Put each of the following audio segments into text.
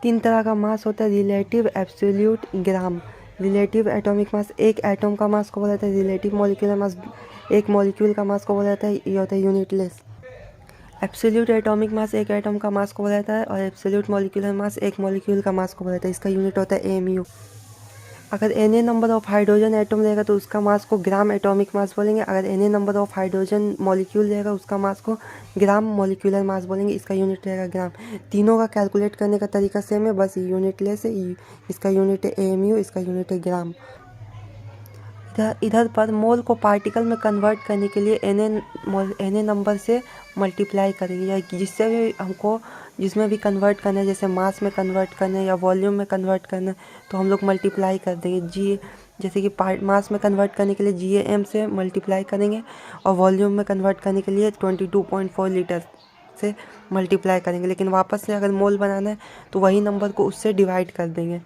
तीन तरह का मास होता है, रिलेटिव, एब्सोल्यूट, ग्राम। रिलेटिव एटॉमिक मास एक एटम का मास को बोला जाता है। रिलेटिव मॉलिक्यूलर मास एक मॉलिक्यूल का मास को बोला जाता है, ये होता है यूनिटलेस। एब्सोल्यूट एटॉमिक मास एक एटम का मास को बोला जाता है और एब्सोल्यूट मॉलिक्यूलर मास एक मॉलिक्यूल का मास को बोला जाता है। इसका यूनिट होता है एमयू। अगर N A number of hydrogen atom रहेगा तो उसका मास को ग्राम एटॉमिक मास बोलेंगे। अगर N A number of hydrogen molecule रहेगा उसका मास को ग्राम मॉलिक्यूलर मास बोलेंगे। इसका यूनिट रहेगा ग्राम। तीनों का कैलकुलेट करने का तरीका सेम है, बस यूनिट लेस है। इसका यूनिट है एमयू, इसका यूनिट है ग्राम। इधर पर मोल को पार्टिकल में कन्वर्ट करने के लिए एन ए नंबर से मल्टीप्लाई करेंगे, या जिससे भी हमको जिसमें भी कन्वर्ट करना है, जैसे मास में कन्वर्ट करना है या वॉल्यूम में कन्वर्ट करना है, तो हम लोग मल्टीप्लाई कर देंगे। जैसे कि मास में कन्वर्ट करने के लिए GAM से मल्टीप्लाई करेंगे और वॉल्यूम में कन्वर्ट करने के लिए 22.4 लीटर से मल्टीप्लाई करेंगे। लेकिन वापस से अगर मोल बनाना है तो वही नंबर को उससे डिवाइड कर देंगे।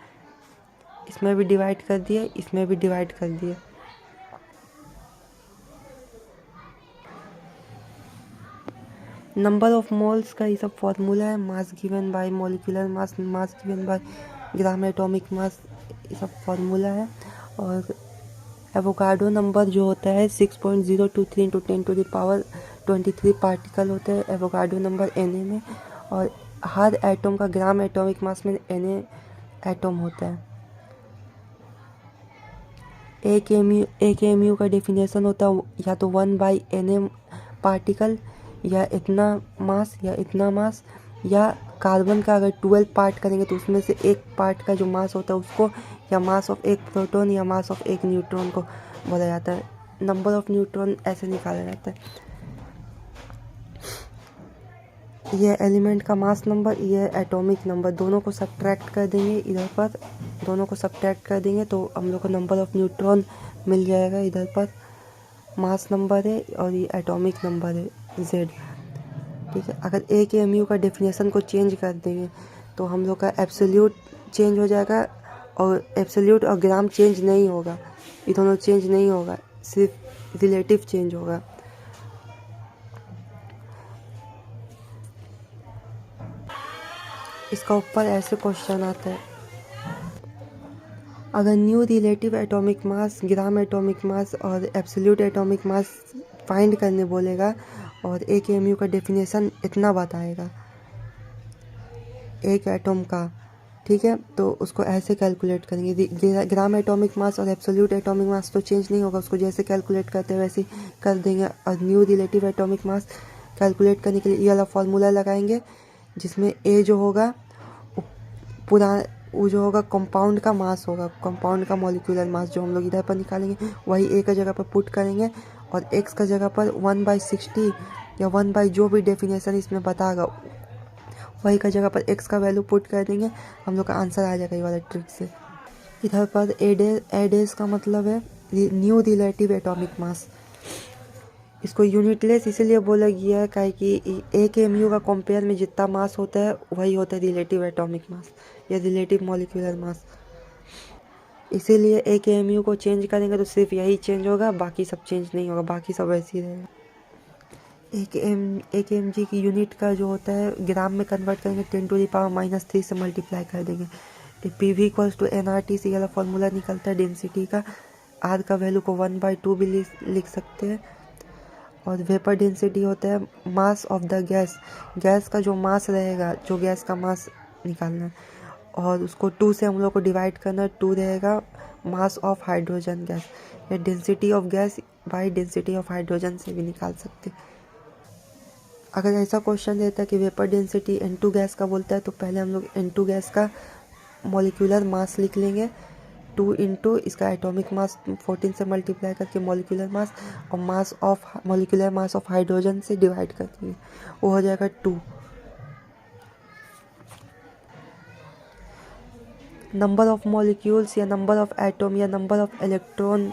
इसमें भी डिवाइड कर दिए, इसमें भी डिवाइड कर दिए। नंबर ऑफ मोल्स का ये सब फॉर्मूला है। Mass given by molecular mass, mass given bye gram atomic mass, ये सब फॉर्मूला है। और एवोगाड्रो नंबर जो होता है 6.023 इंटू 10⁻23 पार्टिकल होते हैं एवोगाड्रो नंबर Na में। और हर एटम का ग्राम एटॉमिक मास में Na एटम होता है। एक एमयू का डेफिनेशन होता है या तो 1/Na पार्टिकल, या इतना मास या इतना मास, या कार्बन का अगर 12 पार्ट करेंगे तो उसमें से एक पार्ट का जो मास होता है उसको, या मास ऑफ एक प्रोटॉन या मास ऑफ एक न्यूट्रॉन को बोला जाता है। नंबर ऑफ न्यूट्रॉन ऐसे निकाला जाता है। यह एलिमेंट का मास नंबर, यह एटॉमिक नंबर, दोनों को सब्ट्रैक्ट कर देंगे इधर पर, दोनों को सब्ट्रैक्ट कर देंगे तो हम लोग को नंबर ऑफ न्यूट्रॉन मिल जाएगा। इधर पर मास नंबर है और ये एटॉमिक नंबर है Z, ठीक है। अगर एक एमयू का डेफिनेशन को चेंज कर देंगे तो हम लोग का एब्सोल्यूट चेंज हो जाएगा, और एब्सोल्यूट और ग्राम चेंज नहीं होगा, ये दोनों चेंज नहीं होगा, सिर्फ रिलेटिव चेंज होगा। इसका ऊपर ऐसे क्वेश्चन आता है, अगर new relative atomic mass, gram atomic mass और एब्सोल्यूट एटॉमिक मास फाइंड करने बोलेगा और एक एमयू का डेफिनेशन इतना बताएगा एक एटम का, ठीक है, तो उसको ऐसे कैलकुलेट करेंगे। ग्राम एटॉमिक मास और एब्सोल्यूट एटॉमिक मास तो चेंज नहीं होगा, उसको जैसे कैलकुलेट करते हैं वैसे कर देंगे। और new relative atomic mass calculate करने के लिए ये वाला फॉर्मूला लगाएंगे, जिसमें ए जो होगा पूरा वो जो होगा कंपाउंड का मास होगा, कंपाउंड का मॉलिक्यूलर मास जो हम लोग इधर पर निकालेंगे वही ए का जगह पर पुट करेंगे, और एक्स का जगह पर 1/60 या 1 जो भी डेफिनेशन इसमें बताएगा वही का जगह पर एक्स का वैल्यू पुट कर देंगे, हम लोग का आंसर आ जाएगा ये वाला ट्रिक से। इधर पर एडेस का मतलब है न्यू रिलेटिव एटॉमिक मास। इसको यूनिटलेस इसीलिए बोला गया है काहे कि एक एमयू का कंपेयर में जितना मास होता है वही होता है रिलेटिव एटॉमिक मास या रिलेटिव मॉलिक्यूलर मास। इसीलिए एक एमयू को चेंज करेंगे तो सिर्फ यही चेंज होगा, बाकी सब चेंज नहीं होगा, बाकी सब वैसे ही रहेगा। एक एम जी की यूनिट का जो होता है ग्राम में कन्वर्ट करेंगे 10⁻³ से मल्टीप्लाई कर देंगे। PV = nRT से वाला फॉर्मूला निकलता है डेंसिटी का। आर का वैल्यू को 1/2 भी लिख सकते हैं। और वेपर डेंसिटी होता है mass of the gas, gas का जो मास रहेगा, जो गैस का मास निकालना है और उसको 2 से हम लोग को डिवाइड करना है, 2 रहेगा मास ऑफ हाइड्रोजन गैस, या density of gas by density of hydrogen से भी निकाल सकते। अगर ऐसा क्वेश्चन देता है कि वेपर डेंसिटी N2 गैस का बोलता है तो पहले हम लोग N2 गैस का मॉलिक्यूलर मास लिख लेंगे, 2 इंटू इसका एटॉमिक मास 14 से मल्टीप्लाई करके मॉलिक्यूलर मास, और mass of molecular mass of hydrogen से डिवाइड कर देंगे, वो हो जाएगा 2। नंबर ऑफ मॉलिक्यूल्स या नंबर ऑफ एटम या नंबर ऑफ इलेक्ट्रॉन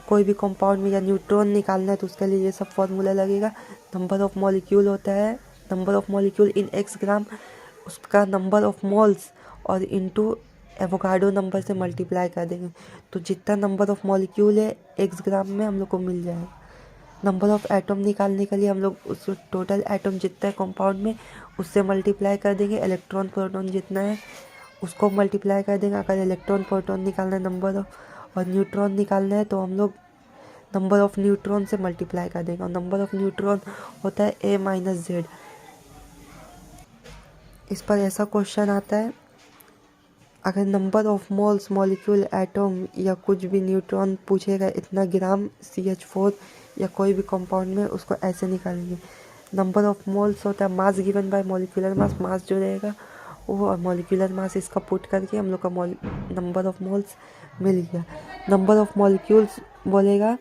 कोई भी कंपाउंड में या न्यूट्रॉन निकालना है तो उसके लिए ये सब फॉर्मूला लगेगा। नंबर ऑफ मॉलिक्यूल होता है number of molecule in x ग्राम, उसका नंबर ऑफ मोल्स और इनटू एवोगाड्रो नंबर से मल्टीप्लाई कर देंगे, तो जितना नंबर ऑफ मॉलिक्यूल है x ग्राम में हम लोग को मिल जाएगा। नंबर ऑफ एटम निकालने के लिए हम लोग उस टोटल एटम जितना है कंपाउंड में उससे मल्टीप्लाई कर देंगे, इलेक्ट्रॉन प्रोटॉन जितना है उसको मल्टीप्लाई कर देंगे। अगर इलेक्ट्रॉन प्रोटॉन निकालना है नंबर ऑफ और न्यूट्रॉन निकालना है तो हम लोग नंबर ऑफ न्यूट्रॉन से मल्टीप्लाई कर देंगे। और नंबर ऑफ न्यूट्रॉन होता है a माइनस जेड। इस पर ऐसा क्वेश्चन आता है, अगर number of moles molecule atom या कुछ भी न्यूट्रॉन पूछेगा इतना ग्राम CH4 या कोई भी कंपाउंड में, उसको ऐसे निकालेंगे। नंबर ऑफ मोल्स होता है mass given by molecular mass, mass जो रहेगा वो, और मॉलिक्यूलर मास इसका पुट करके हम लोग का नंबर ऑफ मोल्स मिल गया। नंबर ऑफ मॉलिक्यूल्स बोलेगा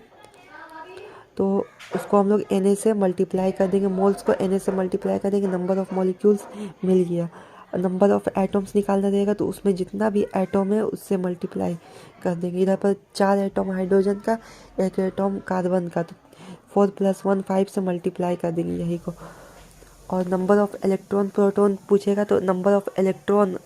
तो उसको हम लोग Na से मल्टीप्लाई कर देंगे, मोल्स को Na से मल्टीप्लाई कर देंगे, नंबर ऑफ मॉलिक्यूल्स मिल गया। नंबर ऑफ एटम्स निकालना रहेगा तो उसमें जितना भी एटम है उससे मल्टीप्लाई कर देंगे। इधर पर 4 एटम हाइड्रोजन का, 1 एटम कार्बन का, तो 4 + 1 5 से मल्टीप्लाई कर देंगे यही को। और नंबर ऑफ इलेक्ट्रॉन प्रोटॉन पूछेगा तो नंबर ऑफ इलेक्ट्रॉन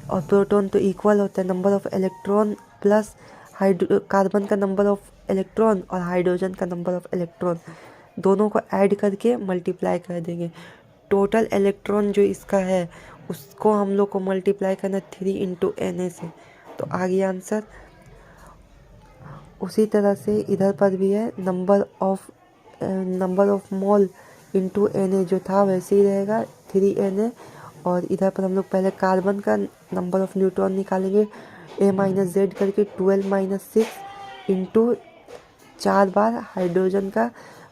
और प्रोटॉन तो इक्वल होता है, number of electron plus carbon का नंबर ऑफ इलेक्ट्रॉन और हाइड्रोजन का नंबर ऑफ इलेक्ट्रॉन, दोनों को ऐड करके मल्टीप्लाई कर देंगे। टोटल इलेक्ट्रॉन जो इसका है उसको हम लोग को मल्टीप्लाई करना 3 × Na से, तो आ गया आंसर। उसी तरह से इधर पर भी है, number of mole into Na जो था वैसे ही रहेगा 3Na। और इधर पर हम लोग पहले कार्बन का नंबर ऑफ न्यूट्रॉन निकालेंगे a माइनस जेड करके 12 - 6 इंटू 4 बार हाइड्रोजन का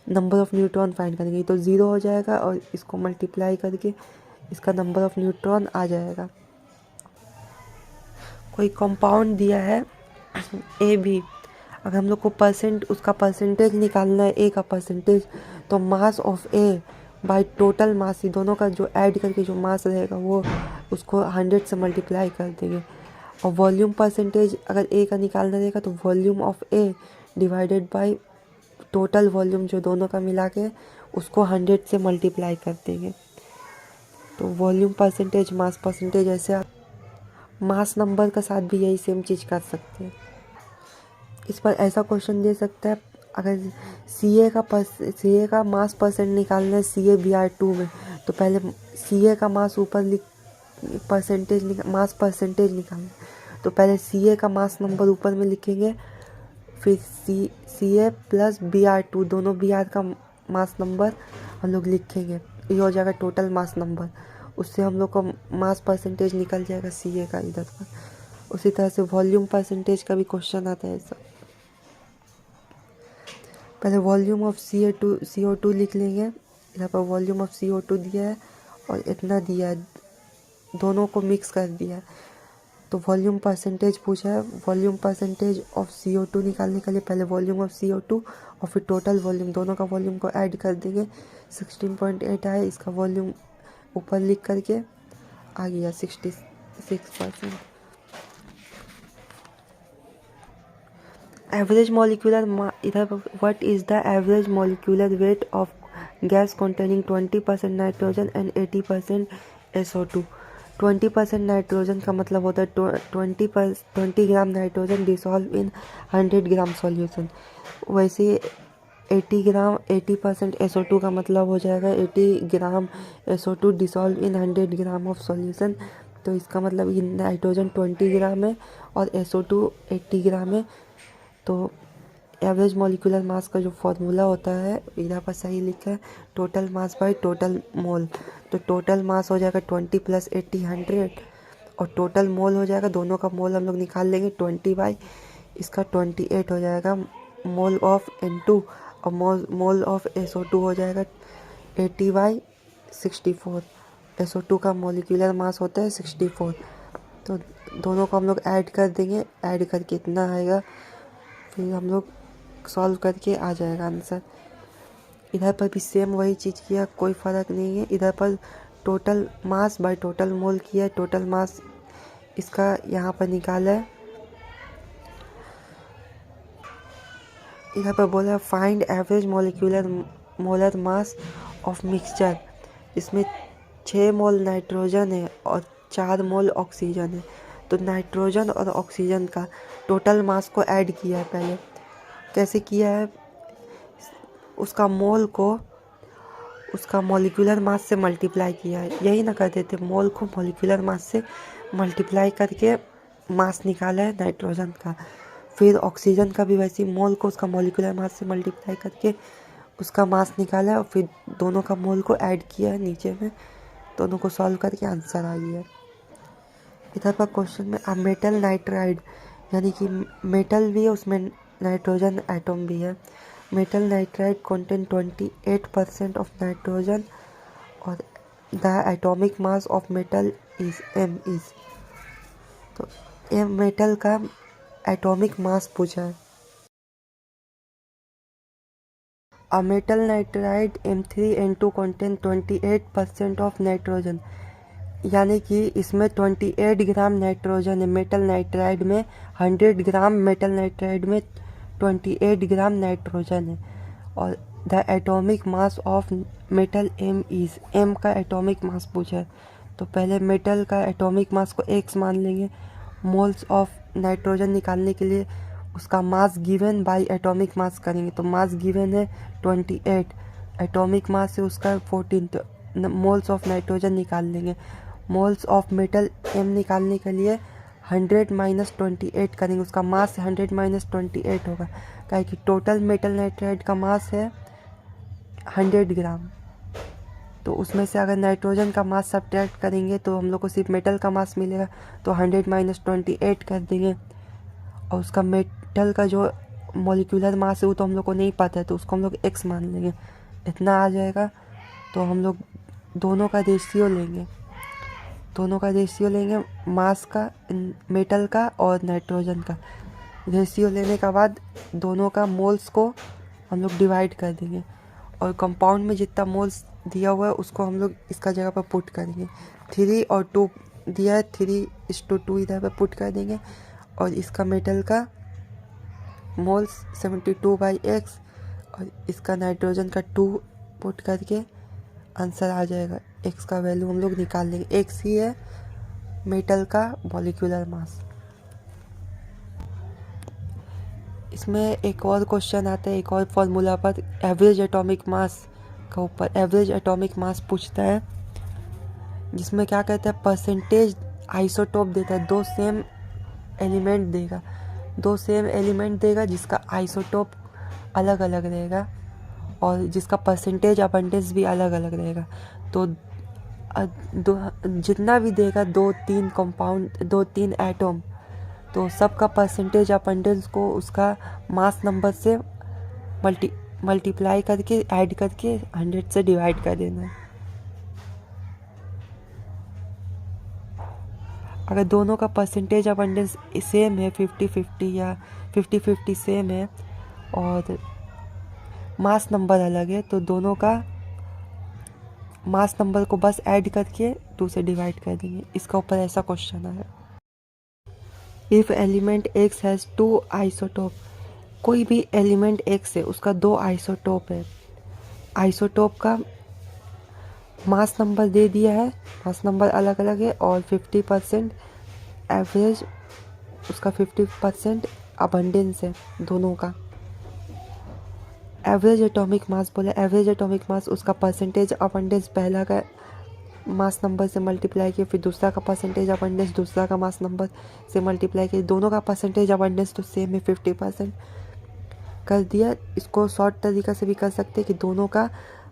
नंबर ऑफ न्यूट्रॉन फाइंड करेंगे तो 0 हो जाएगा, और इसको मल्टीप्लाई करके इसका नंबर ऑफ न्यूट्रॉन आ जाएगा। कोई कंपाउंड दिया है AB, अगर हम लोग को उसका परसेंटेज निकालना है A का परसेंटेज, तो mass of A by total mass, ही दोनों का जो ऐड करके जो मास रहेगा वो उसको 100 से मल्टीप्लाई कर देंगे। और वॉल्यूम परसेंटेज अगर A का निकालना रहेगा तो volume of A divided by total volume जो दोनों का मिला के उसको 100 से मल्टीप्लाई कर देंगे। तो वॉल्यूम परसेंटेज, मास परसेंटेज, ऐसे आप मास नंबर का साथ भी यही सेम चीज़ कर सकते हैं। इस पर ऐसा क्वेश्चन दे सकता है, अगर Ca का मास परसेंट निकालना है CaBr2 में, तो पहले Ca का मास ऊपर मास परसेंटेज निकालना, तो पहले Ca का मास नंबर ऊपर में लिखेंगे, फिर Ca प्लस Br2, दोनों Br का मास नंबर हम लोग लिखेंगे, ये हो जाएगा टोटल मास नंबर। उससे हम लोग को मास परसेंटेज निकल जाएगा Ca का इधर पर। उसी तरह से वॉल्यूम परसेंटेज का भी क्वेश्चन आता है ऐसा। पहले वॉल्यूम ऑफ CO2 लिख लेंगे, यहाँ पर वॉल्यूम ऑफ CO2 दिया है और इतना दिया है, दोनों को मिक्स कर दिया है। तो वॉल्यूम परसेंटेज पूछा है, वॉल्यूम परसेंटेज ऑफ CO2 निकालने के लिए पहले वॉल्यूम ऑफ CO2 और फिर टोटल वॉल्यूम, दोनों का वॉल्यूम को ऐड कर देंगे। 16.8 आए, इसका वॉल्यूम ऊपर लिख करके आ गया 66%। एवरेज मॉलिक्यूलर इधर what is the average molecular weight of gas containing 20% nitrogen and 80% SO2। 20% nitrogen का मतलब होता है 20 gram nitrogen dissolve in 100 gram solution. वैसे 80% SO2 का मतलब हो जाएगा 80 ग्राम SO2 dissolve in 100 gram of solution. तो इसका मतलब ये नाइट्रोजन 20 ग्राम है और SO2 80 ग्राम है। तो एवरेज मॉलिक्यूलर मास का जो फॉर्मूला होता है इधर पर सही लिखा है, total mass by total mole. तो टोटल मास हो जाएगा 20 + 80 100, और टोटल मोल हो जाएगा, दोनों का मोल हम लोग निकाल लेंगे 20 बाई इसका 28 हो जाएगा मोल ऑफ N2, और मोल ऑफ SO2 हो जाएगा 80/64। SO2 का मॉलिक्यूलर मास होता है 64। तो दोनों को हम लोग ऐड कर देंगे, ऐड करके इतना आएगा, फिर हम लोग सॉल्व करके आ जाएगा आंसर। इधर पर भी सेम वही चीज़ किया, कोई फ़र्क नहीं है। इधर पर total mass by total mole किया है, टोटल मास इसका यहाँ पर निकाला है। इधर पर बोला find average molar mass of mixture, इसमें 6 मोल नाइट्रोजन है और 4 मोल ऑक्सीजन है। तो नाइट्रोजन और ऑक्सीजन का टोटल मास को ऐड किया है। पहले कैसे किया है, उसका मोल को उसका मॉलिक्यूलर मास से मल्टीप्लाई किया है, यही ना कर देते, मोल को मॉलिक्यूलर मास से मल्टीप्लाई करके मास निकाला है नाइट्रोजन का। फिर ऑक्सीजन का भी वैसे ही मोल को उसका मॉलिक्यूलर मास से मल्टीप्लाई करके उसका मास निकाला है और फिर दोनों का मोल को ऐड किया है नीचे में, दोनों को सॉल्व करके आंसर आ गया। इधर पर क्वेश्चन में अब मेटल नाइट्राइड, यानी कि मेटल भी है उसमें नाइट्रोजन एटम भी है। Metal nitride contain 28% of nitrogen और the atomic mass of metal is m is. तो ये मेटल का एटॉमिक मास पूछा है। A metal nitride M3N2 contain 28% of nitrogen, यानी कि इसमें 28 ग्राम नाइट्रोजन है। मेटल नाइट्राइड में 100 ग्राम, मेटल नाइट्राइड में 28 ग्राम नाइट्रोजन है। और the atomic mass of metal M is, M का एटॉमिक मास पूछा है। तो पहले मेटल का एटॉमिक मास को x मान लेंगे। मोल्स ऑफ नाइट्रोजन निकालने के लिए उसका मास गिवन बाय एटॉमिक मास करेंगे, तो मास गिवन है 28, एटॉमिक मास है उसका 14, तो मोल्स ऑफ नाइट्रोजन निकाल लेंगे। मोल्स ऑफ मेटल M निकालने के लिए 100 माइनस 28 करेंगे, उसका मास 100 माइनस 28 होगा, क्या कि टोटल मेटल नाइट्राइड का मास है 100 ग्राम। तो उसमें से अगर नाइट्रोजन का मास सब्ट्रैक्ट करेंगे तो हम लोग को सिर्फ मेटल का मास मिलेगा, तो 100 माइनस 28 कर देंगे। और उसका मेटल का जो मॉलिक्यूलर मास है वो तो हम लोग को नहीं पता है, तो उसको हम लोग x मान लेंगे, इतना आ जाएगा। तो हम लोग दोनों का रेशियो लेंगे, मास का, मेटल का और नाइट्रोजन का। रेशियो लेने के बाद दोनों का मोल्स को हम लोग डिवाइड कर देंगे, और कंपाउंड में जितना मोल्स दिया हुआ है उसको हम लोग इसका जगह पर पुट करेंगे। 3 और 2 दिया है, 3:2 इधर पर पुट कर देंगे। और इसका मेटल का मोल्स 72/x और इसका नाइट्रोजन का 2 पुट करके आंसर आ जाएगा। x का वैल्यू हम लोग निकाल लेंगे, x ही है मेटल का मॉलिक्यूलर मास। इसमें एक और क्वेश्चन आता है, एक और फॉर्मूला पर, एवरेज एटॉमिक मास का ऊपर एवरेज एटॉमिक मास पूछता है, जिसमें क्या कहता है, परसेंटेज आइसोटोप देता है। दो सेम एलिमेंट देगा जिसका आइसोटोप अलग अलग रहेगा और जिसका परसेंटेज अबंडेंस भी अलग अलग रहेगा। तो जितना भी देगा 2-3 कंपाउंड, 2-3 एटम, तो सबका परसेंटेज अबंडेंस को उसका मास नंबर से मल्टीप्लाई करके ऐड करके 100 से डिवाइड कर देना है। अगर दोनों का परसेंटेज अबंडेंस सेम है, 50-50 या 50-50 सेम है, और मास नंबर अलग है, तो दोनों का मास नंबर को बस ऐड करके 2 से डिवाइड कर देंगे। इसका ऊपर ऐसा क्वेश्चन है। If element x has 2 isotope, कोई भी एलिमेंट x है उसका 2 आइसोटोप है, आइसोटोप का मास नंबर दे दिया है, मास नंबर अलग अलग है, और 50% एवरेज उसका 50% अबंडेंस है दोनों का। एवरेज एटॉमिक मास बोला, एवरेज एटॉमिक मास उसका परसेंटेज अबंडेंस पहला का मास नंबर से मल्टीप्लाई किया, फिर दूसरा का परसेंटेज अबंडेंस दूसरा का मास नंबर से मल्टीप्लाई किया, दोनों का परसेंटेज अबंडेंस तो सेम है, 50% कर दिया। इसको शॉर्ट तरीका से भी कर सकते हैं कि दोनों का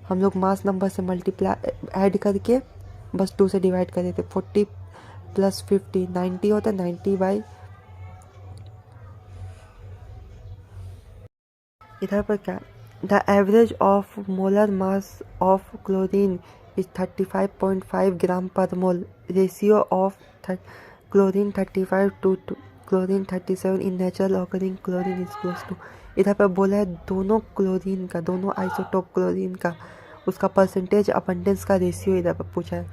हम लोग मास नंबर से मल्टीप्लाई ऐड करके बस 2 से डिवाइड कर देते। 40 + 50 90 होता है, 90/। इधर पर क्या, the average of molar mass of chlorine is 35.5 gram per mole, ratio of chlorine 35 to chlorine 37 in natural occurring chlorine is close to. इधर पर बोला है दोनों क्लोरीन का, दोनों आइसोटोप क्लोरीन का उसका परसेंटेज अबंडेंस का रेशियो इधर पर पूछा है।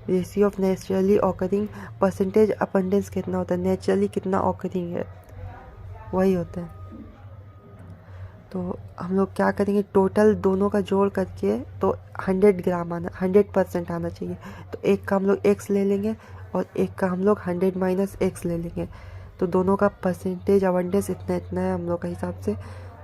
Ratio of naturally occurring, percentage abundance कितना होता है, नेचुरली कितना ऑकरिंग है वही होता है। तो हम लोग क्या करेंगे, टोटल दोनों का जोड़ करके तो 100 ग्राम आना, 100% आना चाहिए। तो एक का हम लोग x ले लेंगे और एक का हम लोग 100 माइनस x ले लेंगे, तो दोनों का परसेंटेज अबंडेंस इतना इतना है हम लोग का हिसाब से।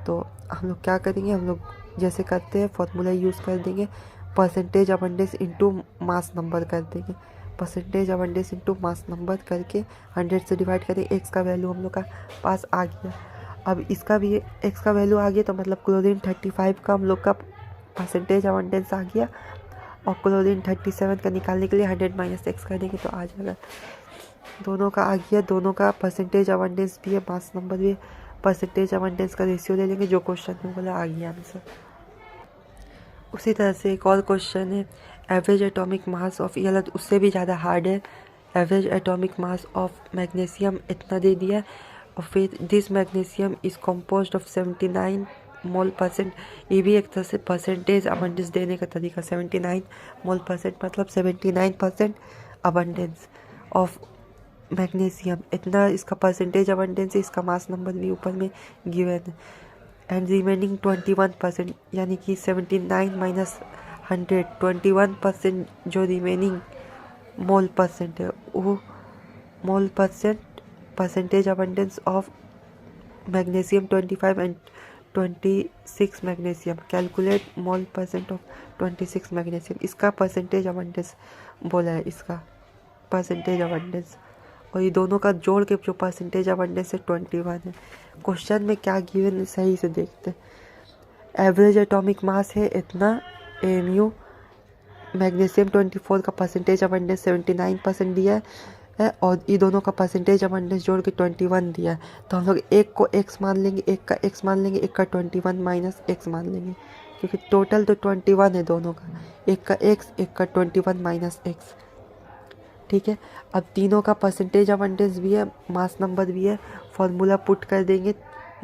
तो हम लोग क्या करेंगे, हम लोग जैसे करते हैं फॉर्मूला यूज़ कर देंगे, percentage abundance into mass number कर देंगे, percentage abundance into mass number करके 100 से डिवाइड करें। एक्स का वैल्यू हम लोग का पास आ गया। अब इसका भी एक्स का वैल्यू आ गया, तो मतलब क्लोरीन 35 का हम लोग का परसेंटेज अबंडेंस आ गया, और क्लोरीन 37 का निकालने के लिए 100 माइनस एक्स कर देंगे तो आ जाएगा। दोनों का आ गया, दोनों का परसेंटेज अबंडेंस भी है, मास नंबर भी है, परसेंटेज अबंडेंस का रेशियो ले लेंगे, जो क्वेश्चन में बोला आ गया आंसर। उसी तरह से एक और क्वेश्चन है, एवरेज एटॉमिक मास ऑफ, ये अलग उससे भी ज़्यादा हार्ड है। Average atomic mass of magnesium इतना दे दिया है, और फिर this magnesium is composed of 79 mole percent. ये भी एक तरह से परसेंटेज अबंडेंस देने का तरीका, 79 मोल परसेंट मतलब 79% अबंडेंस ऑफ मैग्नीशियम, इतना इसका परसेंटेज अबंडेंस है, इसका मास नंबर भी ऊपर में गिवन है। एंड रिमेनिंग 21%, यानी कि 79 माइनस 100, 21% जो रिमेनिंग मोल परसेंट है, वो mole percent percentage abundance of magnesium 25 and 26 magnesium. Calculate mole percent of 26 magnesium, इसका परसेंटेज अबंडेंस बोला है, इसका परसेंटेज अबंडेंस, और ये दोनों का जोड़ के जो परसेंटेज अबंडेंस है 21 है। क्वेश्चन में क्या गिवन है सही से देखते हैं। एवरेज एटॉमिक मास है इतना एमयू, मैग्नीशियम 24 का परसेंटेज अबंडेंस 79% दिया है, और ये दोनों का परसेंटेज अबंडेंस जोड़ के 21 दिया है। तो हम लोग एक को x मान लेंगे, एक का x मान लेंगे, एक का 21 माइनस x मान लेंगे, क्योंकि टोटल तो 21 है दोनों का, एक का x एक का 21 माइनस x। ठीक है, अब तीनों का परसेंटेज अबंडेंस भी है, मास नंबर भी है, फॉर्मूला पुट कर देंगे,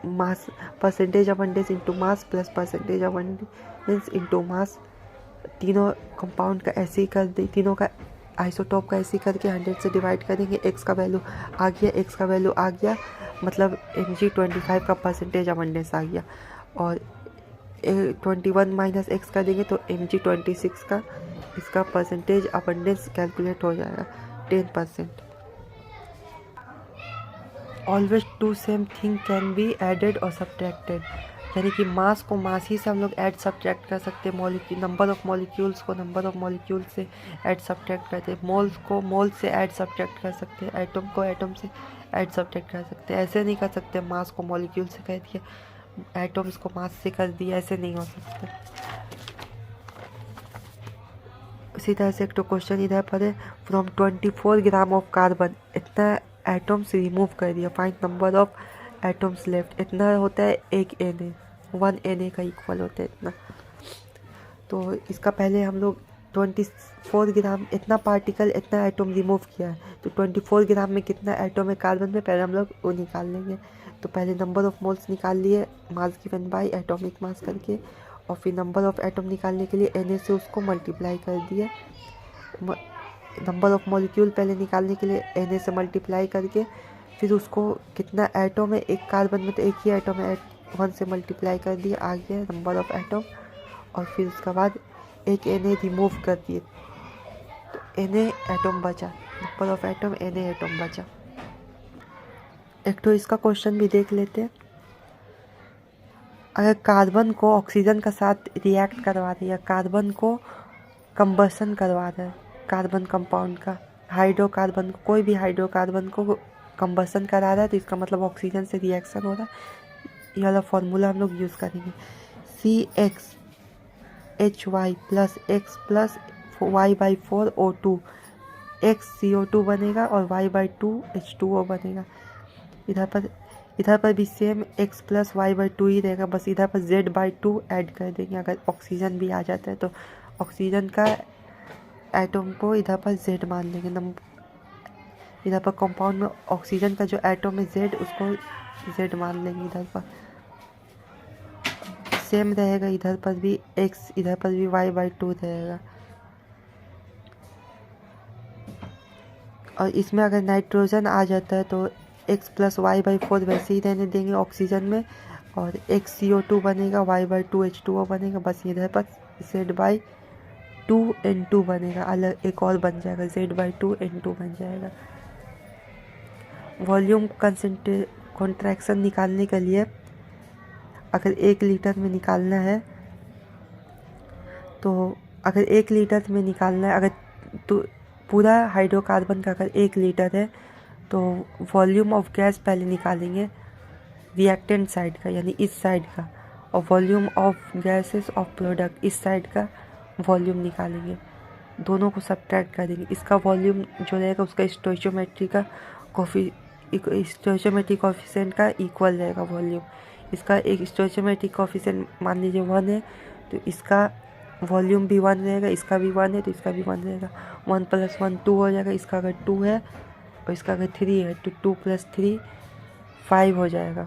mass percentage abundance into mass plus percentage abundance into mass, तीनों कंपाउंड का ऐसे ही कर दे, तीनों का आइसोटॉप का ऐसे ही करके 100 से डिवाइड करेंगे। एक्स का वैल्यू आ गया, एक्स का वैल्यू आ गया, मतलब Mg25 का परसेंटेज अबंडेंस आ गया, और 21 माइनस एक्स कर देंगे तो Mg26 का इसका परसेंटेज अबंडेंस कैलकुलेट हो जाएगा 10%। Always to same thing can be added और सब्ट्रैक्टेड, यानी कि मास को मास ही से हम लोग ऐड सब्ट्रैक्ट कर सकते हैं, मॉलिक्यूल नंबर ऑफ मॉलिक्यूल्स को नंबर ऑफ मॉलिक्यूल से ऐड सब्ट्रैक्ट करते हैं, मोल्स को मोल से ऐड सब्ट्रैक्ट कर सकते हैं, एटम को एटम से ऐड सब्ट्रैक्ट कर सकते हैं। ऐसे नहीं कर सकते मास को मॉलिक्यूल से कह दिया, एटम्स को मास से कर दिया, ऐसे नहीं हो सकता। उसी तरह से एक तो क्वेश्चन इधर पर है, फ्रॉम 24 ग्राम ऑफ कार्बन इतना एटम्स रिमूव कर दिया, find number of atoms left, इतना होता है एक Na, 1 Na का इक्वल होता है इतना। तो इसका पहले हम लोग 24 ग्राम इतना पार्टिकल इतना एटम रिमूव किया है, तो 24 ग्राम में कितना एटम है कार्बन में, पहले हम लोग वो निकाल लेंगे। तो पहले नंबर ऑफ मोल्स निकाल लिए, मास गिवन बाय एटॉमिक मास करके, और फिर नंबर ऑफ एटम निकालने के लिए Na से उसको मल्टीप्लाई कर दिया, नंबर ऑफ मॉलिक्यूल पहले निकालने के लिए Na से मल्टीप्लाई करके, फिर उसको कितना एटम है एक कार्बन में, तो एक ही एटम है, 1 से मल्टीप्लाई कर दिया, आ गया नंबर ऑफ एटम, और फिर उसके बाद एक Na रिमूव कर दिए तो Na एटम बचा, number of atom Na atom बचा। एक तो इसका क्वेश्चन भी देख लेते हैं। अगर कार्बन को ऑक्सीजन का साथ रिएक्ट करवा दिया, कार्बन को कंबसन करवा रहा है, कार्बन कंपाउंड का हाइड्रोकार्बन, कोई भी हाइड्रोकार्बन को कंबसन करा रहा है, तो इसका मतलब ऑक्सीजन से रिएक्शन हो रहा है। ये वाला फॉर्मूला हम लोग यूज़ करेंगे, CxHy plus x plus y/4O2, x CO2 बनेगा और y/2 H2O बनेगा। इधर पर भी सेम x प्लस y/2 ही रहेगा, बस इधर पर z/2 ऐड कर देंगे। अगर ऑक्सीजन भी आ जाता है तो ऑक्सीजन का एटम को इधर पर z मान लेंगे, इधर पर कंपाउंड में ऑक्सीजन का जो एटम है z, उसको z मान लेंगे। इधर पर सेम रहेगा, इधर पर भी x, इधर पर भी y/2 रहेगा। और इसमें अगर नाइट्रोजन आ जाता है तो x प्लस y/4 वैसे ही रहने देंगे ऑक्सीजन में, और x CO2 बनेगा, y/2 H2O बनेगा, बस इधर पर z/2 N2 बनेगा, अलग एक और बन जाएगा, z/2 N2 बन जाएगा। वॉल्यूम कॉन्ट्रैक्शन निकालने के लिए अगर 1 लीटर में निकालना है तो अगर 1 लीटर में निकालना है, अगर तो पूरा हाइड्रोकार्बन का अगर 1 लीटर है तो वॉल्यूम ऑफ गैस पहले निकालेंगे रिएक्टेंट साइड का, यानी इस साइड का, और volume of gases of product इस साइड का वॉल्यूम निकालेंगे। दोनों को सब्ट्रैक्ट कर देंगे। इसका वॉल्यूम जो रहेगा उसका स्टोइचोमेट्रिक कोफिशिएंट का इक्वल रहेगा वॉल्यूम। इसका एक स्टोइचोमेट्रिक कोफिशिएंट मान लीजिए 1 है, तो इसका वॉल्यूम भी 1 रहेगा, इसका भी 1 है तो इसका भी 1 रहेगा। 1 + 1 2 हो जाएगा। इसका अगर 2 है और इसका अगर 3 है तो 2 + 3 5 हो जाएगा।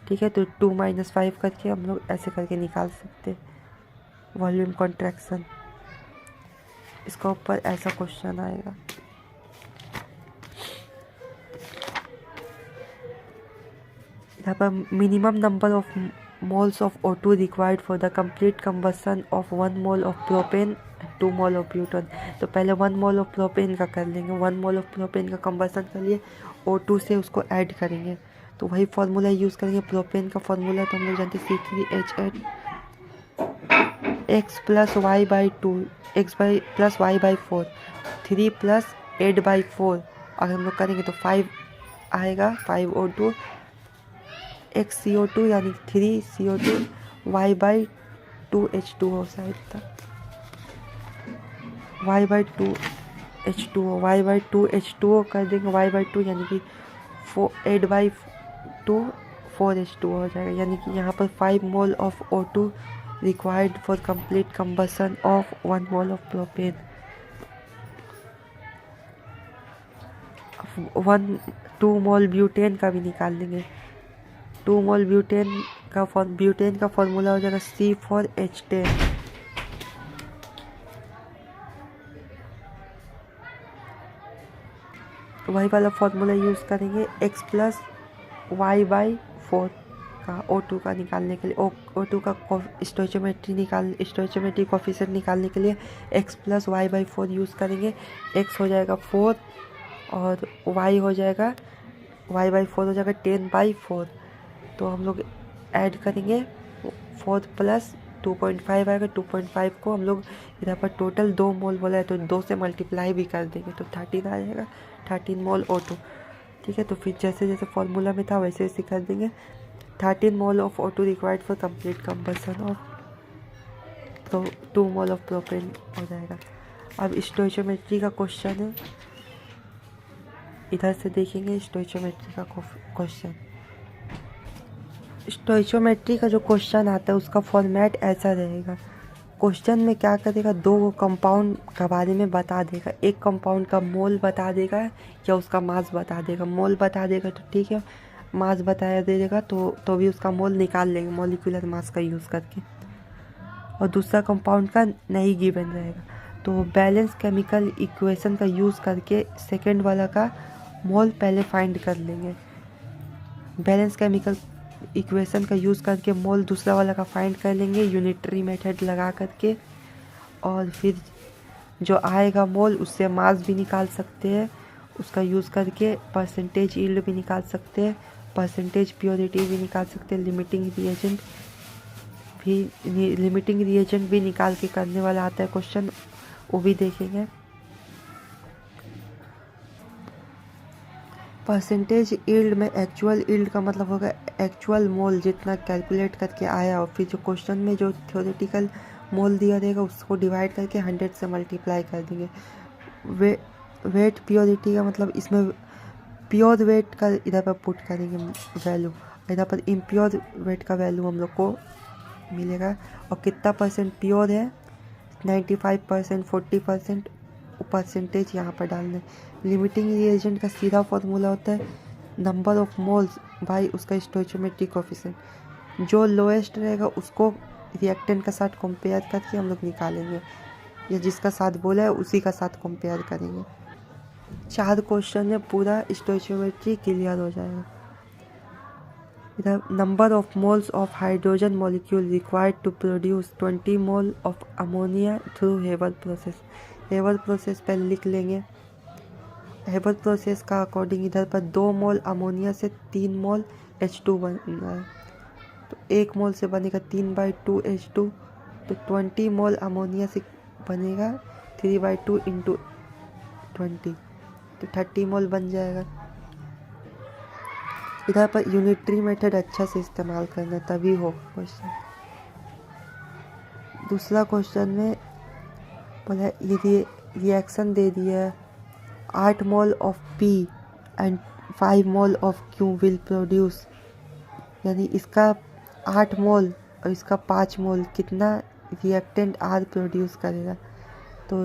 ठीक है, तो 2 - 5 करके हम लोग ऐसे करके निकाल सकते हैं वॉल्यूम कॉन्ट्रैक्शन। इसका ऊपर ऐसा क्वेश्चन आएगा। यहाँ पर minimum number of moles of O2 required for the complete combustion of 1 mole of propane 2 mole of butane. तो पहले 1 मोल ऑफ प्रोपेन का कर लेंगे। 1 मोल ऑफ प्रोपेन का कंबसन कर लिए, O2 से उसको ऐड करेंगे तो वही फार्मूला यूज़ करेंगे। प्रोपेन का फार्मूला तो हम लोग जानते हैं C3H8 x + y/2 x + y/4 3 + 8/4। अगर हम लोग करेंगे तो 5 आएगा, 5 O2 x CO2 यानी 3 CO2 y/2 H2O शायद था, y/2 H2O y/2 H2O कर देंगे। y/2 यानी कि 8/2 4 H2O हो जाएगा। यानी कि यहाँ पर 5 mole of O2 required for complete combustion of 1 mole of propane. 2 mole butane का भी निकाल लेंगे। 2 मोल ब्यूटेन का फॉर्मूला हो जाएगा C4H10। वही वाला फॉर्मूला यूज़ करेंगे x + y/4 का O2 का निकालने के लिए। O2 का स्टोइचोमेट्रिक कोफिशिएंट निकालने के लिए x + y/4 यूज़ करेंगे। x हो जाएगा 4 और y हो जाएगा y/4 हो जाएगा 10/4। तो हम लोग ऐड करेंगे 4 + 2.5 आएगा। 2.5 को हम लोग इधर पर टोटल 2 मोल बोला है तो 2 से मल्टीप्लाई भी कर देंगे तो 13 आ जाएगा, 13 मोल O2। ठीक है, तो फिर जैसे जैसे फॉर्मूला में था वैसे वैसे कर देंगे। 13 mole of O2 required for complete combustion of तो 2 मोल ऑफ प्रोपेन हो जाएगा। अब स्टोइचोमेट्री का क्वेश्चन है, इधर से देखेंगे स्टोइचोमेट्री का क्वेश्चन। स्टोइचोमेट्री का जो क्वेश्चन आता है उसका फॉर्मेट ऐसा रहेगा। क्वेश्चन में क्या करेगा, 2 कंपाउंड के बारे में बता देगा। एक कंपाउंड का मोल बता देगा या उसका मास बता देगा। मोल बता देगा तो ठीक है, मास बताया देगा तो भी उसका मोल निकाल लेंगे मॉलिक्यूलर मास का यूज़ करके। और दूसरा कंपाउंड का नहीं गिवन रहेगा तो बैलेंस केमिकल इक्वेशन का यूज़ करके सेकेंड वाला का मोल पहले फाइंड कर लेंगे। बैलेंस केमिकल इक्वेशन का यूज़ करके मोल दूसरा वाला का फाइंड कर लेंगे यूनिटरी मेथड लगा करके। और फिर जो आएगा मोल उससे मास भी निकाल सकते हैं, उसका यूज़ करके परसेंटेज यील्ड भी निकाल सकते हैं, परसेंटेज प्योरिटी भी निकाल सकते हैं, लिमिटिंग रिएजेंट भी निकाल के करने वाला आता है क्वेश्चन, वो भी देखेंगे। परसेंटेज यील्ड में एक्चुअल यील्ड का मतलब होगा एक्चुअल मोल जितना कैलकुलेट करके आया, और फिर जो क्वेश्चन में जो थ्योरेटिकल मोल दिया रहेगा उसको डिवाइड करके 100 से मल्टीप्लाई कर देंगे। वेट प्योरिटी का मतलब इसमें प्योर वेट का इधर पर पुट करेंगे वैल्यू, इधर पर इम्प्योर वेट का वैल्यू हम लोग को मिलेगा। और कितना परसेंट प्योर है, 95%, 40% परसेंटेज यहाँ पर डालना है। लिमिटिंग रिएजेंट का सीधा फॉर्मूला होता है नंबर ऑफ मोल्स बाय उसका स्टोइचोमेट्रिक कोफिशिएंट। जो लोएस्ट रहेगा उसको रिएक्टेंट के साथ कंपेयर करके हम लोग निकालेंगे, या जिसका साथ बोला है उसी का साथ कंपेयर करेंगे। 4 क्वेश्चन में पूरा स्टोइचोमेट्री क्लियर हो जाएगा। इधर number of moles of hydrogen molecule required to produce 20 mole of ammonia through Haber process. Haber process पहले लिख लेंगे। हेबर प्रोसेस का अकॉर्डिंग इधर पर 2 मोल अमोनिया से 3 मोल H2 बन रहा है, तो 1 मोल से बनेगा 3/2 H2 तो 20 मोल अमोनिया से बनेगा 3/2 इंटू 20, तो 30 मोल बन जाएगा। इधर पर यूनिटरी मेथड अच्छा से इस्तेमाल करना तभी हो क्वेश्चन। दूसरा क्वेश्चन में बोला ये रिएक्शन दे दिया है 8 mole of P and 5 mole of Q will produce, यानी इसका 8 मोल और इसका 5 मोल कितना रिएक्टेंट आर प्रोड्यूस करेगा। तो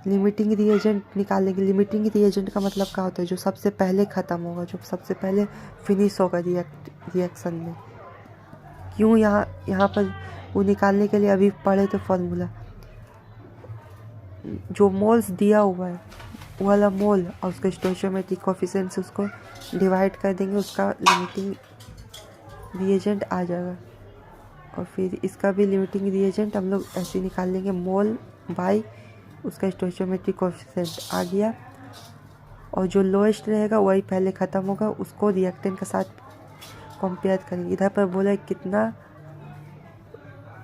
लिमिटिंग रिएजेंट निकालेंगे। लिमिटिंग रिएजेंट का मतलब क्या होता है, जो सबसे पहले ख़त्म होगा, जो सबसे पहले फिनिश होगा रिएक्शन में। क्यों यहाँ पर वो निकालने के लिए अभी पढ़े तो फॉर्मूला, जो मोल्स दिया हुआ है वो वाला मोल और उसका स्टोइचियोमेट्रिक कोएफिशिएंट से उसको डिवाइड कर देंगे, उसका लिमिटिंग रिएजेंट आ जाएगा। और फिर इसका भी लिमिटिंग रिएजेंट हम लोग ऐसे निकाल लेंगे, मोल बाई उसका स्टोइचियोमेट्रिक कोएफिशिएंट आ गया, और जो लोएस्ट रहेगा वही पहले ख़त्म होगा, उसको रिएक्टेंट के साथ कंपेयर करेंगे। इधर पर बोला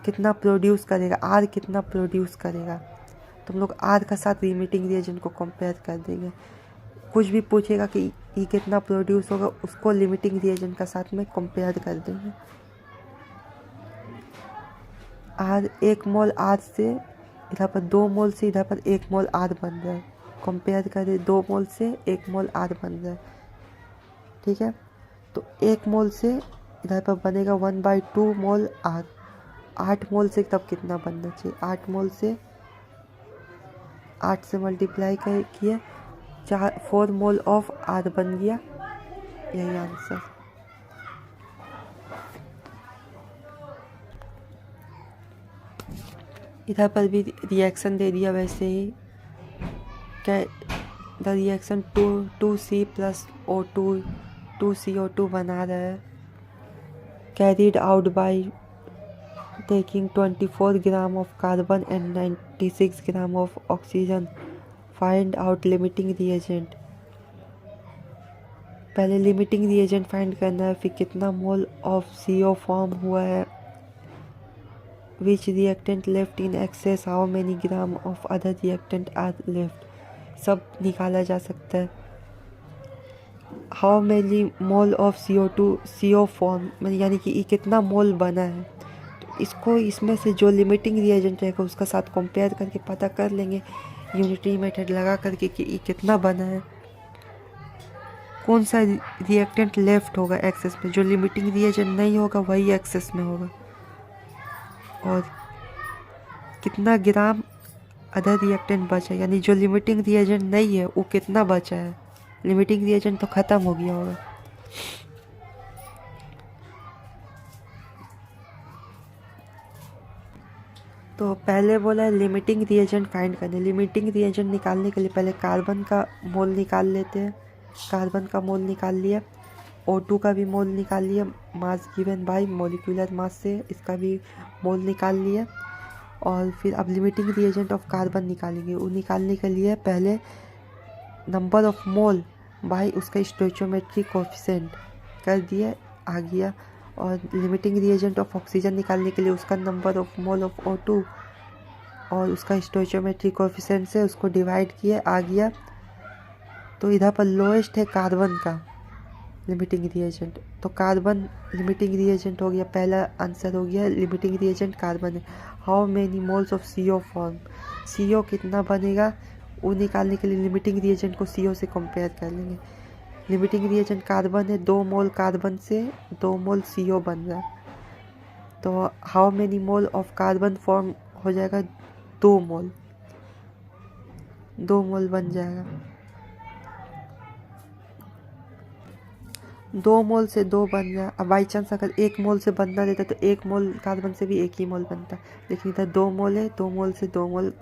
कितना प्रोड्यूस करेगा, आर कितना प्रोड्यूस करेगा, तो हम लोग आर के साथ लिमिटिंग रिएजेंट को कंपेयर कर देंगे। कुछ भी पूछेगा कि ई कितना प्रोड्यूस होगा, उसको लिमिटिंग रिएजेंट के साथ में कंपेयर कर देंगे। आर 1 मोल आर से इधर पर 2 मोल से इधर पर 1 मोल आर बन रहा है, कंपेयर करें 2 मोल से 1 मोल आर बन रहा है, ठीक है। तो 1 मोल से इधर पर बनेगा 1/2 मोल आर। 8 मोल से तब कितना बनना चाहिए, 8 मोल से 8 से मल्टीप्लाई किए 4 मोल ऑफ आर बन गया, यही आंसर। इधर पर भी रिएक्शन दे दिया वैसे ही, क्या the reaction 2C + O2 2CO2 बना रहा है, carried out by taking 24 gram of carbon and 96 gram of oxygen, find out limiting reagent. पहले लिमिटिंग रिएजेंट फाइंड करना है, फिर कितना मोल ऑफ CO फॉर्म हुआ है, which reactant left in excess, how many gram of other reactant are left, सब निकाला जा सकता है। how many mole of CO2 CO form यानी कि ये कितना मोल बना है, तो इसको इसमें से जो लिमिटिंग रिएजेंट रहेगा उसका साथ कंपेयर करके पता कर लेंगे यूनिटरी मेथड लगा करके कि ये कितना बना है। कौन सा रिएक्टेंट लेफ्ट होगा एक्सेस में, जो लिमिटिंग रिएजेंट नहीं होगा वही एक्सेस में होगा, और कितना ग्राम अदर रिएक्टेंट बचा है, यानी जो लिमिटिंग रिएजेंट नहीं है वो कितना बचा है, लिमिटिंग रिएजेंट तो ख़त्म हो गया होगा। तो पहले बोला है लिमिटिंग रिएजेंट फाइंड करने। लिमिटिंग रिएजेंट निकालने के लिए पहले कार्बन का मोल निकाल लेते हैं। कार्बन का मोल निकाल लिया, O2 का भी मोल निकाल लिया, मास गिवन बाय मॉलिक्यूलर मास से इसका भी मोल निकाल लिया। और फिर अब लिमिटिंग रिएजेंट ऑफ कार्बन निकालेंगे। वो निकालने के लिए पहले नंबर ऑफ मोल बाय उसका स्टोइचियोमेट्रिक कोएफिशिएंट कर दिया, आ गया। और लिमिटिंग रिएजेंट ऑफ ऑक्सीजन निकालने के लिए उसका number of mole of O2 और उसका स्टोइचियोमेट्रिक कोएफिशिएंट से उसको डिवाइड किया, आ गया। तो इधर पर लोएस्ट है कार्बन का लिमिटिंग रिएजेंट, तो कार्बन लिमिटिंग रिएजेंट हो गया, पहला आंसर हो गया लिमिटिंग रिएजेंट कार्बन है। How many moles of CO form, CO कितना बनेगा वो निकालने के लिए लिमिटिंग रिएजेंट को CO से कंपेयर कर लेंगे। लिमिटिंग रिएजेंट कार्बन है, 2 मोल कार्बन से 2 मोल CO बन रहा है, तो how many mole of carbon form हो जाएगा 2 मोल, 2 मोल बन जाएगा। 2 मोल से 2 बन गया। अब बाई चांस अगर 1 मोल से बनना देता तो 1 मोल कार्बन से भी 1 ही मोल बनता, लेकिन इधर 2 मोल है, 2 मोल से 2 मोल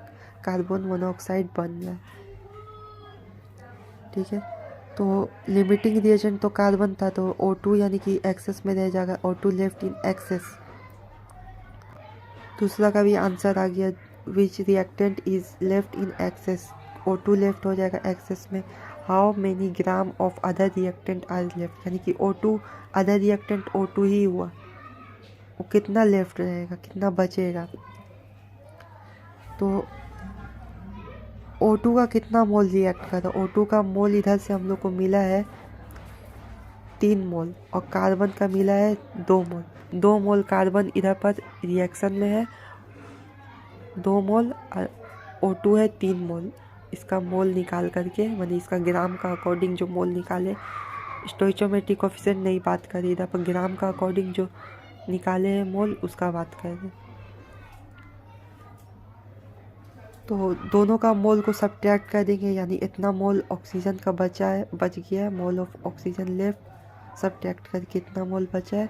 कार्बन मोनोऑक्साइड बन रहा है, ठीक है। तो लिमिटिंग रिएजेंट तो कार्बन था, तो O2 यानी कि एक्सेस में रह जाएगा, O2 लेफ्ट इन एक्सेस। दूसरा का भी आंसर आ गया, which reactant is left in excess, O2 left हो जाएगा एक्सेस में। How many gram of other reactant are left, यानी कि O2 अदर रिएक्टेंट O2 ही हुआ, वो कितना लेफ्ट रहेगा, कितना बचेगा, तो O2 का कितना मोल रिएक्ट कर रहा है? O2 का मोल इधर से हम लोग को मिला है 3 मोल और कार्बन का मिला है 2 मोल। 2 मोल कार्बन इधर पर रिएक्शन में है 2 मोल और O2 है 3 मोल। इसका मोल निकाल करके मैंने इसका ग्राम का अकॉर्डिंग जो मोल निकाले, स्टोइचोमेट्रिक कोफिशिएंट नहीं बात करी इधर पर, ग्राम का अकॉर्डिंग जो निकाले हैं मोल उसका बात कर रहे। तो दोनों का मोल को सब्ट्रैक्ट कर देंगे, यानी इतना मोल ऑक्सीजन का बच गया है, mole of oxygen left, subtract करके इतना मोल बचा है,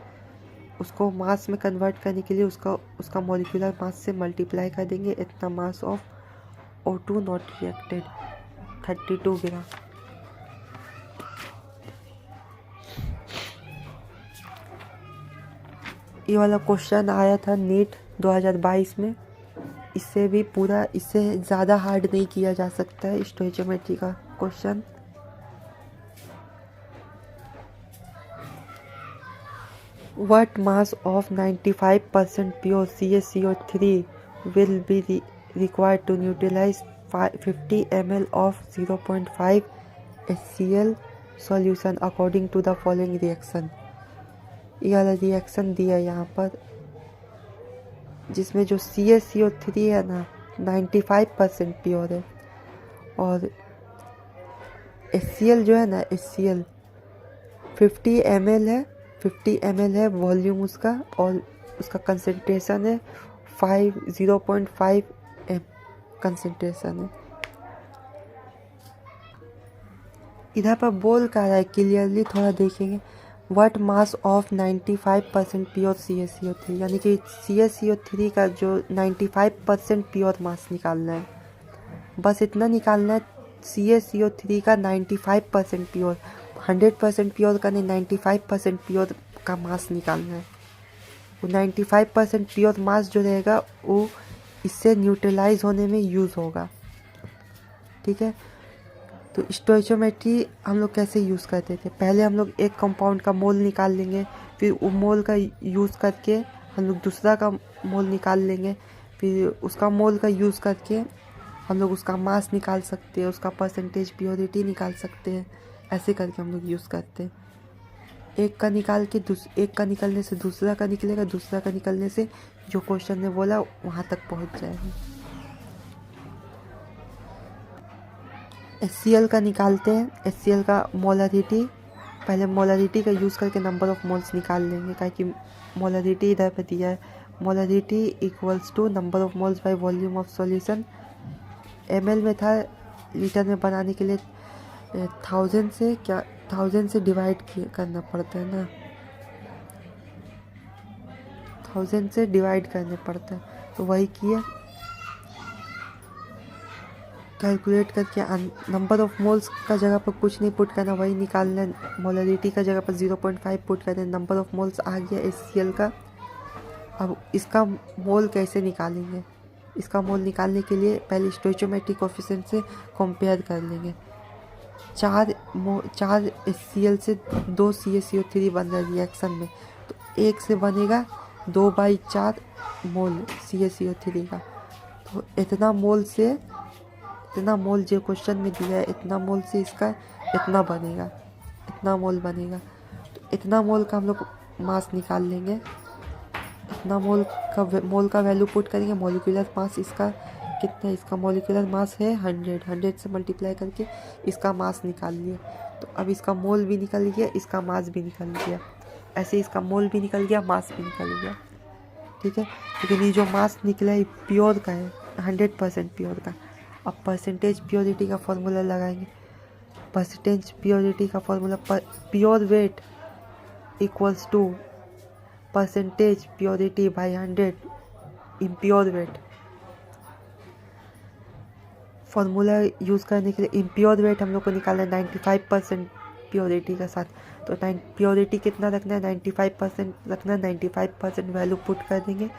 उसको मास में कन्वर्ट करने के लिए उसका मॉलिक्यूलर मास से मल्टीप्लाई कर देंगे, इतना mass of O2 not reacted 32 ग्राम। ये वाला क्वेश्चन आया था नीट 2022 में। इससे ज़्यादा हार्ड नहीं किया जा सकता है स्टोइचोमेट्री का question. What mass of 95% pure CaCO3 will be required to neutralize 50 ml of 0.5 HCl solution according to the following reaction? ये वाला रिएक्शन दिया यहाँ पर, जिसमें जो CaCO3 है ना 95% प्योर है और HCl जो है ना HCl 50 ml है, 50 ml है वॉल्यूम उसका, और उसका कंसंट्रेशन है 0.5 m कंसंट्रेशन है। इधर पर बोल कर रहा है क्लियरली, थोड़ा देखेंगे। What mass of 95% pure CaCO3, यानी कि CaCO3 का जो 95% प्योर मास निकालना है, बस इतना निकालना है। CaCO3 का 95% प्योर, 100% प्योर का नहीं, 95% प्योर का मास निकालना है। वो 95% प्योर मास जो रहेगा वो इससे न्यूट्रलाइज होने में यूज़ होगा। ठीक है, तो स्टोइचोमेट्री हम लोग कैसे यूज़ करते थे? पहले हम लोग एक कंपाउंड का मोल निकाल लेंगे, फिर वो मोल का यूज़ करके हम लोग दूसरा का मोल निकाल लेंगे, फिर उसका मोल का यूज़ करके हम लोग उसका मास निकाल सकते हैं, उसका परसेंटेज प्योरिटी निकाल सकते हैं। ऐसे करके हम लोग यूज़ करते हैं। एक का निकलने से दूसरा का निकलेगा, दूसरा का निकलने से जो क्वेश्चन ने बोला वहाँ तक पहुँच जाएगा। HCl का निकालते हैं। HCl का मोलरिटी, पहले मोलरिटी का यूज़ करके नंबर ऑफ मोल्स निकाल लेंगे, ताकि मोलरिटी इधर पे दिया है। Molarity equals to number of moles by volume of solution. ml में था, लीटर में बनाने के लिए 1000 से डिवाइड करना पड़ता है ना, 1000 से डिवाइड करने पड़ता है, तो वही किया, कैलकुलेट करके नंबर ऑफ मोल्स का जगह पर कुछ नहीं पुट करना, वही निकालना है। मोलरिटी का जगह पर 0.5 पुट करना है, नंबर ऑफ मोल्स आ गया HCl का। अब इसका मोल कैसे निकालेंगे? इसका मोल निकालने के लिए पहले स्टोइचोमेट्रिक कोफिशिएंट से कंपेयर कर लेंगे। 4 HCl से 2 CaCO3 बन रहा है रिएक्शन में, तो 1 से बनेगा 2/4 मोल CaCO3 का। तो इतना मोल जो क्वेश्चन में दिया है, इतना मोल से इसका इतना बनेगा, इतना मोल बनेगा। तो इतना मोल का हम लोग मास निकाल लेंगे। इतना मोल का वैल्यू पुट करेंगे। मॉलिक्यूलर मास इसका कितना है? इसका मॉलिक्यूलर मास है 100 से मल्टीप्लाई करके इसका मास निकाल लिया। तो अब इसका मोल भी निकल गया, इसका मास भी निकल गया। ऐसे इसका मोल भी निकल गया, मास भी निकल गया। ठीक है, लेकिन ये जो मास निकला है प्योर का है, 100% प्योर का। अब परसेंटेज प्योरिटी का फॉर्मूला लगाएंगे। परसेंटेज प्योरिटी का formula, pure weight equals to percentage purity by 100 impure weight. Formula use करने के लिए इम्प्योर वेट हम लोग को निकालना है 95% प्योरिटी के साथ। तो प्योरिटी कितना रखना है? 95% रखना है। 95% वैल्यू पुट कर देंगे।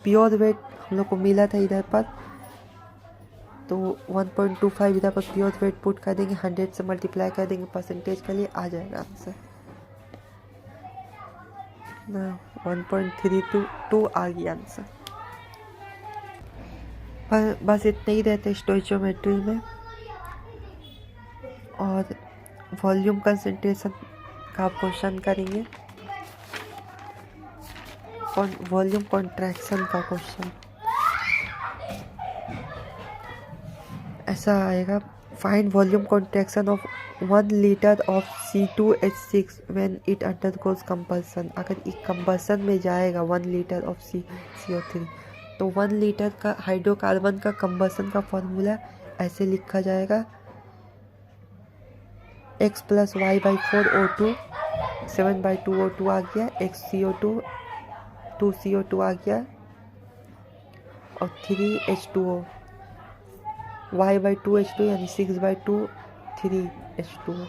प्योर वेट हम लोग को मिला था इधर पर, तो 1.25 इधर पर प्योर वेट पुट कर देंगे, 100 से मल्टीप्लाई कर देंगे परसेंटेज के लिए, आ जाएगा आंसर ना। 1.322 आ गया आंसर। पर बस इतने ही रहते स्टोइचोमेट्री में। और वॉल्यूम कंसंट्रेशन का आप क्वेश्चन करेंगे, वॉल्यूम कॉन्ट्रैक्शन का क्वेश्चन ऐसा आएगा। Find volume contraction of 1 litre of C2H6 when it undergoes combustion. अगर एक कंबसन में जाएगा 1 लीटर ऑफ CO3, तो 1 लीटर का हाइड्रोकार्बन का कंबसन का फॉर्मूला ऐसे लिखा जाएगा, x + y/4 O2, 7/2 O2 आ गया, x CO2, 2 CO2 आ गया और 3 H2O, y/2 H2 यानी 6/2 3 H2O।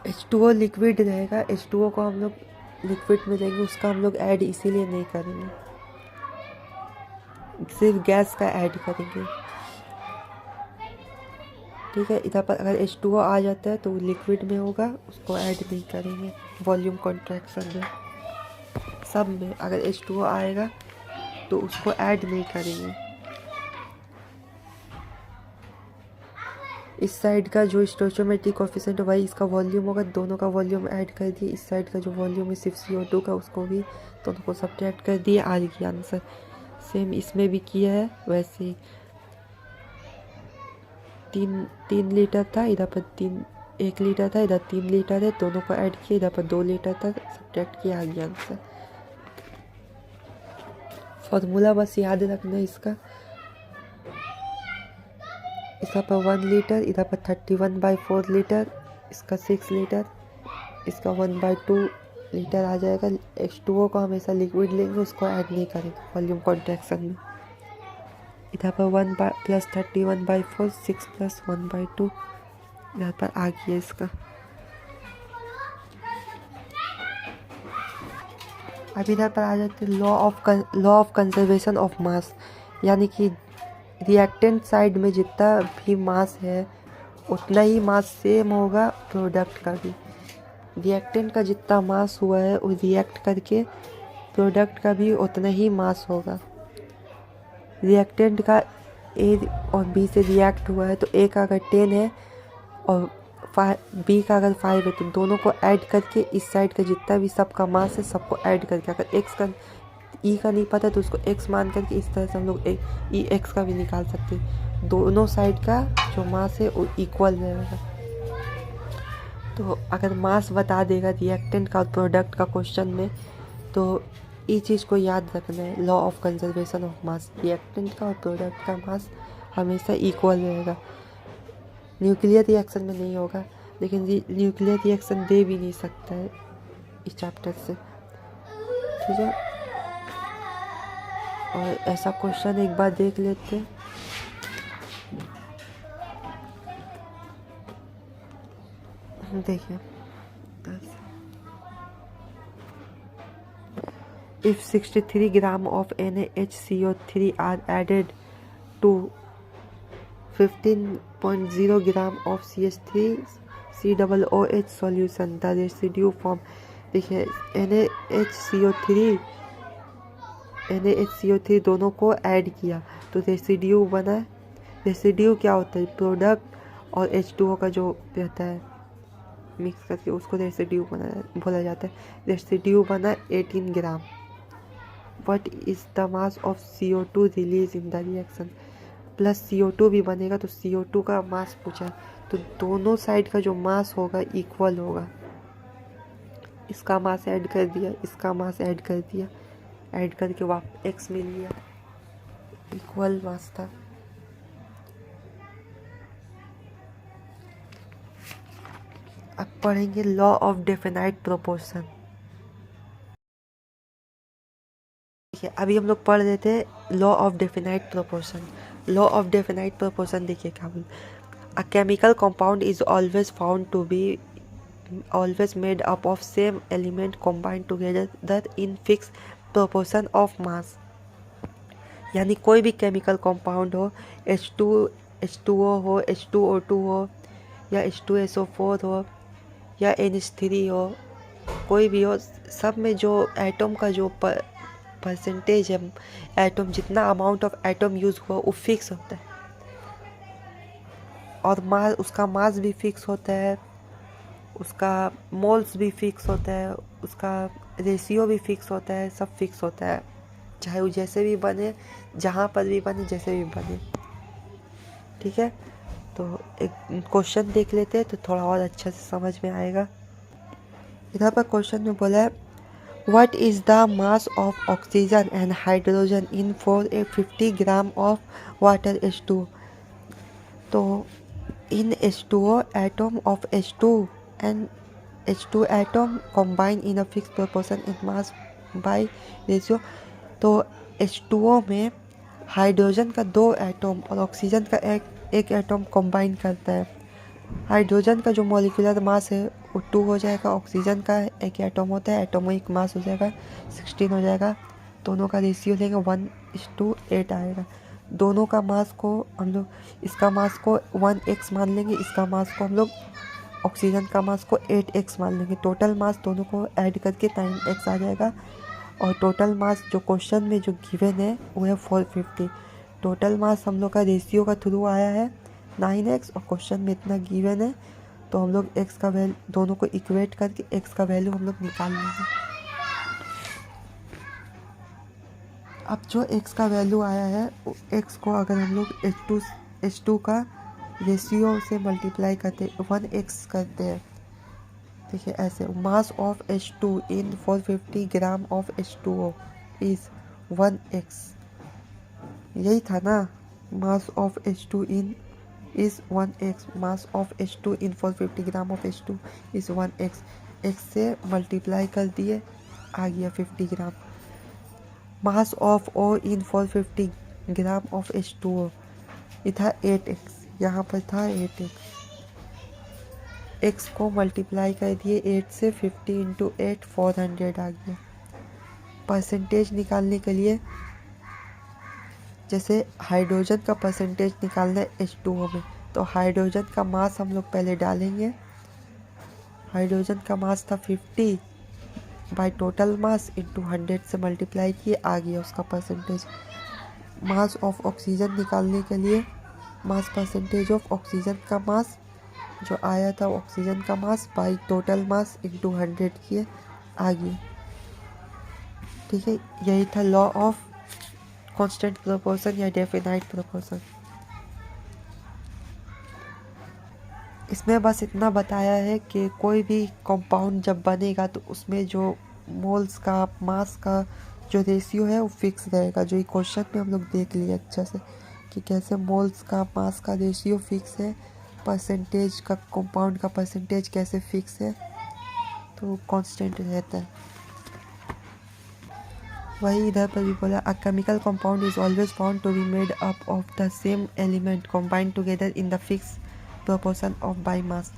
H2O लिक्विड रहेगा, H2O को हम लोग लिक्विड में देंगे, उसका हम लोग ऐड इसीलिए नहीं करेंगे, सिर्फ गैस का ऐड करेंगे। ठीक है, इधर पर अगर H2O आ जाता है तो लिक्विड में होगा, उसको ऐड नहीं करेंगे वॉल्यूम कॉन्ट्रैक्शन में। सब में अगर H2O आएगा तो उसको ऐड नहीं करेंगे। इस साइड का जो स्टोइचोमेट्रिक कोएफिशिएंट वही इसका वॉल्यूम होगा, दोनों का वॉल्यूम ऐड कर दिए। इस साइड का जो वॉल्यूम है सिर्फ CO2 का, उसको भी दोनों को सब्ट्रैक्ट कर दिए, आ गया आंसर। सेम इसमें भी किया है वैसे ही। 3 लीटर था, इधर पर 1 लीटर था, इधर 3 लीटर है, दोनों को ऐड किया, इधर पर 2 लीटर था, सब्ट्रैक्ट किया, आ गया आंसर। फॉर्मूला बस याद रखना है इसका पर 1 लीटर, इधर पर 31/4 लीटर, इसका 6 लीटर, इसका 1/2 लीटर आ जाएगा। H2O को हमेशा लिक्विड लेंगे, उसको ऐड नहीं करेंगे वॉल्यूम कॉन्ट्रैक्शन में। इधर पर 1 + 31/4, 6 + 1/2, इधर पर आ गया इसका। अब इधर पर आ जाते हैं law of conservation of mass, यानी कि रिएक्टेंट साइड में जितना भी मास है उतना ही मास सेम होगा प्रोडक्ट का भी। रिएक्टेंट का जितना मास हुआ है वो रिएक्ट करके प्रोडक्ट का भी उतना ही मास होगा। रिएक्टेंट का A और B से रिएक्ट हुआ है तो A का अगर 10 है और B का अगर 5 है, तो दोनों को ऐड करके इस साइड का जितना भी सबका मास है सबको ऐड करके, अगर X का E का नहीं पता तो उसको X मान करके इस तरह से हम लोग EX का भी निकाल सकते हैं। दोनों साइड का जो मास है वो इक्वल रहेगा। तो अगर मास बता देगा रिएक्टेंट का और प्रोडक्ट का क्वेश्चन में, तो ये चीज़ को याद रखना है, law of conservation of mass. Reactant का और प्रोडक्ट का मास हमेशा इक्वल रहेगा। न्यूक्लियर रिएक्शन में नहीं होगा, लेकिन न्यूक्लियर रिएक्शन दे भी नहीं सकता है इस चैप्टर से। ठीक है, और ऐसा क्वेश्चन एक बार देख लेते हैं। देखिए, if 63 gram of NaHCO3 are added to 15.0 gram of CH3COOH solution, the residue form। देखिए, NaHCO3 दोनों को ऐड किया तो रेसिड्यू बना। रेसिड्यू क्या होता है? प्रोडक्ट और H2O का जो रहता है मिक्स करके उसको रेसिड्यू बोला जाता है। रेसिड्यू बना 18 gram. What is the mass of CO2 release in the reaction? Plus CO2 भी बनेगा तो CO2 का मास पूछा, तो दोनों साइड का जो मास होगा इक्वल होगा। इसका मास ऐड कर दिया, इसका मास ऐड कर दिया, ऐड करके वापस X मिल गया, इक्वल मास था। अब पढ़ेंगे लॉ ऑफ डेफिनाइट प्रोपोर्शन। देखिए, अभी हम लोग पढ़ रहे थे law of definite proportion. Law of definite proportion देखिए क्या बोल, a chemical compound is always found to be always made up of same element combined together in fixed proportion of mass। यानी कोई भी केमिकल कंपाउंड हो, H2O हो, H2O2 हो, या H2SO4 हो, या NH3 हो, कोई भी हो, सब में जो एटम का जो परसेंटेज है एटम, जितना अमाउंट ऑफ एटम यूज़ हुआ वो फिक्स होता है, और मास, उसका मास भी फिक्स होता है, उसका मोल्स भी फिक्स होता है, उसका रेशियो भी फिक्स होता है, सब फिक्स होता है, चाहे वो जैसे भी बने, जहाँ पर भी बने, जैसे भी बने। ठीक है, तो एक क्वेश्चन देख लेते हैं तो थोड़ा और अच्छा से समझ में आएगा। इधर पर क्वेश्चन में बोला है what is the mass of oxygen and hydrogen in 450 gram of water H2। तो in H2O atom of H2 and H2 atom combine in a fixed proportion in mass by ratio। तो H2O में hydrogen का 2 atom और oxygen का एक atom combine करता है। Hydrogen का जो मॉलिक्यूलर मास है वो 2 हो जाएगा, ऑक्सीजन का एक एटम होता है, एटॉमिक मास हो जाएगा 16 हो जाएगा। दोनों का रेशियो लेंगे 1:8 आएगा। दोनों का मास को हम लोग, इसका मास को 1x मान लेंगे, इसका मास को हम लोग, ऑक्सीजन का मास को 8x मान लेंगे। टोटल मास दोनों को ऐड करके 9x आ जाएगा, और टोटल मास जो क्वेश्चन में जो गिवन है वो है 450। टोटल मास हम लोग का रेशियो का थ्रू आया है 9x, और क्वेश्चन में इतना गिवन है, तो हम लोग x का वैल्यू, दोनों को इक्वेट करके x का वैल्यू हम लोग निकाल लेंगे। अब जो x का वैल्यू आया है, x को अगर हम लोग H2 का रेशियो से मल्टीप्लाई करते 1x करते हैं, देखिए ऐसे, mass of H2 in 450 gram of H2O is 1x। यही था ना, mass of H2 in is 1x, mass of H2 in 450 gram of H2 is 1x। x से मल्टीप्लाई कर दिए, आ गया 50 gram. Mass of O in 450 gram of H2O ये था 8x, यहाँ पर था 8x। x को मल्टीप्लाई कर दिए 8 से, 50 इंटू 8 400 आ गया। परसेंटेज निकालने के लिए, जैसे हाइड्रोजन का परसेंटेज निकालना है H2O में, तो हाइड्रोजन का मास हम लोग पहले डालेंगे। हाइड्रोजन का मास था 50 बाय टोटल मास इंटू 100 से मल्टीप्लाई किए, आ गया उसका परसेंटेज। मास ऑफ ऑक्सीजन निकालने के लिए, मास परसेंटेज ऑफ ऑक्सीजन का मास जो आया था, ऑक्सीजन का mass by total mass into 100 किए, आ गया। ठीक है, यही था लॉ ऑफ कांस्टेंट प्रोपोर्शन या डेफिनाइट प्रोपोर्शन। इसमें बस इतना बताया है कि कोई भी कंपाउंड जब बनेगा तो उसमें जो मोल्स का, मास का जो रेशियो है वो फिक्स रहेगा। जो ये क्वेश्चन में हम लोग देख लिए अच्छा से कि कैसे मोल्स का, मास का रेशियो फिक्स है, परसेंटेज का, कंपाउंड का परसेंटेज कैसे फिक्स है, तो कांस्टेंट रहता है। वही इधर पर भी बोला a chemical compound is always found to be made up of the same element combined together in the fix proportion of by mass.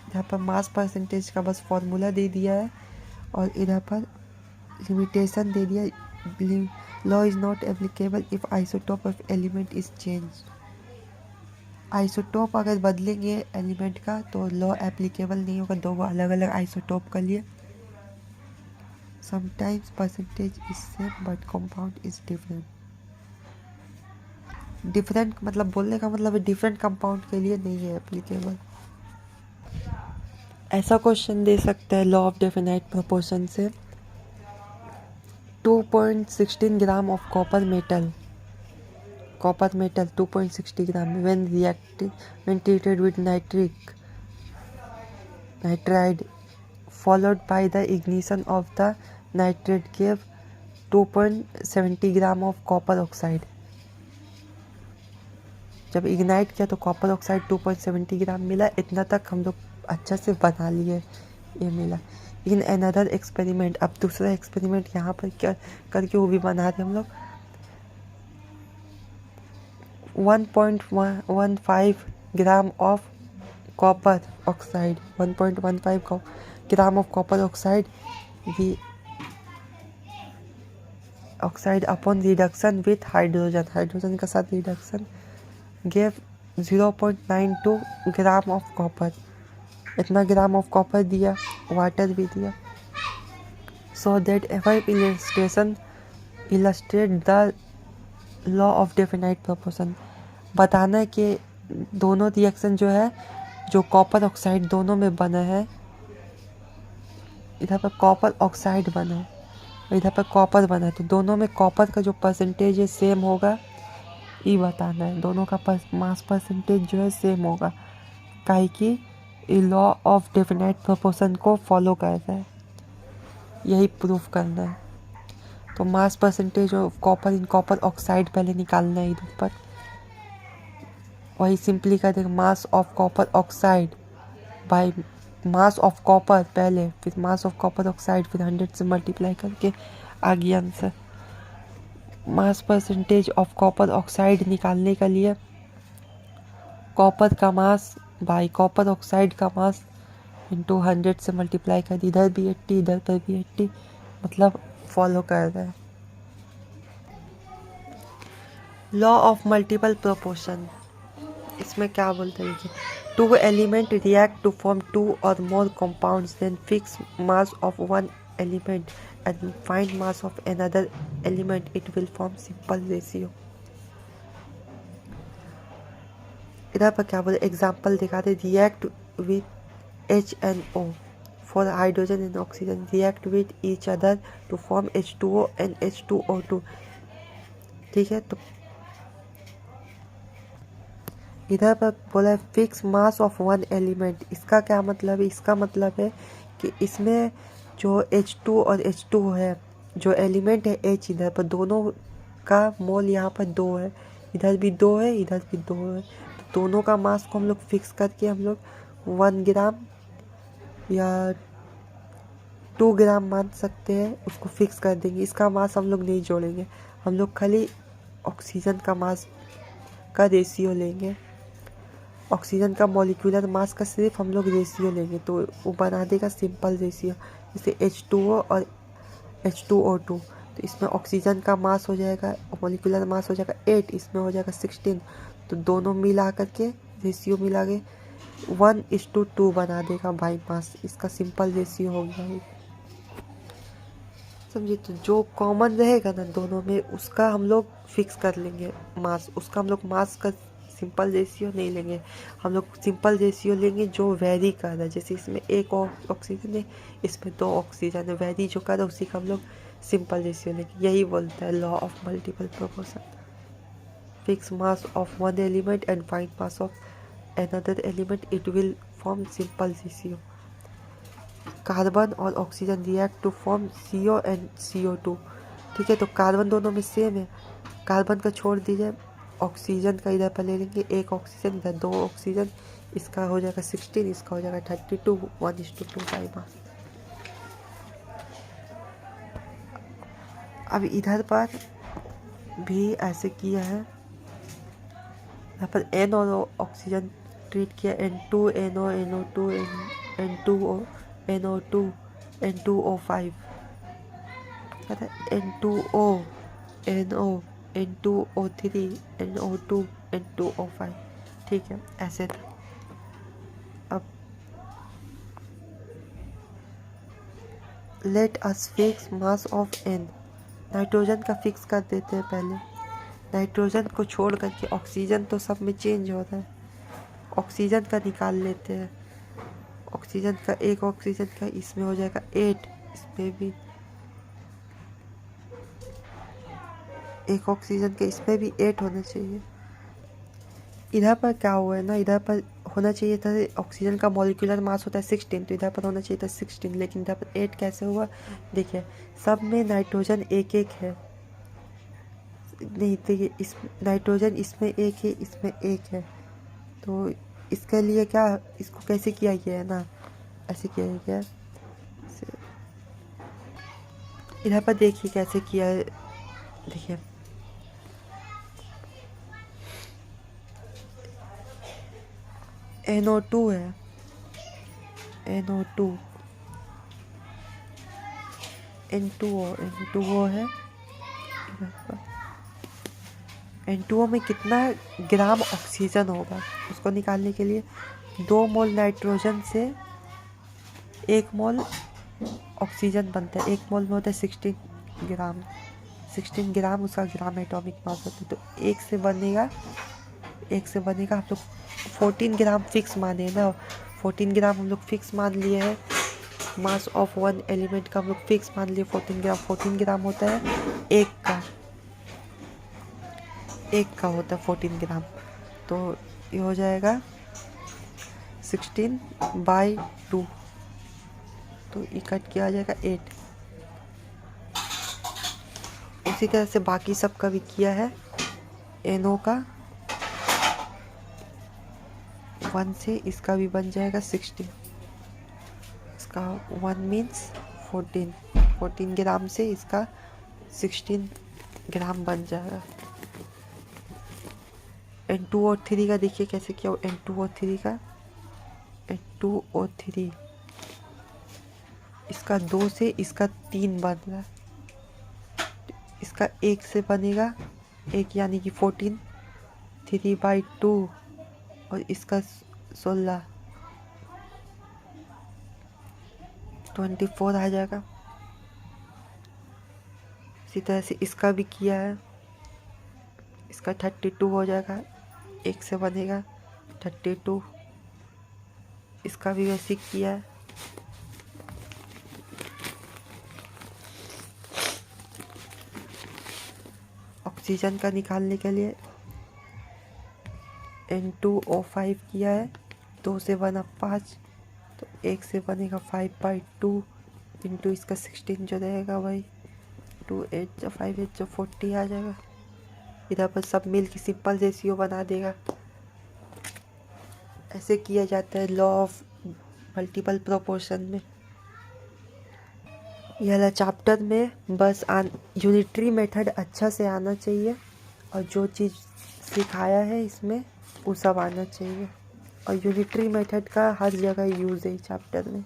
यहाँ पर मास परसेंटेज का बस फॉर्मूला दे दिया है, और इधर पर लिमिटेशन दे दिया, law is not applicable if isotope of element is change. Isotope अगर बदलेंगे एलिमेंट का तो लॉ एप्लीकेबल नहीं होगा दो अलग अलग आइसोटोप के लिए। Sometimes percentage is same but compound is different. Different मतलब बोलने का मतलब डिफरेंट कंपाउंड के लिए नहीं है एप्लीकेबल। ऐसा क्वेश्चन दे सकता है लॉ ऑफ डेफिनाइट प्रोपोर्शन से, 2.16 ग्राम of copper metal 2.60 gram when treated with nitride followed by the ignition of the nitrate gave 2.70 gram of copper oxide. जब इग्नाइट किया तो कॉपर ऑक्साइड 2.70 ग्राम मिला। इतना तक हम लोग अच्छा से बना लिए, ये मिला। इन अनदर एक्सपेरिमेंट, अब दूसरा एक्सपेरिमेंट यहाँ पर क्या करके वो भी बना रहे हम लोग। 1.15 gram of copper oxide, 1.15 gram of copper oxide भी oxide upon reduction with hydrogen के साथ reduction gave 0.92 gram of copper. इतना ग्राम ऑफ कॉपर दिया, वाटर भी दिया। So that ever illustration illustrate the law of definite proportion, बताना है कि दोनों रिएक्शन जो है, जो कॉपर ऑक्साइड दोनों में बना है, इधर पर कॉपर ऑक्साइड बना है, इधर पर कॉपर बना है, तो दोनों में कॉपर का जो परसेंटेज है सेम होगा, ये बताना है। दोनों का मास परसेंटेज जो है सेम होगा, काहे कि लॉ ऑफ डेफिनाइट प्रोपोर्शन को फॉलो करता है, यही प्रूफ करना है। तो mass percentage of copper in copper oxide पहले निकालना है इधर पर, वही सिंपली कर देगा mass of copper oxide by mass of copper पहले, फिर मास ऑफ कॉपर ऑक्साइड, फिर 100 से मल्टीप्लाई करके आ गया answer. Mass percentage of copper oxide निकालने के लिए कॉपर का मास बाय कॉपर ऑक्साइड का मास इंटू 100 से मल्टीप्लाई कर दी, इधर भी 80 इधर पर भी 80, मतलब फॉलो कर रहा है। लॉ ऑफ मल्टीपल प्रोपोर्शन, इसमें क्या बोलते हैं कि two element react to form two और more compounds, then fix mass of one element and find mass of another element, it will form simple ratio. इधर पर क्या बोले, एग्जाम्पल दिखाते, react with HNO for hydrogen and oxygen react with each other to form H2O and H2O2। ठीक है, तो इधर पर बोला है fix mass of one element, इसका क्या मतलब है, इसका मतलब है कि इसमें जो H2 और H2 है, जो एलिमेंट है H, इधर पर दोनों का मोल यहाँ पर 2 है, इधर भी 2 है, इधर भी 2 है, तो दोनों का मास को हम लोग फिक्स करके हम लोग 1 ग्राम या 2 ग्राम मान सकते हैं, उसको फिक्स कर देंगे। इसका मास हम लोग नहीं जोड़ेंगे, हम लोग खाली ऑक्सीजन का मास का रेशियो लेंगे, ऑक्सीजन का मॉलिक्यूलर मास का सिर्फ हम लोग रेशियो लेंगे, तो वो बना देगा सिंपल रेशियो। जैसे H2O और H2O2, तो इसमें ऑक्सीजन का मास हो जाएगा, मॉलिक्यूलर मास हो जाएगा 8, इसमें हो जाएगा 16, तो दोनों मिला करके रेशियो मिला के 1:2 बना देगा बाई मास, इसका सिंपल रेशियो हो गया है। समझिए, तो जो कॉमन रहेगा ना दोनों में, उसका हम लोग फिक्स कर लेंगे मास, उसका हम लोग मास का सिंपल रेशियो नहीं लेंगे, हम लोग सिंपल रेशियो लेंगे जो वेरी कर रहा है। जैसे इसमें 1 ऑक्सीजन है, इसमें 2 ऑक्सीजन है, वेरी जो कर रहा है उसी का हम लोग सिंपल रेशियो लेंगे। यही बोलता है law of multiple proportion. Fix mass of one element and find mass of another element, it will form simple ratio. Carbon और oxygen react to form CO and CO2। ठीक है, तो कार्बन दोनों में सेम है, कार्बन का छोड़ दीजिए, ऑक्सीजन का इधर पर ले लेंगे, 1 ऑक्सीजन इधर 2 ऑक्सीजन, इसका हो जाएगा 16, इसका हो जाएगा 32, 1:2 बाई मास। अब इधर पर भी ऐसे किया है, यहाँ पर N और ऑक्सीजन ट्रीट किया, N2NO NO2 N2O NO2 N2O5, N2O NO N2O3 NO2 N2O5। ठीक है, ऐसे था। अब let us fix mass of N, nitrogen का फिक्स कर देते हैं पहले, नाइट्रोजन को छोड़ करके ऑक्सीजन तो सब में चेंज होता है, ऑक्सीजन का निकाल लेते हैं, ऑक्सीजन का 1 ऑक्सीजन का इसमें हो जाएगा 8, इसमें भी 1 ऑक्सीजन के इसमें भी 8 होना चाहिए। इधर पर क्या हुआ है ना, इधर पर होना चाहिए था, ऑक्सीजन का मॉलिक्यूलर मास होता है 16, तो इधर पर होना चाहिए था 16, लेकिन इधर पर 8 कैसे हुआ, देखिए सब में नाइट्रोजन 1-1 है, नहीं देखिए इस नाइट्रोजन इसमें 1 है, इसमें 1 है, तो इसके लिए क्या, इसको कैसे किया गया है ना, ऐसे किया गया है। इधर पर देखिए कैसे किया है, देखिए NO2 है, NO2 N2O है, N2O में कितना ग्राम ऑक्सीजन होगा, उसको निकालने के लिए 2 मोल नाइट्रोजन से 1 मोल ऑक्सीजन बनता है, 1 मोल में होता है 16 ग्राम, 16 ग्राम उसका ग्राम एटॉमिक मास होता है। तो एक से बनेगा हम लोग 14 ग्राम फिक्स माने ना, 14 ग्राम हम लोग फिक्स मान लिए हैं। मास ऑफ वन एलिमेंट का हम लोग फिक्स मान लिए 14 ग्राम होता है एक का होता है 14 ग्राम। तो ये हो जाएगा 16/2, तो ये कट किया जाएगा 8। उसी तरह से बाकी सब का भी किया है। NO का 1 से इसका भी बन जाएगा 16, इसका 1 मीन्स 14 ग्राम से इसका 16 ग्राम बन जाएगा। N2 और 3 का देखिए कैसे किया हो। N2 और 3 इसका 2 से इसका 3 बन रहा है, इसका 1 से बनेगा 1 यानी कि 14, 3/2 और इसका 16 24 आ जाएगा। इसी तरह से इसका भी किया है, इसका 32 हो जाएगा, 1 से बनेगा 32, इसका भी वैसे किया है। ऑक्सीजन का निकालने के लिए N2O5 किया है, 2 से बना 5, तो 1 से बनेगा 5/2 इंटू इसका 16 जो रहेगा भाई 2 8 जो 5 8 जो 40 आ जाएगा। इधर पर सब मिल के सिंपल रेशियो बना देगा। ऐसे किया जाता है लॉ ऑफ मल्टीपल प्रोपोर्शन में। यह वाला चैप्टर में बस यूनिटरी मेथड अच्छा से आना चाहिए और जो चीज़ सिखाया है इसमें वो सब आना चाहिए, और यूनिटरी मेथड का हर जगह यूज़ है चैप्टर में।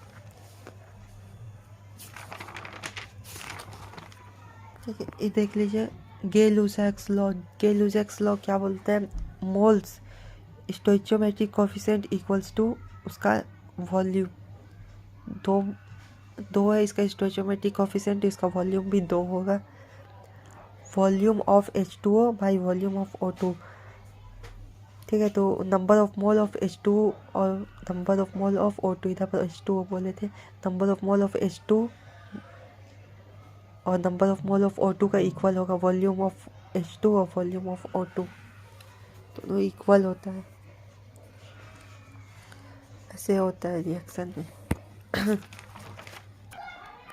ठीक है, ये देख लीजिए गे-लुसाक्स लॉ क्या बोलते हैं, मोल्स स्टोइचियोमेट्रिक कोएफिशिएंट इक्वल्स टू उसका वॉल्यूम, दो है इसका स्टोइचियोमेट्रिक कोएफिशिएंट, इसका वॉल्यूम भी 2 होगा। Volume of H2O by volume of O2। ठीक है, तो number of mole of H2 और number of mole of O2, इधर पर H2O बोले थे, number of mole of H2 और number of mole of O2 का इक्वल होगा वॉल्यूम ऑफ H2 और वॉल्यूम ऑफ O2, तो इक्वल होता है। ऐसे होता है रिएक्शन में।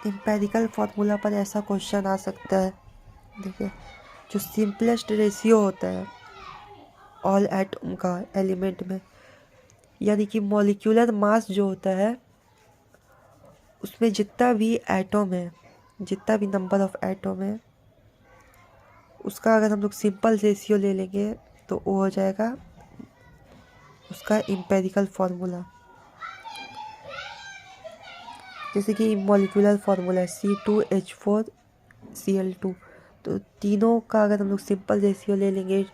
एम्पेरिकल फार्मूला पर ऐसा क्वेश्चन आ सकता है, देखिए जो सिंपलेस्ट रेशियो होता है ऑल एटम का एलिमेंट में, यानी कि मॉलिक्यूलर मास जो होता है उसमें जितना भी एटम है, जितना भी नंबर ऑफ एटम है, उसका अगर हम लोग सिंपल रेशियो ले लेंगे तो वो हो जाएगा उसका एम्पेरिकल फार्मूला। जैसे कि मॉलिक्यूलर फार्मूला है C2H4Cl2, तो तीनों का अगर हम लोग सिंपल रेशियो ले लेंगे,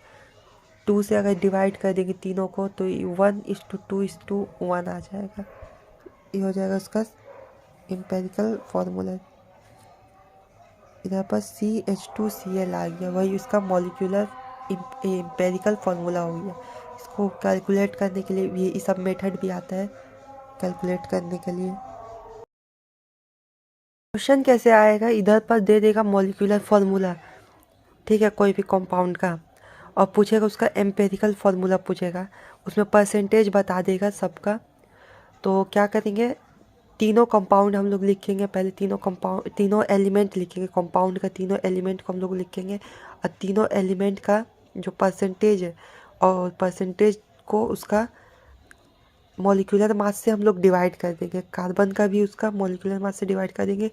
2 से अगर डिवाइड कर देंगे तीनों को तो 1:2:1 आ जाएगा। ये हो जाएगा उसका एम्पेरिकल फार्मूला। इधर पर CH2Cl आ गया, वही उसका मॉलिक्यूलर एम्पेरिकल फार्मूला हो गया। इसको कैलकुलेट करने के लिए ये सब मेथड भी आता है कैलकुलेट करने के लिए। क्वेश्चन कैसे आएगा, इधर पर दे देगा मॉलिक्यूलर फार्मूला, ठीक है, कोई भी कंपाउंड का, और पूछेगा उसका एम्पेरिकल फार्मूला पूछेगा, उसमें परसेंटेज बता देगा सबका। तो क्या करेंगे, तीनों कंपाउंड हम लोग लिखेंगे, पहले तीनों एलिमेंट लिखेंगे, कंपाउंड का तीनों एलिमेंट को हम लोग लिखेंगे, और तीनों एलिमेंट का जो परसेंटेज है और परसेंटेज को उसका मॉलिक्यूलर मास से हम लोग डिवाइड कर देंगे। कार्बन का भी उसका मॉलिक्यूलर मास से डिवाइड कर देंगे,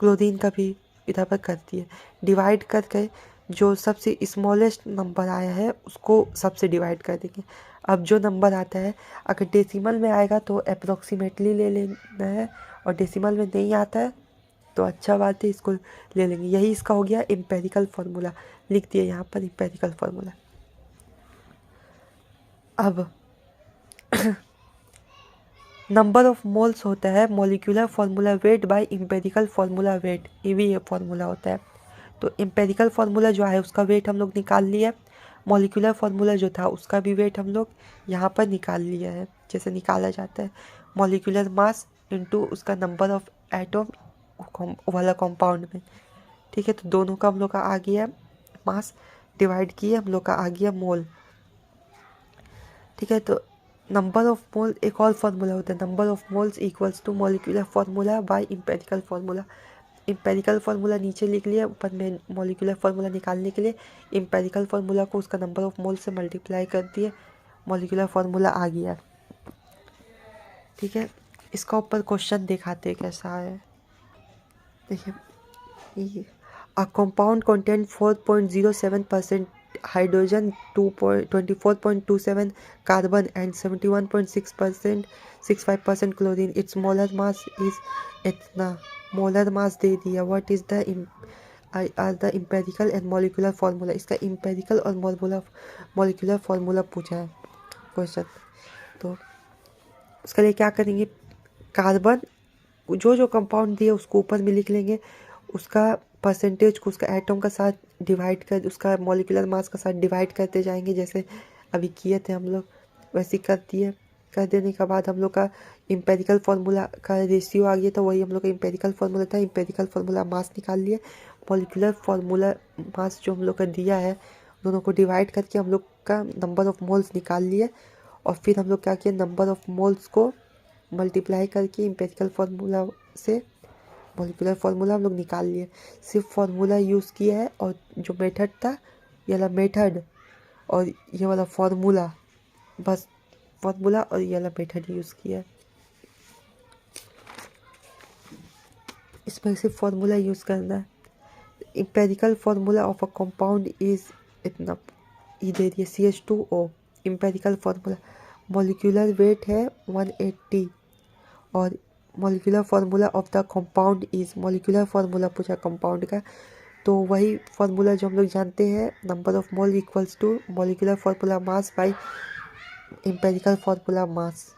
क्लोरीन का भी इधर पर कर दिए। डिवाइड करके जो सबसे स्मॉलेस्ट नंबर आया है उसको सबसे डिवाइड कर देंगे। अब जो नंबर आता है अगर डेसिमल में आएगा तो अप्रोक्सीमेटली ले लेना है, और डेसिमल में नहीं आता है तो अच्छा बात है, इसको ले लेंगे। यही इसका हो गया एम्पेरिकल फार्मूला, लिख दिए यहाँ पर एम्पेरिकल फार्मूला। अब नंबर ऑफ मोल्स होता है molecular formula weight by empirical formula wait, ये भी ये फार्मूला होता है। तो एम्पेरिकल फार्मूला जो है उसका वेट हम लोग निकाल लिया, मॉलिक्यूलर फार्मूला जो था उसका भी वेट हम लोग यहाँ पर निकाल लिया है। जैसे निकाला जाता है मॉलिक्यूलर मास इनटू उसका नंबर ऑफ एटम वाला कंपाउंड में। ठीक है, तो दोनों का हम लोग का आ गया मास डिवाइड किए हम लोग का आ गया मोल। ठीक है, तो नंबर ऑफ मोल एक और फार्मूला होता है, number of moles equals to molecular formula by empirical formula. Empirical formula नीचे लिख लिया, ऊपर में मॉलिक्यूलर फार्मूला निकालने के लिए एम्पेरिकल फार्मूला को उसका नंबर ऑफ मोल से मल्टीप्लाई कर दिए, मॉलिक्यूलर फार्मूला आ गया। ठीक है, इसका ऊपर क्वेश्चन दिखाते कैसा है। देखिए, a compound content 4.07% hydrogen, 24.27 carbon and 71.65% chlorine. It's molar mass is इतना। मोलर मास दे दिया, what is the empirical and molecular formula. इसका एम्पेरिकल और मॉलिक्यूलर फार्मूला पूछा है क्वेश्चन। तो उसके लिए क्या करेंगे, कार्बन जो जो कंपाउंड दिए उसको ऊपर में लिख लेंगे, उसका परसेंटेज को उसका एटम का साथ डिवाइड कर, उसका मॉलिक्यूलर मास का साथ डिवाइड करते जाएंगे, जैसे अभी किए थे हम लोग वैसे कर दिए। कर देने के बाद हम लोग का एम्पेरिकल फार्मूला का रेशियो आ गया, तो वही हम लोग का एम्पेरिकल फार्मूला था। एम्पेरिकल फार्मूला मास निकाल लिए, मॉलिक्यूलर फार्मूला मास जो हम लोग का दिया है दोनों को डिवाइड करके हम लोग का नंबर ऑफ मोल्स निकाल लिए। और फिर हम लोग क्या किया, नंबर ऑफ मोल्स को मल्टीप्लाई करके एम्पेरिकल फार्मूला से मॉलिक्यूलर फार्मूला हम लोग निकाल लिए। सिर्फ फार्मूला यूज़ किया है, और जो मेथड था ये वाला मेथड और ये वाला फार्मूला, बस फार्मूला और ये वाला मेथड यूज़ किया है। इसमें सिर्फ फार्मूला यूज़ करना है। Empirical formula of a compound is इतना, ये दे दिया CH2O। Empirical formula molecular weight है 180, और molecular formula of the compound is, molecular formula पूछा कंपाउंड का, तो वही फार्मूला जो हम लोग जानते हैं, number of mole equals to molecular formula mass by empirical formula mass.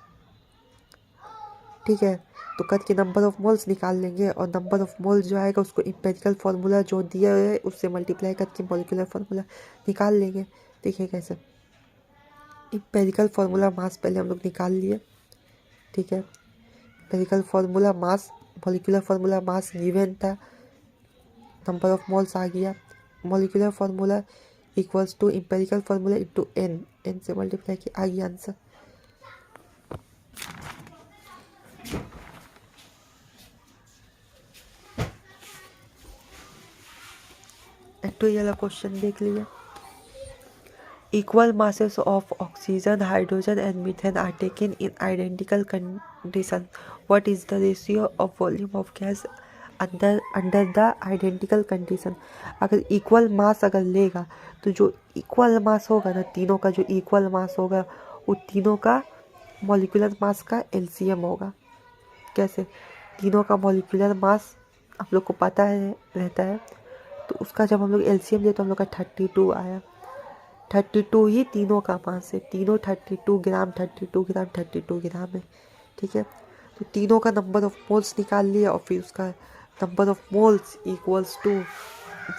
ठीक है, तो करके नंबर ऑफ मोल्स निकाल लेंगे, और नंबर ऑफ मोल्स जो आएगा उसको एम्पेरिकल फार्मूला जो दिया है उससे मल्टीप्लाई करके मॉलिक्यूलर फार्मूला निकाल लेंगे। देखिए कैसे, एम्पेरिकल फार्मूला मास पहले हम लोग निकाल लिए। ठीक है, empirical formula mass, molecular formula mass given था, नंबर ऑफ मोल्स आ गया, molecular formula equals to empirical formula into n से मल्टीप्लाई किया, आ गया आंसर। तो ये वाला क्वेश्चन देख लिया। Equal masses of oxygen, hydrogen and methane are taken in identical condition. What is the ratio of volume of gas under the identical condition? अगर इक्वल मास अगर लेगा तो जो इक्वल मास होगा ना, तीनों का जो इक्वल मास होगा वो तीनों का मॉलिक्यूलर मास का LCM होगा। कैसे, तीनों का मॉलिक्यूलर मास हम लोग को पता है रहता है, तो उसका जब हम लोग LCM लिए तो हम लोग का 32 आया। 32 ही तीनों का मास है, तीनों 32 ग्राम 32 ग्राम 32 ग्राम है। ठीक है, तो तीनों का नंबर ऑफ मोल्स निकाल लिया, और फिर उसका number of moles equals to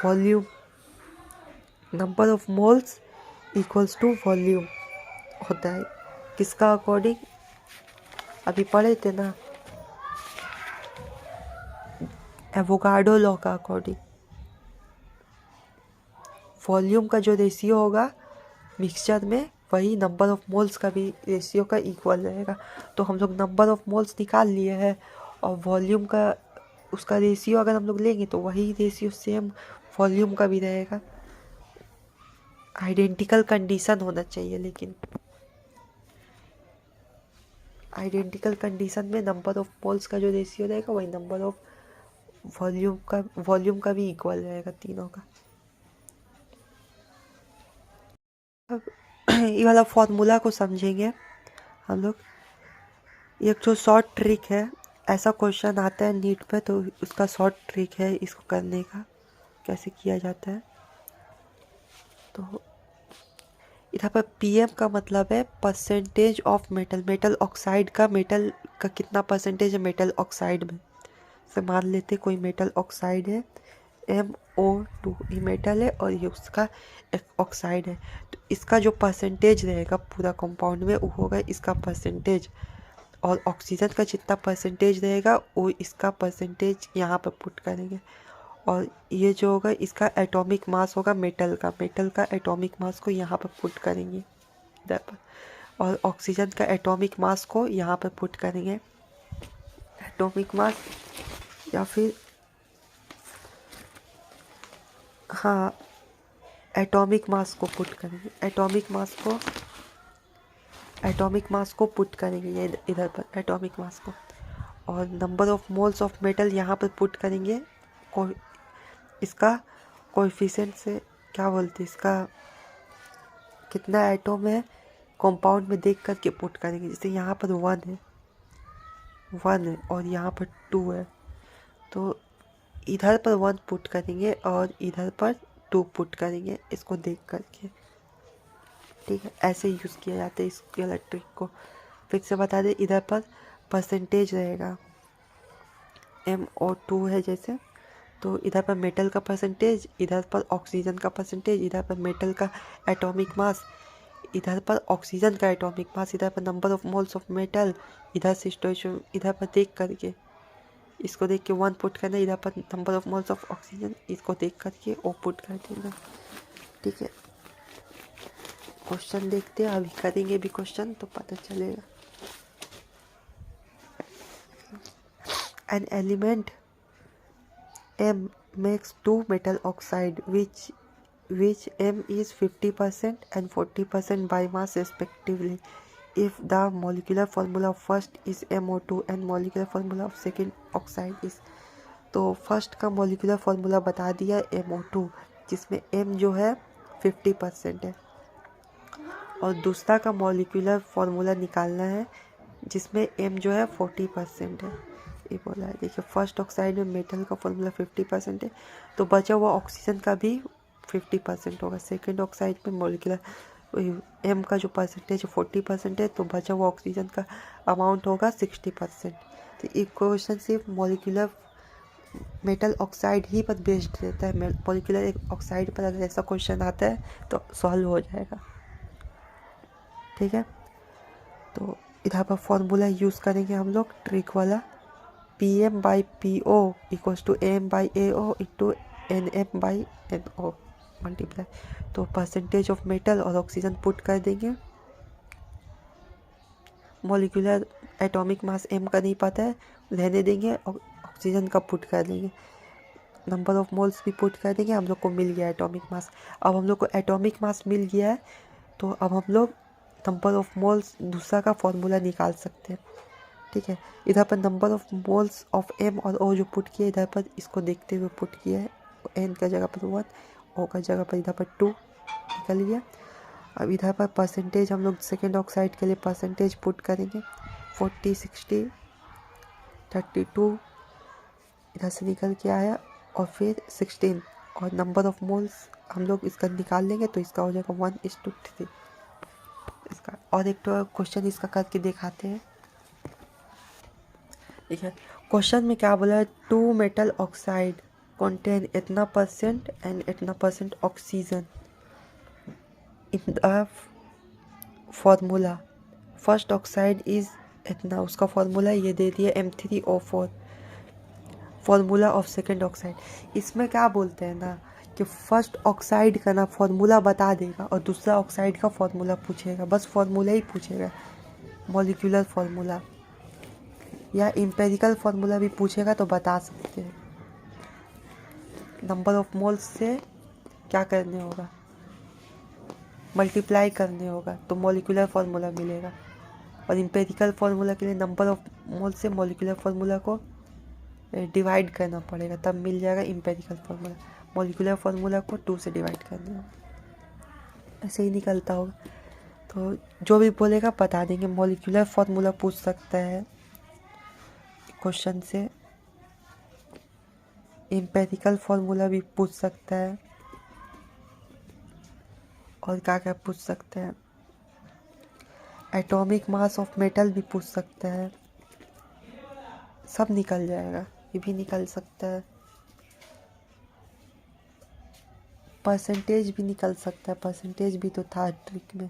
volume, number of moles equals to volume होता है। किसका अकॉर्डिंग, अभी पढ़े थे ना, एवोगाड्रो लॉ का अकॉर्डिंग। वॉल्यूम का जो रेशियो होगा मिक्सचर में, वही नंबर ऑफ मोल्स का भी रेशियो का इक्वल रहेगा। तो हम लोग नंबर ऑफ मोल्स निकाल लिए हैं, और वॉल्यूम का उसका रेशियो अगर हम लोग लेंगे तो वही रेशियो सेम वॉल्यूम का भी रहेगा। आइडेंटिकल कंडीशन होना चाहिए, लेकिन आइडेंटिकल कंडीशन में नंबर ऑफ मोल्स का जो रेशियो रहेगा वही नंबर ऑफ वॉल्यूम का भी इक्वल रहेगा तीनों का। अब ये वाला फॉर्मूला को समझेंगे हम लोग। एक जो शॉर्ट ट्रिक है, ऐसा क्वेश्चन आता है नीट पे, तो उसका शॉर्ट ट्रिक है इसको करने का, कैसे किया जाता है। तो इधर पर PM का मतलब है percentage of metal, metal oxide का, मेटल का कितना परसेंटेज है मेटल ऑक्साइड में। से मान लेते कोई मेटल ऑक्साइड है MO2 ये मेटल है और ये उसका एक ऑक्साइड है। तो इसका जो परसेंटेज रहेगा पूरा कंपाउंड में वो होगा इसका परसेंटेज, और ऑक्सीजन का जितना परसेंटेज रहेगा वो इसका परसेंटेज यहाँ पर पुट करेंगे। और ये जो होगा इसका एटॉमिक मास होगा मेटल का एटॉमिक मास को यहाँ पर पुट करेंगे इधर पर, और ऑक्सीजन का एटॉमिक मास को यहाँ पर पुट करेंगे। एटॉमिक मास या फिर हाँ एटॉमिक मास को पुट करेंगे, एटॉमिक मास को पुट करेंगे ये इधर पर एटॉमिक मास को, और number of moles of metal यहाँ पर पुट करेंगे। इसका कोएफिशिएंट से क्या बोलते हैं, इसका कितना एटॉम है कंपाउंड में देख कर के पुट करेंगे। जैसे यहाँ पर 1 है और यहाँ पर 2 है, तो इधर पर 1 पुट करेंगे और इधर पर 2 पुट करेंगे इसको देख करके। ठीक है, ऐसे यूज़ किया जाता है इस इलेक्ट्रिक को। फिर से बता दें, इधर पर परसेंटेज रहेगा MO2 है जैसे, तो इधर पर मेटल का परसेंटेज, इधर पर ऑक्सीजन का परसेंटेज, इधर पर मेटल का एटॉमिक मास, इधर पर ऑक्सीजन का एटॉमिक मास, इधर पर number of moles of metal, इधर से स्टोरेशन, इधर पर देख करके इसको देख के 1 पुट करना, इधर पर number of moles of oxygen, इसको देख करके ओ पुट कर देना। ठीक है, क्वेश्चन देखते हैं, अभी करेंगे भी क्वेश्चन तो पता चलेगा। An element M makes 2 metal oxide which M is 50% and 40% by mass respectively. If the molecular formula of first is MO2 and molecular formula of second oxide is, तो फर्स्ट का मोलिकुलर फार्मूला बता दिया MO2 जिसमें M जो है 50% है, और दूसरा का मोलिकुलर फार्मूला निकालना है जिसमें M जो है 40% है। ये बोला है, देखिए फर्स्ट ऑक्साइड में मेटल का फार्मूला 50% है, तो बचा हुआ ऑक्सीजन का भी 50% होगा। सेकेंड ऑक्साइड में मोलिकुलर M का जो परसेंटेज 40% है, तो बचा हुआ ऑक्सीजन का अमाउंट होगा 60%। तो ये क्वेश्चन सिर्फ मोलिकुलर मेटल ऑक्साइड ही पर बेस्ड रहता है। मोलिकुलर एक ऑक्साइड पर अगर ऐसा क्वेश्चन आता है तो सॉल्व हो जाएगा। ठीक है, तो इधर पर फॉर्मूला यूज़ करेंगे हम लोग ट्रिक वाला, PM/PO equals to AM/AO into NM/NO multiply. तो परसेंटेज ऑफ मेटल और ऑक्सीजन पुट कर देंगे। मोलिकुलर एटॉमिक मास M का नहीं पता है, रहने देंगे, और ऑक्सीजन का पुट कर देंगे। नंबर ऑफ मोल्स भी पुट कर देंगे, हम लोग को मिल गया एटॉमिक मास। अब हम लोग को एटॉमिक मास मिल गया है, तो अब हम लोग नंबर ऑफ मोल्स दूसरा का फॉर्मूला निकाल सकते हैं। ठीक है, इधर पर number of moles of M और O जो पुट किया, इधर पर इसको देखते हुए पुट किया है। N का जगह पर 1, O का जगह पर इधर पर 2 निकल गया। अब इधर पर परसेंटेज हम लोग सेकेंड ऑक्साइड के लिए परसेंटेज पुट करेंगे, 40, 60, 32 इधर से निकल के आया, और फिर 16, और नंबर ऑफ मोल्स हम लोग इसका निकाल लेंगे तो इसका हो जाएगा 1:3 इसका। और एक तो क्वेश्चन इसका करके दिखाते हैं। ठीक है, क्वेश्चन में क्या बोला है, 2 मेटल ऑक्साइड contain इतना परसेंट एंड इतना percent oxygen in the formula. First oxide is इतना, उसका फॉर्मूला ये दे दिया M3O4। Formula of second oxide, इसमें क्या बोलते हैं ना कि फर्स्ट ऑक्साइड का ना फॉर्मूला बता देगा और दूसरा ऑक्साइड का फॉर्मूला पूछेगा, बस फॉर्मूला ही पूछेगा। मॉलिक्यूलर फार्मूला या एम्पिरिकल फार्मूला भी पूछेगा तो बता सकते हैं। नंबर ऑफ मोल्स से क्या करने होगा, मल्टीप्लाई करने होगा तो मॉलिक्यूलर फार्मूला मिलेगा। और एम्पिरिकल फार्मूला के लिए नंबर ऑफ मोल से मॉलिक्यूलर फार्मूला को डिवाइड करना पड़ेगा, तब मिल जाएगा एम्पिरिकल फार्मूला। मॉलिक्यूलर फार्मूला को 2 से डिवाइड करना होगा, ऐसे ही निकलता होगा। तो जो भी बोलेगा बता देंगे। मॉलिक्यूलर फार्मूला पूछ सकता है क्वेश्चन से, एम्पिरिकल फार्मूला भी पूछ सकता है, और क्या क्या पूछ सकते हैं, एटॉमिक मास ऑफ मेटल भी पूछ सकता है। सब निकल जाएगा, ये भी निकल सकता है। परसेंटेज भी निकल सकता है, परसेंटेज भी तो था ट्रिक में।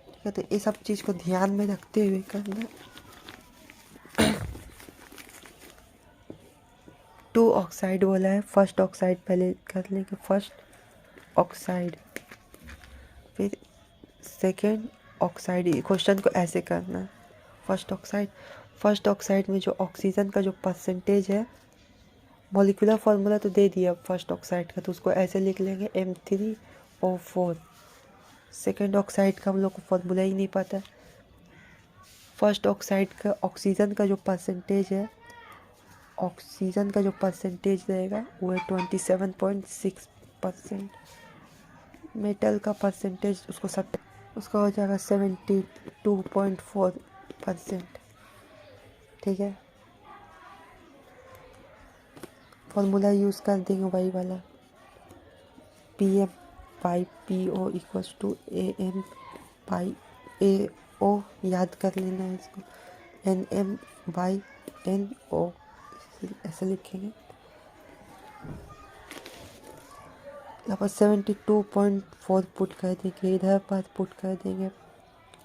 ठीक है, तो ये सब चीज़ को ध्यान में रखते हुए करना। 2 ऑक्साइड बोला है, फर्स्ट ऑक्साइड पहले कर लेंगे, फर्स्ट ऑक्साइड, फिर सेकेंड ऑक्साइड। क्वेश्चन को ऐसे करना है, फर्स्ट ऑक्साइड में जो ऑक्सीजन का जो परसेंटेज है, मॉलिक्यूलर फार्मूला तो दे दिया फर्स्ट ऑक्साइड का, तो उसको ऐसे लिख लेंगे M3O4। सेकेंड ऑक्साइड का हम लोग को फार्मूला ही नहीं पता। फर्स्ट ऑक्साइड का ऑक्सीजन का जो परसेंटेज है, ऑक्सीजन का जो परसेंटेज रहेगा वो है 27.6%। मेटल का परसेंटेज उसका हो जाएगा 72.4%। ठीक है, फॉर्मूला यूज़ कर देंगे वही वाला, PM/PO इक्वल्स टू AM/AO। याद कर लेना है इसको, NM/NO ऐसे लिखेंगे। यहाँ पर 72.4 पुट कर देंगे, इधर पर पुट कर देंगे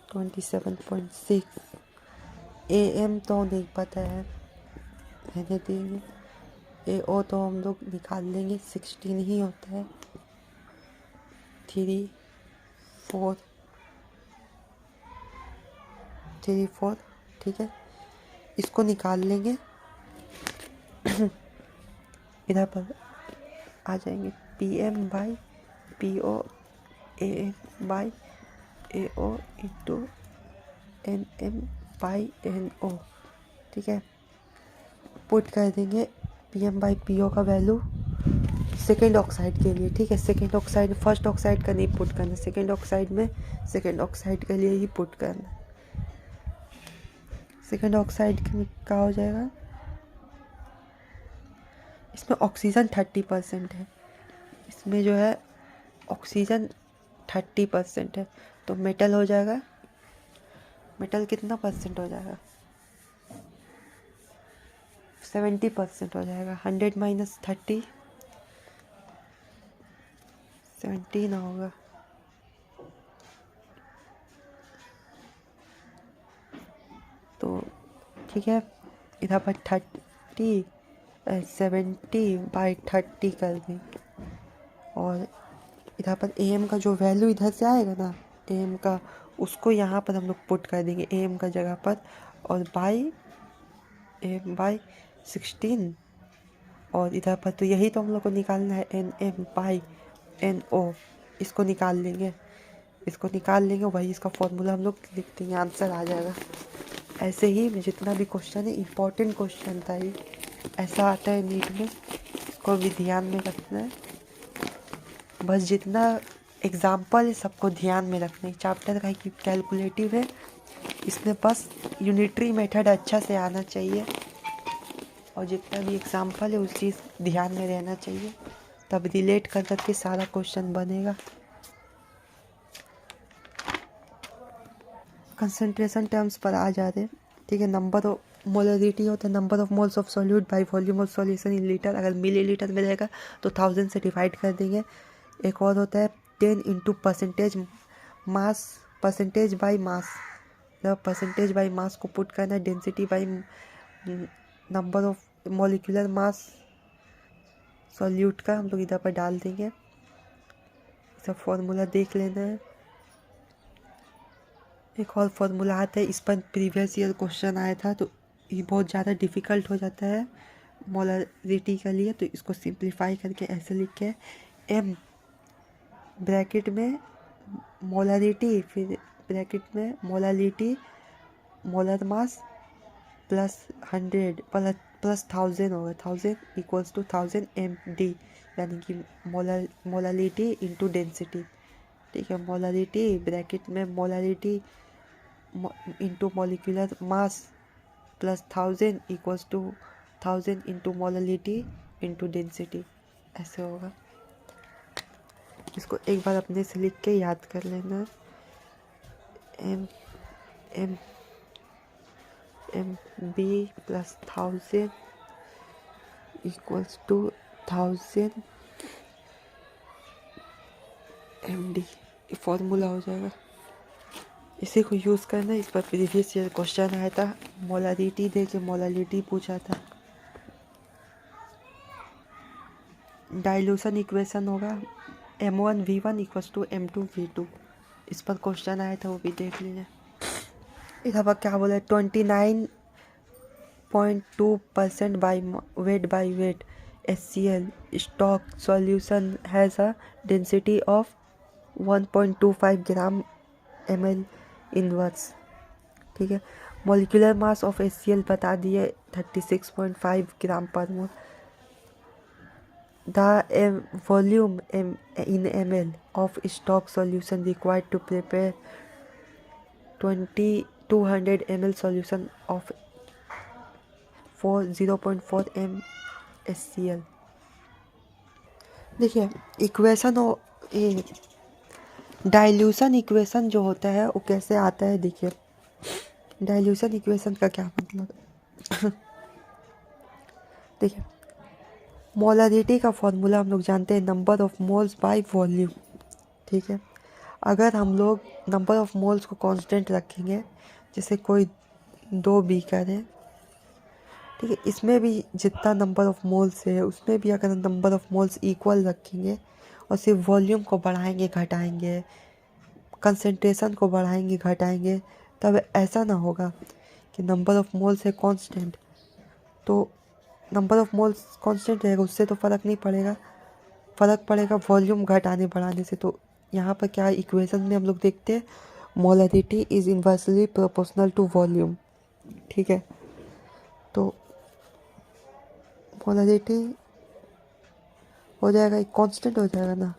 27.6। AM तो नहीं पता है, रहने देंगे। AO तो हम लोग निकाल लेंगे, 16 ही होता है। 3 4 3 4, ठीक है, इसको निकाल लेंगे। इधर पर आ जाएंगे PM/PO AM/AO इंटू NM/NO। ठीक है, पुट कर देंगे PM/PO का वैल्यू सेकेंड ऑक्साइड के लिए। ठीक है, सेकेंड ऑक्साइड, फर्स्ट ऑक्साइड का नहीं पुट करना, सेकेंड ऑक्साइड में सेकेंड ऑक्साइड के लिए ही पुट करना। सेकेंड ऑक्साइड का हो जाएगा, इसमें ऑक्सीजन 30% है, इसमें जो है ऑक्सीजन 30% है, तो मेटल हो जाएगा, मेटल कितना परसेंट हो जाएगा, 70% हो जाएगा। 100 माइनस 30 17 होगा। तो ठीक है, इधर पर 70/30 कर दें, और इधर पर AM का जो वैल्यू इधर से आएगा ना, AM का, उसको यहाँ पर हम लोग पुट कर देंगे AM का जगह पर, और AM/16। और इधर पर तो यही तो हम लोग को निकालना है, NM/NO। इसको निकाल लेंगे, वही इसका फॉर्मूला हम लोग लिख देंगे, आंसर आ जाएगा। ऐसे ही जितना भी क्वेश्चन है, इम्पोर्टेंट क्वेश्चन था ये, ऐसा आता है नीट में, इसको भी ध्यान में रखना है। बस जितना एग्जाम्पल है सबको ध्यान में रखना है। चैप्टर का कि कैलकुलेटिव है, इसमें बस यूनिटरी मेथड अच्छा से आना चाहिए, और जितना भी एग्जाम्पल है उस चीज़ ध्यान में रहना चाहिए, तब रिलेट कर करके सारा क्वेश्चन बनेगा। कंसंट्रेशन टर्म्स पर आ जाते हैं। ठीक है, नंबर ऑफ मोलरिटी होता है, number of moles of solute bye volume of solution in litre. अगर मिलीलीटर में रहेगा तो 1000 से डिवाइड कर देंगे। एक और होता है 10 into percentage mass, percentage by mass, जब परसेंटेज बाई मास को पुट करना है, density by number of molecular mass solute का हम लोग इधर पर डाल देंगे। सब फॉर्मूला देख लेना है। एक और फॉर्मूला आता है, इस पर प्रीवियस ईयर क्वेश्चन आया था, तो ये बहुत ज़्यादा डिफ़िकल्ट हो जाता है मोलरिटी के लिए, तो इसको सिंप्लीफाई करके ऐसे लिख के M ब्रैकेट में मोलरिटी, फिर ब्रैकेट में molarity, molar mass plus 100 plus 1000 होगा, 1000 इक्वल्स टू 1000 MD, यानी कि मोलरिटी इंटू डेंसिटी। ठीक है, मोलरिटी ब्रैकेट में molarity into molecular mass plus 1000 equals to 1000 into molarity into density, ऐसे होगा। इसको एक बार अपने से लिख के याद कर लेना। M M M B plus 1000 equals to 1000 md formula हो जाएगा। इसी को यूज़ करना। इस पर प्रीवियस ईयर क्वेश्चन आया था, मोलारिटी दे के मोलालिटी पूछा था। डाइल्यूशन इक्वेशन होगा M1V1 इक्वल्स टू M2V2। इस पर क्वेश्चन आया था, वो भी देख लीजिए। इधर पर क्या बोला है, 29.2% by weight HCl stock solution has a density of 1.25 gram ml inverse. ठीक है, मोलिकुलर मास ऑफ HCl बता दिए 36.5 ग्राम per mole. The volume in ml of stock solution required to prepare 200 ml solution of for 0.4 m HCl। देखिए equation हो, ये dilution equation जो होता है वो कैसे आता है। देखिए डाइल्यूशन इक्वेशन का क्या मतलब देखिए मोलारिटी का फॉर्मूला हम लोग जानते हैं, number of moles by volume. ठीक है, अगर हम लोग नंबर ऑफ मोल्स को कांस्टेंट रखेंगे, जैसे कोई 2 बीकर है, ठीक है, इसमें भी जितना नंबर ऑफ मोल्स है उसमें भी अगर नंबर ऑफ मोल्स इक्वल रखेंगे और सिर्फ वॉल्यूम को बढ़ाएंगे घटाएंगे, कंसंट्रेशन को बढ़ाएंगे घटाएंगे, तब ऐसा ना होगा कि नंबर ऑफ मोल्स है कांस्टेंट तो नंबर ऑफ मोल्स कांस्टेंट रहेगा, उससे तो फ़र्क नहीं पड़ेगा, फ़र्क पड़ेगा वॉल्यूम घटाने बढ़ाने से। तो यहाँ पर क्या इक्वेशन में हम लोग देखते हैं, molarity is inversely proportional to volume. ठीक है, तो मोलारिटी हो जाएगा, एक कांस्टेंट हो जाएगा ना,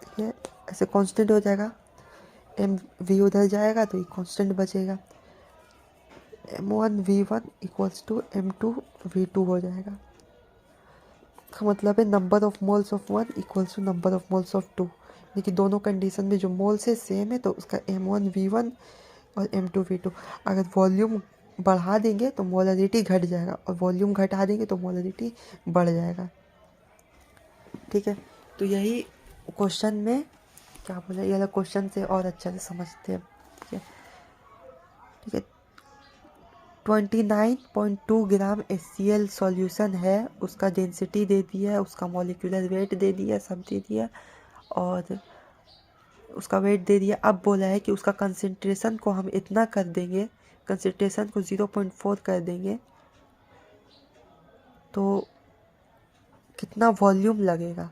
ठीक है, ऐसे कांस्टेंट हो जाएगा, एम वी उधर जाएगा तो ये कांस्टेंट बचेगा, M1V1 इक्वल्स टू M2V2 हो जाएगा। का मतलब है number of moles of 1 equals to number of moles of 2। देखिए दोनों कंडीशन में जो मोल्स है सेम है, तो उसका M1V1 और M2V2। अगर वॉल्यूम बढ़ा देंगे तो मोलारिटी घट जाएगा, और वॉल्यूम घटा देंगे तो मोलारिटी बढ़ जाएगा। ठीक है, तो यही क्वेश्चन में क्या बोला, ये वाला क्वेश्चन से और अच्छा से समझते हैं। ठीक है, ठीक है, 29.2 ग्राम HCl सॉल्यूशन है, उसका डेंसिटी दे दिया है, उसका मॉलिक्यूलर वेट दे दिया, सब दे दिया, और उसका वेट दे दिया। अब बोला है कि उसका कंसंट्रेशन को हम इतना कर देंगे, कंसंट्रेशन को 0.4 कर देंगे तो कितना वॉल्यूम लगेगा।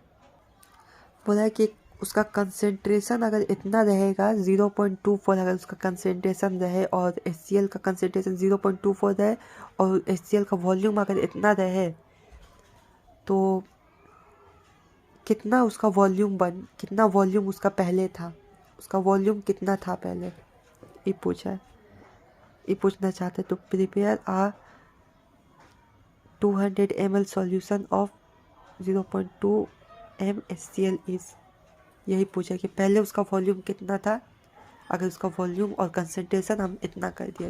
बोला है कि उसका कंसंट्रेशन अगर इतना रहेगा 0.24, अगर उसका कंसंट्रेशन रहे और HCl का कंसंट्रेशन 0.24 रहे और HCl का वॉल्यूम अगर इतना रहे तो कितना उसका कितना वॉल्यूम उसका पहले था, उसका वॉल्यूम कितना था पहले, ये पूछा है, ये पूछना चाहते। तो prepare a 200 ml solution of 0.2 m HCl is, यही पूछा कि पहले उसका वॉल्यूम कितना था, अगर उसका वॉल्यूम और कंसंट्रेशन हम इतना कर दिया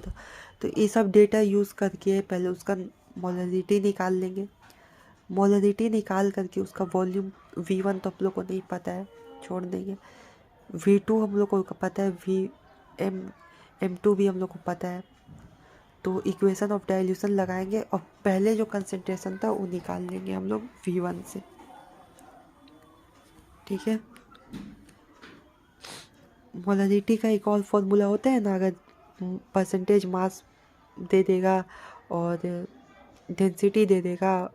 तो ये सब डेटा यूज़ करके पहले उसका मोलारिटी निकाल लेंगे। मोलारिटी निकाल करके उसका वॉल्यूम V1 तो आप लोग को नहीं पता है, छोड़ देंगे। V2 हम लोग को पता है, M2 भी हम लोग को पता है। तो इक्वेशन ऑफ डाइल्यूशन लगाएंगे और पहले जो कंसंट्रेशन था वो निकाल लेंगे हम लोग V1 से। ठीक है, मोलारिटी का एक और फॉर्मूला होता है ना, अगर परसेंटेज मास दे देगा और डेंसिटी दे देगा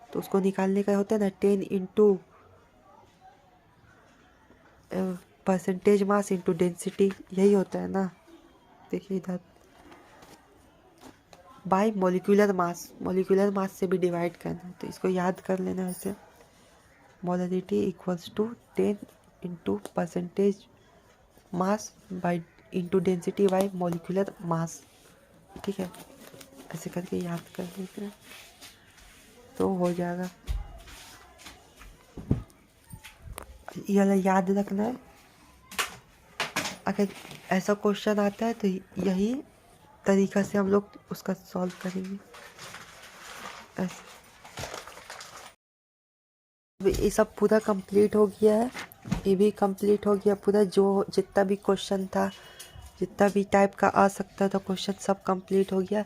तो उसको निकालने का होता है ना 10 into percentage mass into density, यही होता है ना। देखिए इधर बाय मॉलिक्यूलर मास से भी डिवाइड करना है, तो इसको याद कर लेना ऐसे, molarity equals to 10 into percentage mass by into density by molecular mass. ठीक है, ऐसे करके याद कर लेते हैं तो हो जाएगा। ये वाला याद रखना है, अगर ऐसा क्वेश्चन आता है तो यही तरीका से हम लोग उसका सॉल्व करेंगे ऐसे। ये सब पूरा कंप्लीट हो गया है, ये भी कंप्लीट हो गया पूरा, जो जितना भी क्वेश्चन था, जितना भी टाइप का आ सकता था क्वेश्चन, सब कंप्लीट हो गया।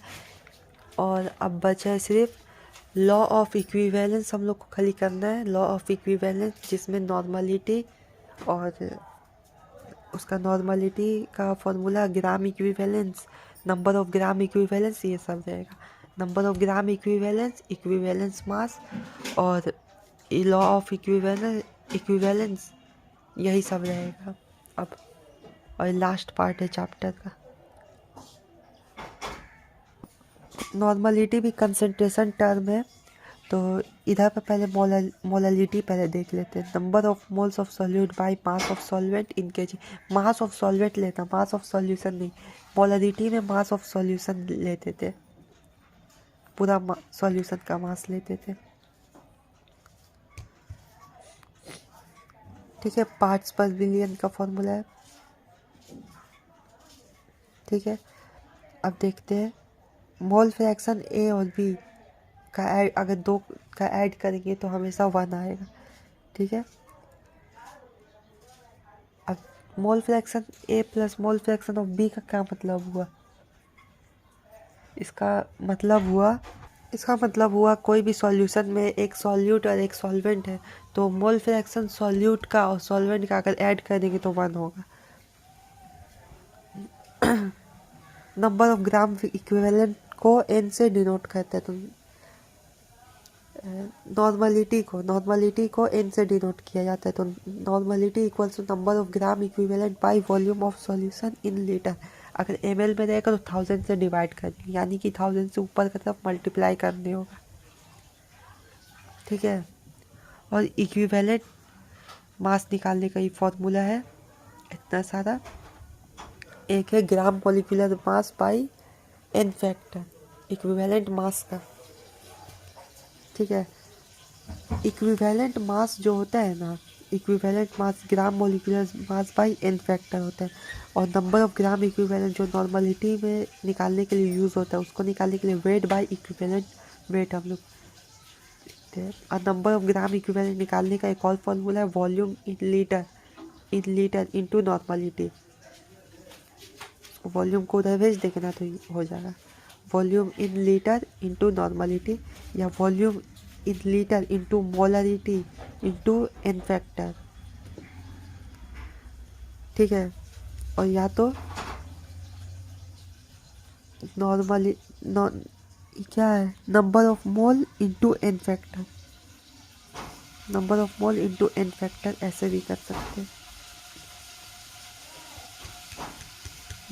और अब बचा है सिर्फ लॉ ऑफ इक्विवेलेंस हम लोग को खाली करना है। लॉ ऑफ इक्विवेलेंस जिसमें नॉर्मलिटी और उसका नॉर्मलिटी का formula gram equivalence, number of gram equivalence, ये सब रहेगा। Number of gram equivalence, equivalence mass और लॉ ऑफ इक्विवेलेंस, यही सब रहेगा अब। और लास्ट पार्ट है चैप्टर का। नॉर्मलिटी भी कंसंट्रेशन टर्म है, तो इधर पर पहले मोलालिटी पहले देख लेते हैं। Number of moles of solute by mass of solvent in KG. Mass of solvent लेता, मास ऑफ सॉल्यूशन नहीं। मोलालिटी में मास ऑफ सॉल्यूशन लेते थे, पूरा सॉल्यूशन का मास लेते थे। ठीक है, पार्ट्स पर बिलियन का फॉर्मूला है। ठीक है, अब देखते हैं मोल फ्रैक्शन ए और बी का ऐड, अगर दो का ऐड करेंगे तो हमेशा 1 आएगा। ठीक है, अब mole fraction A plus mole fraction of B का क्या मतलब हुआ? इसका मतलब हुआ कोई भी सॉल्यूशन में एक सॉल्यूट और एक सॉल्वेंट है, तो मोल फ्रैक्शन सॉल्यूट का और सॉल्वेंट का अगर ऐड करेंगे तो 1 होगा। नंबर ऑफ ग्राम इक्विवेलेंट को एन से डिनोट करते हैं, तो नॉर्मलिटी को एन से डिनोट किया जाता है, तो normality equals to number of gram equivalent by volume of solution in litre. अगर एमएल में रहेगा तो 1000 से डिवाइड करनी, यानी कि 1000 से ऊपर की तरफ मल्टीप्लाई करने होगा। ठीक है, और इक्विवेलेंट मास निकालने का ये फॉर्मूला है इतना सारा। एक है gram molecular mass by n factor, equivalent mass का। ठीक है, इक्विवेलेंट मास जो होता है ना, equivalent mass gram molecular mass by n factor होता है। और नंबर ऑफ ग्राम इक्विवेलेंट जो नॉर्मलिटी में निकालने के लिए यूज़ होता है, उसको निकालने के लिए वेट बाई इक्विवेलेंट वेट हम लोग देखते हैं। और नंबर ऑफ ग्राम इक्विवेलेंट निकालने का एक और फॉर्मूला है volume in litre into normality. Volume को उधर भेज देंगे ना तो हो जाएगा volume in litre into normality, या volume in litre into molarity into n factor. ठीक है, और या तो नॉर्मली क्या है, number of mole into n factor, number of mole into n factor, ऐसे भी कर सकते हैं।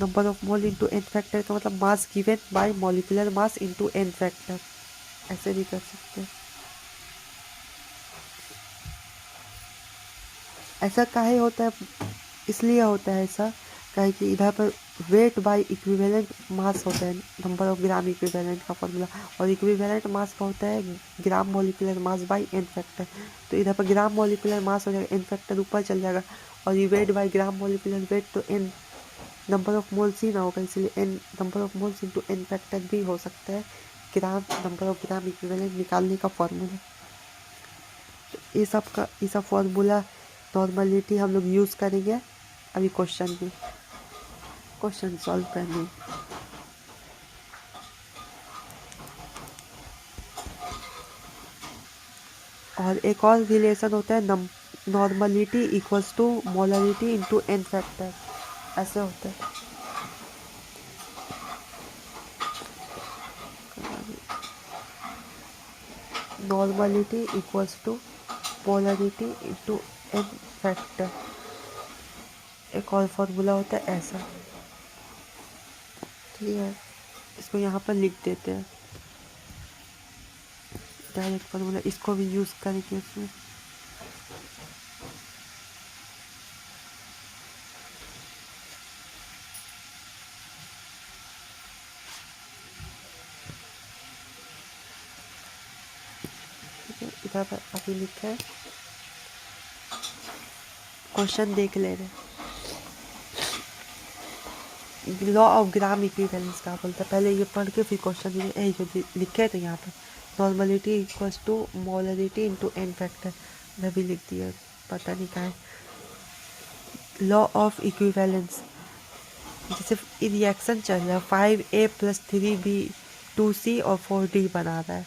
Number of mole into n factor का मतलब mass given by molecular mass into n factor, ऐसे भी कर सकते हैं। ऐसा काहे होता है, इसलिए होता है ऐसा काहे कि इधर पर वेट बाय इक्विवेलेंट मास होता है, नंबर ऑफ ग्राम इक्विवेलेंट का फॉर्मूला, और इक्विवेलेंट मास का होता है gram molecular mass by n factor. तो इधर पर ग्राम मॉलिक्यूलर मास हो जाएगा, एन फैक्टर ऊपर चल जाएगा, और ये weight by gram molecular weight, तो एन नंबर ऑफ मोल्स ही ना होगा, इसलिए n number of moles into n factor भी हो सकता है gram number of gram equivalent निकालने का फॉर्मूला। तो ये सब फॉर्मूला नॉर्मलिटी हम लोग यूज़ करेंगे अभी क्वेश्चन सॉल्व करने। और एक और रिलेशन होता है normality equals to molarity into n factor, ऐसे होता है। Normality equals to molarity into n factor, एक और फॉर्मूला होता है ऐसा। ठीक है, इसको यहाँ पर लिख देते हैं डायरेक्ट फॉर्मूला, इसको भी यूज़ करेंगे इसमें। ठीक है, इधर पर अभी लिखा है, क्वेश्चन देख ले रहे। लॉ ऑफ ग्राम इक्विवेलेंस क्या बोलता है, पहले ये पढ़ के फिर क्वेश्चन जो लिखे थे यहाँ पर। Normality equals to molarity into n factor, मैं भी लिख दिया, पता नहीं कहाँ है। लॉ ऑफ इक्विवेलेंस, जैसे रिएक्शन चल रहा है 5A + 3B 2C और 4D बना रहा है,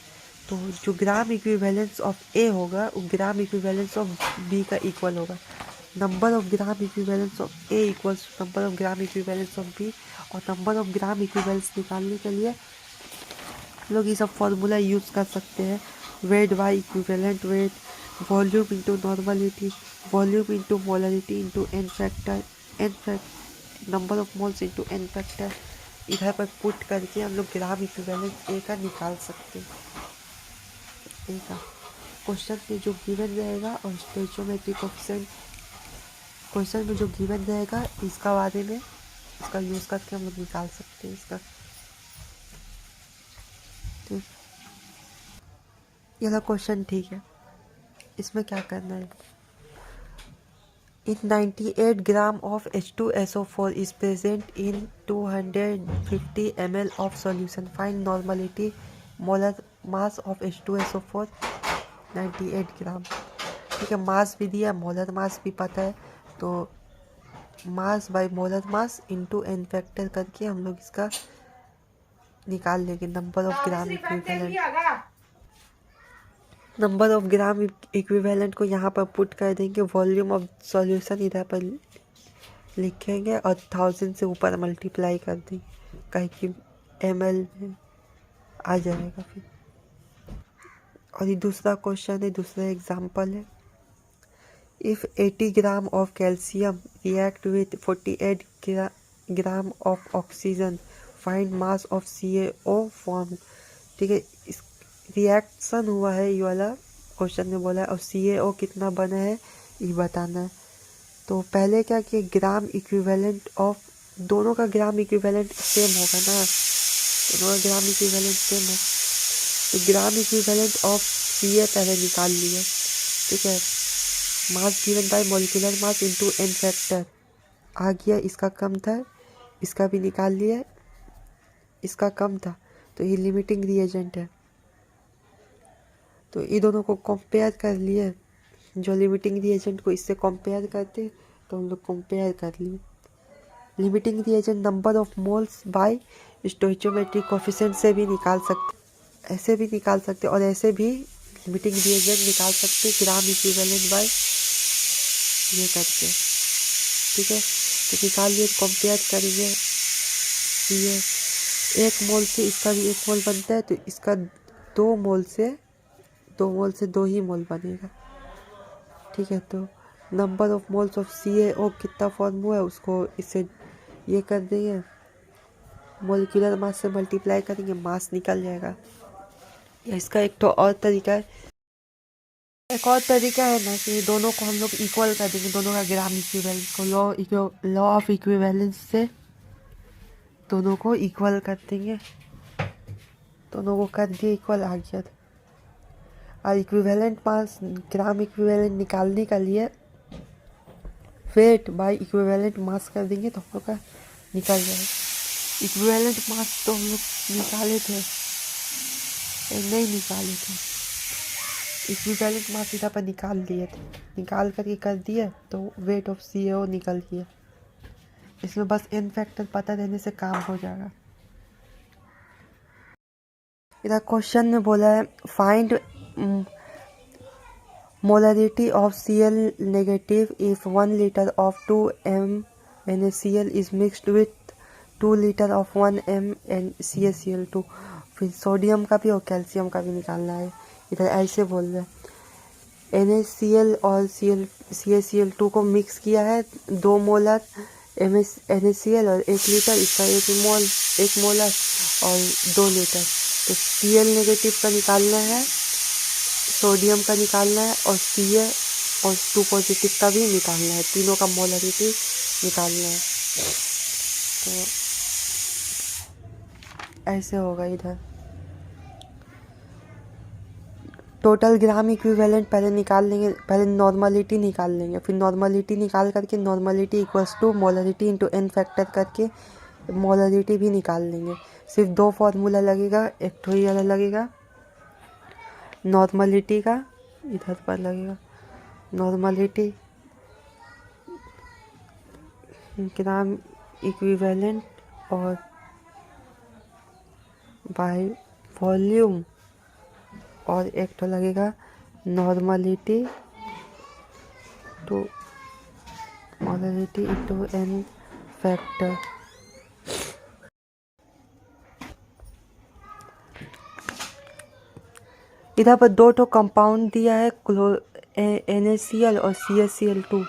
तो जो ग्राम इक्विवेलेंस ऑफ ए होगा वो ग्राम इक्विवेलेंस ऑफ बी का इक्वल होगा। Number of gram equivalence of A equals number of gram equivalence of B, और नंबर ऑफ ग्राम इक्विवेलेंस निकालने के लिए लोग ये सब फॉर्मूला यूज़ कर सकते हैं। Weight by equivalent weight, volume into normality, volume into molarity into n factor, n fact number of moles into n factor. इधर पर पुट करके हम लोग ग्राम इक्विवेलेंट ए का निकाल सकते हैं। ए का क्वेश्चन में जो गिवन रहेगा और स्टोइचोमेट्रिक कोएफिशिएंट क्वेश्चन में जो गिवन रहेगा इसका बारे में, इसका यूज़ करके हम लोग निकाल सकते हैं इसका। ठीक, ये क्वेश्चन ठीक है। इसमें क्या करना है, इन 98 gram of H2SO4 is present in 250 ml of solution. Find normality molar mass of H2SO4 98 ग्राम। ठीक है, मास भी दिया, मोलर मास भी पता है, तो mass by molar mass into n factor करके हम लोग इसका निकाल लेंगे number of gram equivalent. Number of gram equivalent को यहाँ पर पुट कर देंगे, वॉल्यूम ऑफ सॉल्यूशन इधर पर लिखेंगे और 1000 से ऊपर मल्टीप्लाई कर देंगे, कहीं कि ml में आ जाएगा फिर। और ये दूसरा क्वेश्चन है, दूसरा एग्जांपल है। If 80 gram of calcium react with 48 gram of oxygen, find mass of CaO form. ठीक है, इस रिएक्शन हुआ है, ये वाला क्वेश्चन में बोला है, और CaO कितना बना है ये बताना है। तो पहले क्या कि ग्राम इक्विवेलेंट ऑफ, दोनों का ग्राम इक्विवेलेंट सेम होगा ना, दोनों का ग्राम इक्विवेलेंट सेम है, तो ग्राम इक्विवेलेंट ऑफ Ca पहले निकाल लिया। ठीक है, mass given by molecular mass into n factor आ गया, इसका कम था, इसका भी निकाल लिया, इसका कम था, तो ये लिमिटिंग रिएजेंट है, तो ये दोनों को कंपेयर कर लिए, जो लिमिटिंग रिएजेंट को इससे कंपेयर करते तो हम लोग कंपेयर कर लिए। Limiting reagent number of moles by stoichiometric coefficient से भी निकाल सकते, ऐसे भी निकाल सकते, और ऐसे भी लिमिटिंग रिएजेंट निकाल सकते ग्राम इक्विवेलेंट बाय ये करके। ठीक है, तो निकाल लिए, कंपेयर करेंगे, ये 1 मोल से इसका भी 1 मोल बनता है, तो इसका 2 मोल से 2 ही मोल बनेगा। ठीक है, तो number of moles of CaO कितना फॉर्म हुआ है उसको इससे ये कर देंगे, मोलिकुलर मास से मल्टीप्लाई करेंगे, मास निकल जाएगा। या इसका एक तो और तरीका है, एक और तरीका है ना कि दोनों को हम लोग इक्वल कर देंगे, दोनों का ग्राम इक्विवेलेंस को लॉ ऑफ इक्विवेलेंस से दोनों को इक्वल कर देंगे, दोनों को कर दिए इक्वल आ गया। और इक्विवेलेंट मास ग्राम इक्विवेलेंट निकालने के लिए वेट बाय इक्विवेलेंट मास कर देंगे तो हम लोग का निकल जाएगा। इक्विवेलेंट मास तो हम लोग निकाले थे, नहीं निकाले थे, इक्विवेलेंट मास इधर पर निकाल दिए थे, निकाल करके कर दिए तो वेट ऑफ CaO निकल गया। इसमें बस एन फैक्टर पता रहने से काम हो जाएगा। इधर क्वेश्चन में बोला है find molarity of Cl negative if 1 litre of 2 mNaCl is mixed with 2 litre of 1 mCaCl2। फिर सोडियम का भी और कैल्शियम का भी निकालना है। इधर ऐसे बोल रहे हैं NaCl और CaCl2 को मिक्स किया है, 2 मोलर NaCl और 1 लीटर, इसका 1 मोलर और 2 लीटर। तो Cl नेगेटिव का निकालना है, सोडियम का निकालना है, और Ca और 2 पॉजिटिव का भी निकालना है, तीनों का मोलरिटी निकालना है। तो ऐसे होगा। इधर टोटल ग्राम इक्विवेलेंट पहले निकाल लेंगे, पहले नॉर्मलिटी निकाल लेंगे, फिर नॉर्मलिटी निकाल करके normality equals to molarity into n factor करके मोलरिटी भी निकाल लेंगे। सिर्फ 2 फार्मूला लगेगा, एक तो ये वाला लगेगा नॉर्मलिटी का, इधर पर लगेगा नॉर्मलिटी, ग्राम इक्विवेलेंट और बाय वॉल्यूम, और एक तो लगेगा normality to molarity into n factor. इधर पर दो तो कंपाउंड दिया है NaCl और CaCl2।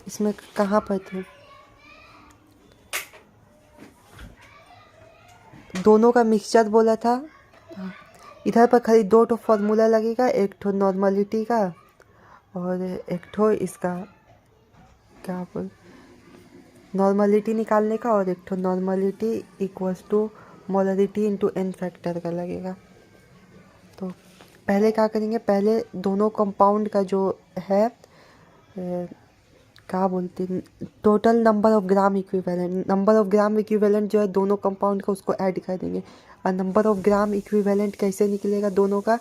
इसमें कहाँ पर थे? दोनों का मिक्सचर बोला था। इधर पर खाली दो तो फॉर्मूला लगेगा, एक तो नॉर्मलिटी का और एक तो इसका क्या बोल, नॉर्मलिटी निकालने का, और एक तो normality equals to molarity into n factor का लगेगा। तो पहले क्या करेंगे, पहले दोनों कंपाउंड का जो है क्या बोलते हैं, total number of gram equivalent जो है दोनों कंपाउंड का, उसको ऐड कर देंगे। और नंबर ऑफ ग्राम इक्विवेलेंट कैसे निकलेगा दोनों का?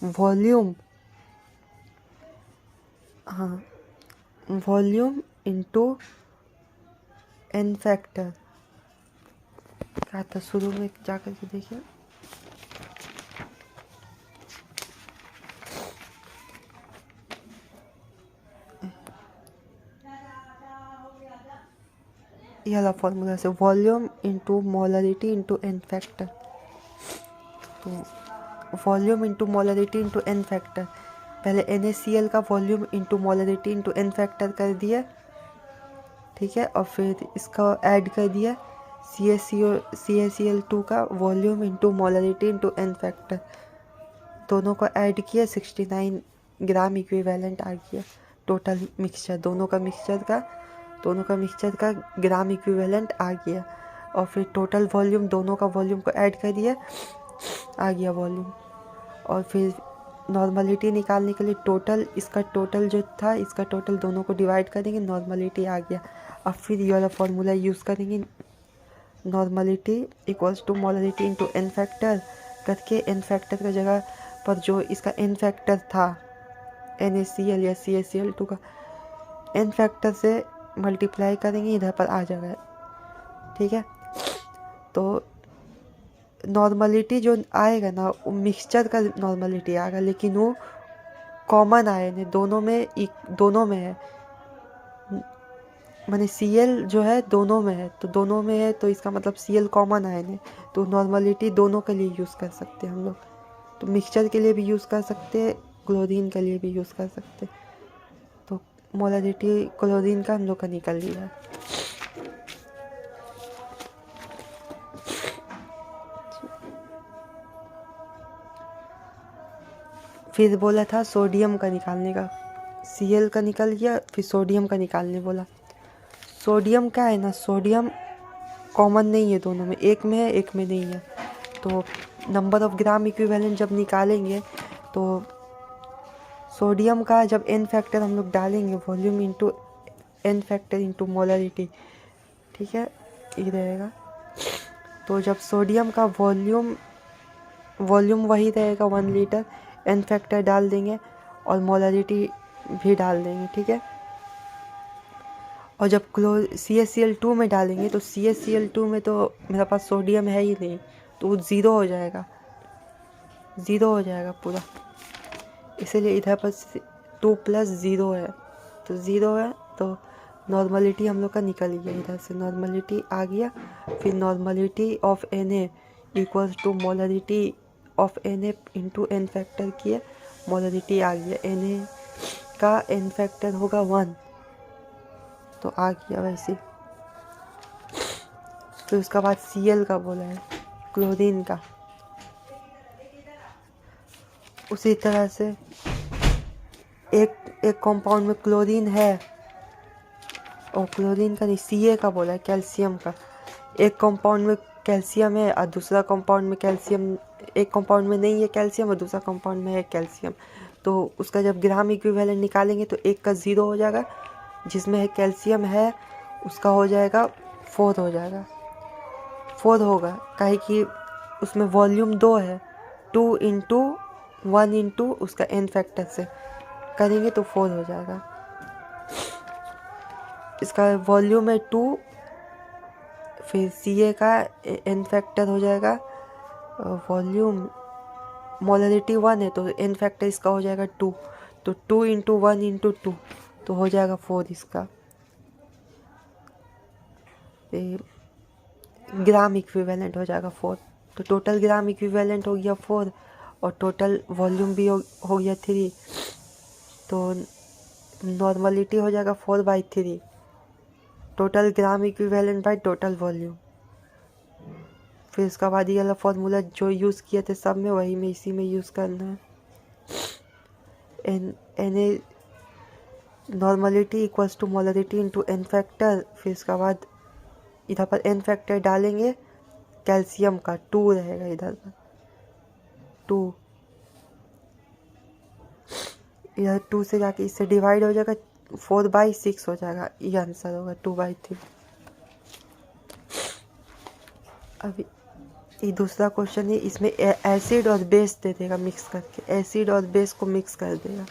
वॉल्यूम, हाँ, वॉल्यूम इंटू एन फैक्टर। क्या था शुरू में, जा कर के देखिए। ये वाला फॉर्मूला से volume into molarity into n factor. तो volume into molarity into n factor, पहले NaCl का volume into molarity into n factor कर दिया, ठीक है, और फिर इसका ऐड कर दिया CaCl2 का volume into molarity into n factor. दोनों को ऐड किया, 69 ग्राम इक्विवेलेंट आ गया टोटल मिक्सचर। दोनों का मिक्सचर का ग्राम इक्विवेलेंट आ गया। और फिर टोटल वॉल्यूम, दोनों का वॉल्यूम को ऐड कर दिया, आ गया वॉल्यूम। और फिर नॉर्मलिटी निकालने के लिए टोटल, इसका टोटल जो था, इसका टोटल दोनों को डिवाइड करेंगे, नॉर्मलिटी आ गया। अब फिर ये वाला फॉर्मूला यूज़ करेंगे, normality equals to molarity into n factor करके, एन फैक्टर की जगह पर जो इसका एन फैक्टर था NaCl या CaCl2 का, एन फैक्टर से मल्टीप्लाई करेंगे, इधर पर आ जाएगा, ठीक है। तो नॉर्मलिटी जो आएगा ना, वो मिक्सचर का नॉर्मलिटी आएगा, लेकिन वो कॉमन आए नहीं, दोनों में है, माने Cl जो है दोनों में है, तो इसका मतलब Cl कॉमन आए नहीं, तो नॉर्मलिटी दोनों के लिए यूज़ कर सकते हैं हम लोग। तो मिक्सचर के लिए भी यूज़ कर सकते हैं, क्लोरीन के लिए भी यूज़ कर सकते हैं। तो मोलरिटी क्लोरीन का हम लोग का निकल लिया। फिर बोला था सोडियम का निकालने का, Cl का निकल गया, फिर सोडियम का निकालने बोला। सोडियम क्या है ना, सोडियम कॉमन नहीं है दोनों में, एक में है एक में नहीं है। तो नंबर ऑफ ग्राम इक्विवेलेंट जब निकालेंगे, तो सोडियम का जब एन फैक्टर हम लोग डालेंगे, volume into n factor into molarity, ठीक है, ये रहेगा। तो जब सोडियम का वॉल्यूम वही रहेगा 1 लीटर, एन फैक्टर डाल देंगे और मोलरिटी भी डाल देंगे, ठीक है। और जब CaCl2 में डालेंगे, तो CaCl2 में तो मेरे पास सोडियम है ही नहीं, तो वो ज़ीरो हो जाएगा पूरा। इसीलिए इधर पर 2 + 0 है, तो 0 है, तो नॉर्मलिटी हम लोग का निकल गया, इधर से नॉर्मलिटी आ गया। फिर normality of Na equals to molarity of Na into n factor किया, मोलरिटी आ गया। Na का एन फैक्टर होगा 1, तो आ गया वैसे। फिर उसका बाद Cl का बोला है, क्लोरीन का। उसी तरह से एक कंपाउंड में क्लोरीन है, और क्लोरीन का नहीं, Ca का बोला है, कैल्शियम का। एक कंपाउंड में कैल्शियम है और दूसरा कंपाउंड में कैल्शियम, एक कंपाउंड में नहीं है कैल्शियम और दूसरा कंपाउंड में है कैल्शियम। तो उसका जब ग्राम इक्विवेलेंट निकालेंगे, तो एक का 0 हो जाएगा, जिसमें है कैल्शियम है उसका हो जाएगा 4 होगा, काहे कि उसमें वॉल्यूम 2 है, 2 × 1 × उसका एन फैक्टर से, करेंगे तो 4 हो जाएगा। इसका वॉल्यूम है 2, फिर Ca का n फैक्टर हो जाएगा, वॉल्यूम मोलरिटी 1 है तो n फैक्टर इसका हो जाएगा 2, तो 2 इंटू 1 इंटू 2 तो हो जाएगा 4 इसका। ग्राम इक्विवेलेंट हो जाएगा 4, तो टोटल ग्राम इक्विवेलेंट हो गया 4 और टोटल वॉल्यूम भी हो गया 3, तो नॉर्मलिटी हो जाएगा 4/3, total gram equivalent by total volume. फिर उसका बाद ये वाला फॉर्मूला जो यूज़ किए थे सब में, वही में इसी में यूज़ करना है। N A normality equals to molarity into n factor, फिर उसका बाद इधर पर n फैक्टर डालेंगे, कैल्शियम का 2 रहेगा इधर पर 2, इधर 2 से जाके इससे डिवाइड हो जाएगा, 4/6 हो जाएगा, ये आंसर होगा 2/3। अभी ये दूसरा क्वेश्चन है, इसमें एसिड और बेस दे देगा मिक्स करके, एसिड और बेस को मिक्स कर देगा।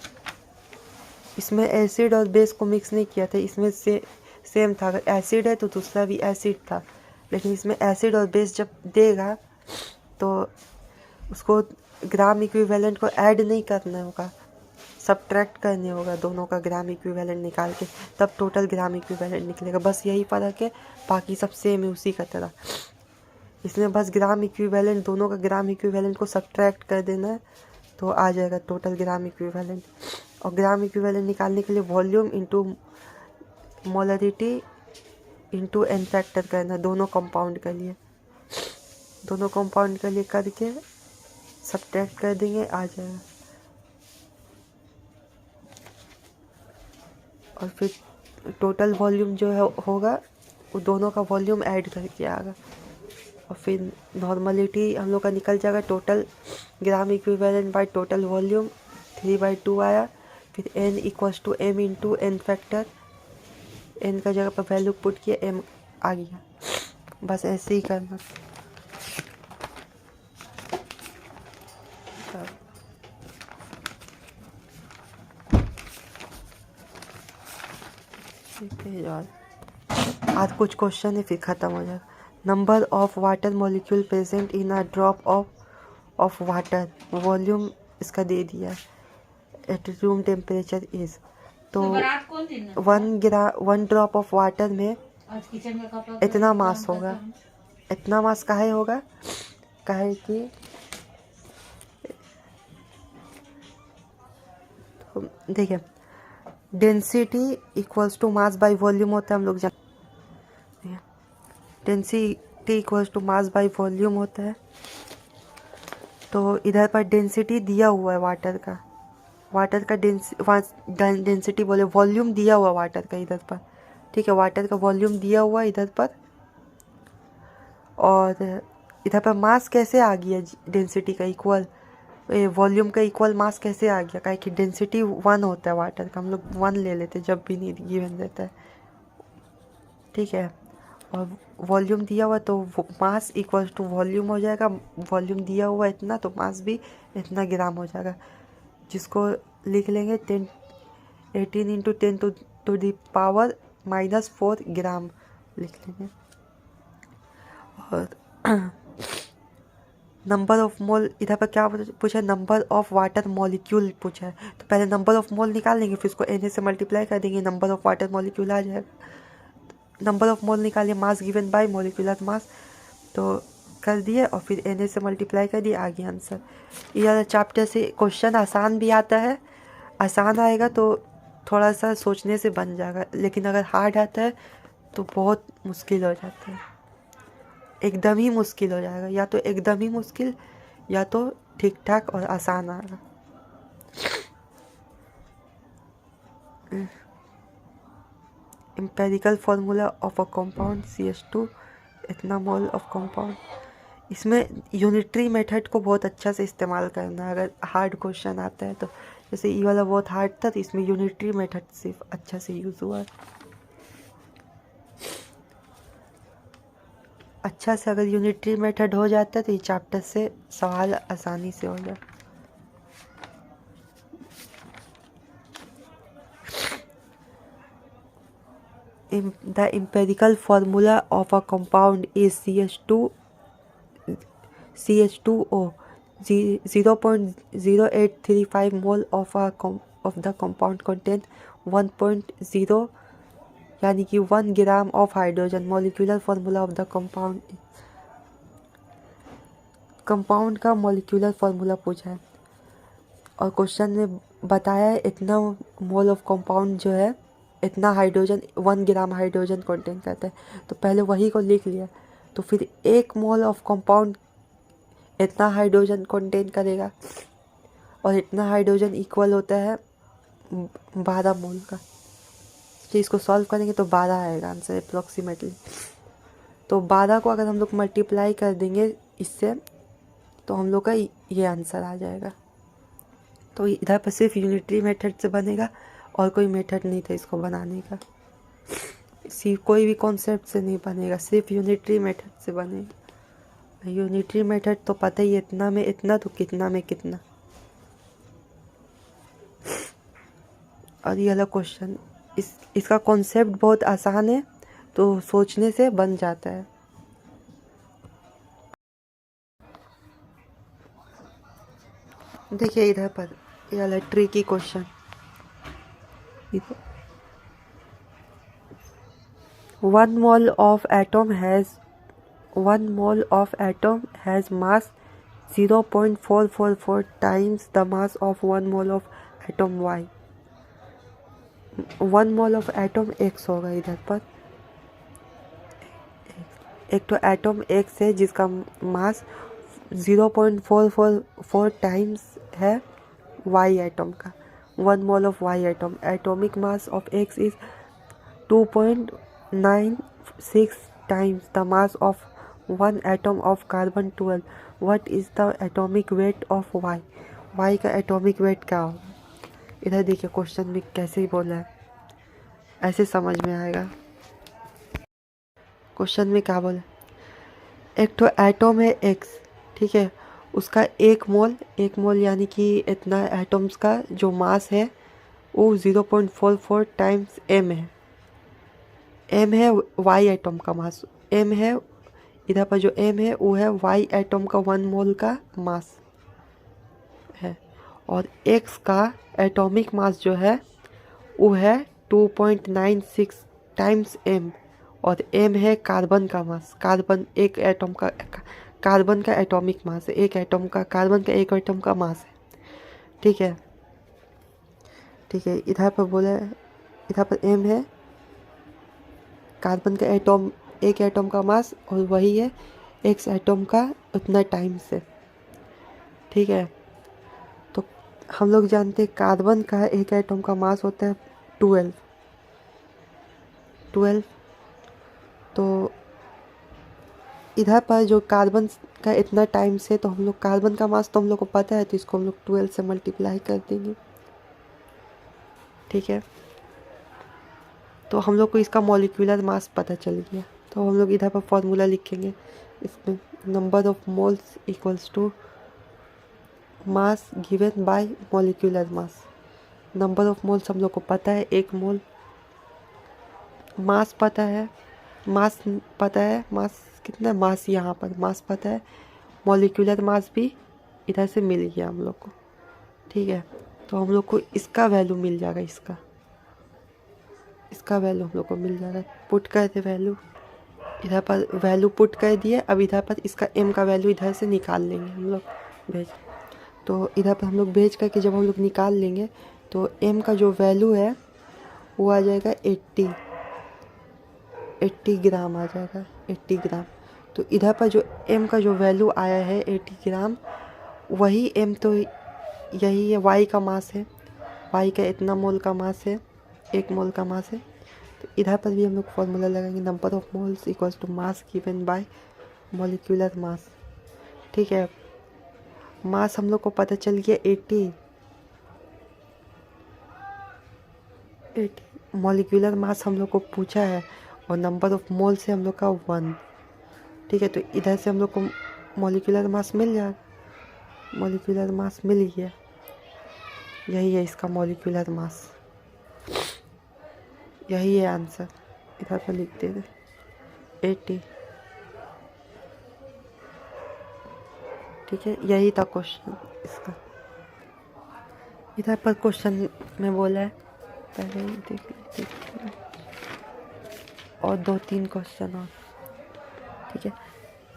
इसमें एसिड और बेस को मिक्स नहीं किया था, इसमें सेम था, अगर एसिड है तो दूसरा भी एसिड था, लेकिन इसमें एसिड और बेस जब देगा तो उसको ग्राम इक्विवेलेंट को ऐड नहीं करना होगा, सब्ट्रैक्ट करने होगा दोनों का ग्राम इक्विवेलेंट निकाल के, तब टोटल ग्राम इक्विवेलेंट निकलेगा। बस यही फ़र्क है, बाकी सब सेम है उसी का तरह। इसमें बस ग्राम इक्विवेलेंट, दोनों का ग्राम इक्विवेलेंट को सब्ट्रैक्ट कर देना है तो आ जाएगा टोटल ग्राम इक्विवेलेंट। और ग्राम इक्विवेलेंट निकालने के लिए volume into molarity into n factor करना, दोनों कंपाउंड के लिए, दोनों कंपाउंड के लिए करके सब्ट्रैक्ट कर देंगे, आ जाएगा। और फिर टोटल वॉल्यूम जो है होगा वो दोनों का वॉल्यूम ऐड करके आएगा, और फिर नॉर्मलिटी हम लोग का निकल जाएगा, total gram equivalent by total volume 3/2 आया। फिर n equals to m into n factor, n का जगह पर वैल्यू पुट किया, m आ गया। बस ऐसे ही करना। आज कुछ क्वेश्चन है फिर ख़त्म हो जाएगा। Number of water molecule present in a drop of water, volume इसका दे दिया है, एट रूम टेम्परेचर इज, तो 1 ड्रॉप ऑफ वाटर में इतना मास होगा, इतना मास काहे होगा, काहे कि तो देखिए density equals to mass by volume होता है, हम लोग जानते हैं density equals to mass by volume होता है। तो इधर पर डेंसिटी दिया हुआ है वाटर का डेंसिटी बोले वॉल्यूम दिया हुआ वाटर का इधर पर, ठीक है, वाटर का वॉल्यूम दिया हुआ इधर पर, और इधर पर मास कैसे आ गया डेंसिटी का इक्वल, वॉल्यूम का इक्वल मास कैसे आ गया, काहे कि डेंसिटी 1 होता है वाटर का, हम लोग 1 ले लेते जब भी नहीं गिवन रहता है, ठीक है, और वॉल्यूम दिया हुआ तो मास इक्वल टू वॉल्यूम हो जाएगा, वॉल्यूम दिया हुआ इतना तो मास भी इतना ग्राम हो जाएगा, जिसको लिख लेंगे 18 इंटू 10 टू द पावर -4 ग्राम लिख लेंगे। और नंबर ऑफ मोल इधर पर क्या पूछा है, नंबर ऑफ वाटर मॉलिक्यूल पूछा है, तो पहले नंबर ऑफ मोल निकाल लेंगे, फिर उसको Na से मल्टीप्लाई कर देंगे, नंबर ऑफ वाटर मॉलिक्यूल आ जाएगा। नंबर ऑफ मोल निकालिए, मास गिवन बाय मॉलिक्यूलर मास, तो कर दिए और फिर Na से मल्टीप्लाई कर दिए, आ गया आंसर। ये चैप्टर से क्वेश्चन आसान भी आता है, आसान आएगा तो थोड़ा सा सोचने से बन जाएगा, लेकिन अगर हार्ड आता है तो बहुत मुश्किल हो जाता है, एकदम ही मुश्किल हो जाएगा, या तो एकदम ही मुश्किल या तो ठीक ठाक और आसान आएगा। Empirical formula of a compound CH2 इतना मोल ऑफ कंपाउंड, इसमें यूनिटरी मेथड को बहुत अच्छा से इस्तेमाल करना है अगर हार्ड क्वेश्चन आता है तो, जैसे ये वाला बहुत हार्ड था तो इसमें यूनिटरी मेथड सिर्फ अच्छा से यूज़ हुआ है। अच्छा से अगर यूनिटरी मेथड हो जाता है तो ये चैप्टर से सवाल आसानी से हो जाए। the empirical formula of a compound is CH2O 0.0835 mole of the compound contain 1.0 यानी कि 1 gram of hydrogen. Molecular formula of the compound का मॉलिक्यूलर फार्मूला पूछा है और क्वेश्चन में बताया है इतना मोल ऑफ कंपाउंड जो है इतना हाइड्रोजन 1 ग्राम हाइड्रोजन कंटेन करता है। तो पहले वही को लिख लिया, तो फिर 1 मोल ऑफ कंपाउंड इतना हाइड्रोजन कंटेन करेगा और इतना हाइड्रोजन इक्वल होता है 12 मोल का। तो इसको सॉल्व करेंगे तो 12 आएगा आंसर अप्रॉक्सीमेटली। तो 12 को अगर हम लोग मल्टीप्लाई कर देंगे इससे तो हम लोग का ये आंसर आ जाएगा। तो इधर पर सिर्फ यूनिटरी मेथड से बनेगा और कोई मेथड नहीं था इसको बनाने का, कोई भी कॉन्सेप्ट से नहीं बनेगा, सिर्फ यूनिटरी मेथड से बनेगा। यूनिटरी मेथड तो पता ही, इतना में इतना तो कितना में कितना। और ये वाला क्वेश्चन इसका कॉन्सेप्ट बहुत आसान है, तो सोचने से बन जाता है। देखिए इधर पर ये वाला tricky question, 1 mole of atom has mass 0.444 times the mass of 1 mole of atom Y। 1 mole of atom X होगा इधर पर, एक तो एटम X है जिसका मास 0.444 टाइम्स है Y एटम का। 1 mole of Y atom, atomic mass of X is 2.96 times the mass of 1 atom of carbon 12। What is the atomic weight of Y? Y का एटॉमिक वेट क्या होगा? इधर देखिए question में कैसे ही बोला है, ऐसे समझ में आएगा। क्वेश्चन में क्या बोला, एक तो एटम है X, ठीक है, उसका 1 मोल यानी कि इतना एटम्स का जो मास है वो 0.44 टाइम्स M है। M है Y एटम का मास, M है इधर पर जो M है वो है Y एटम का 1 मोल का मास है। और X का एटॉमिक मास जो है वो है 2.96 टाइम्स M। और M है कार्बन का मास, कार्बन एक एटम का, कार्बन का एटॉमिक मास है, एक एटम का, कार्बन का एक एटम का मास है, ठीक है। इधर पर बोला है, इधर पर M है कार्बन का एटम, एक एटम का मास, और वही है X एटम का उतना टाइम से, ठीक है। तो हम लोग जानते हैं कार्बन का एक एटम का मास होता है 12। तो इधर पर जो कार्बन का इतना टाइम से, तो हम लोग कार्बन का मास तो हम लोग को पता है, तो इसको हम लोग 12 से मल्टीप्लाई कर देंगे, ठीक है। तो हम लोग को इसका मॉलिक्यूलर मास पता चल गया। तो हम लोग इधर पर फॉर्मूला लिखेंगे, इसमें number of moles equals to mass given by molecular mass. Number of moles हम लोग को पता है 1 मोल, मास पता है, मास कितना, मास यहाँ पर मास पता है, मॉलिक्यूलर मास भी इधर से मिल गया हम लोग को, ठीक है। तो हम लोग को इसका वैल्यू मिल जाएगा, इसका वैल्यू हम लोग को मिल जाएगा। पुट कर दे वैल्यू, इधर पर वैल्यू पुट कर दिए। अब इधर पर इसका M का वैल्यू इधर से निकाल लेंगे हम लोग भेज। तो इधर पर हम लोग भेज करके जब हम लोग निकाल लेंगे तो M का जो वैल्यू है वो आ जाएगा 80 ग्राम आ जाएगा, 80 ग्राम। तो इधर पर जो M का जो वैल्यू आया है 80 ग्राम, वही M तो यही है, Y का मास है, Y का इतना मोल का मास है, 1 मोल का मास है। तो इधर पर भी हम लोग फॉर्मूला लगाएंगे, number of moles equals to mass given by molecular mass, ठीक है। मास हम लोग को पता चल गया 80, मॉलिक्यूलर मास हम लोग को पूछा है, और नंबर ऑफ मोल से हम लोग का 1, ठीक है। तो इधर से हम लोग को मॉलिक्यूलर मास मिल जाएगा, मॉलिक्यूलर मास मिल गया, यही है इसका मॉलिक्यूलर मास, यही है आंसर इधर पर लिख देंगे 80। ठीक है, यही था क्वेश्चन इसका। इधर पर क्वेश्चन में बोला है, पहले ही देख और 2-3 क्वेश्चन और। ठीक है,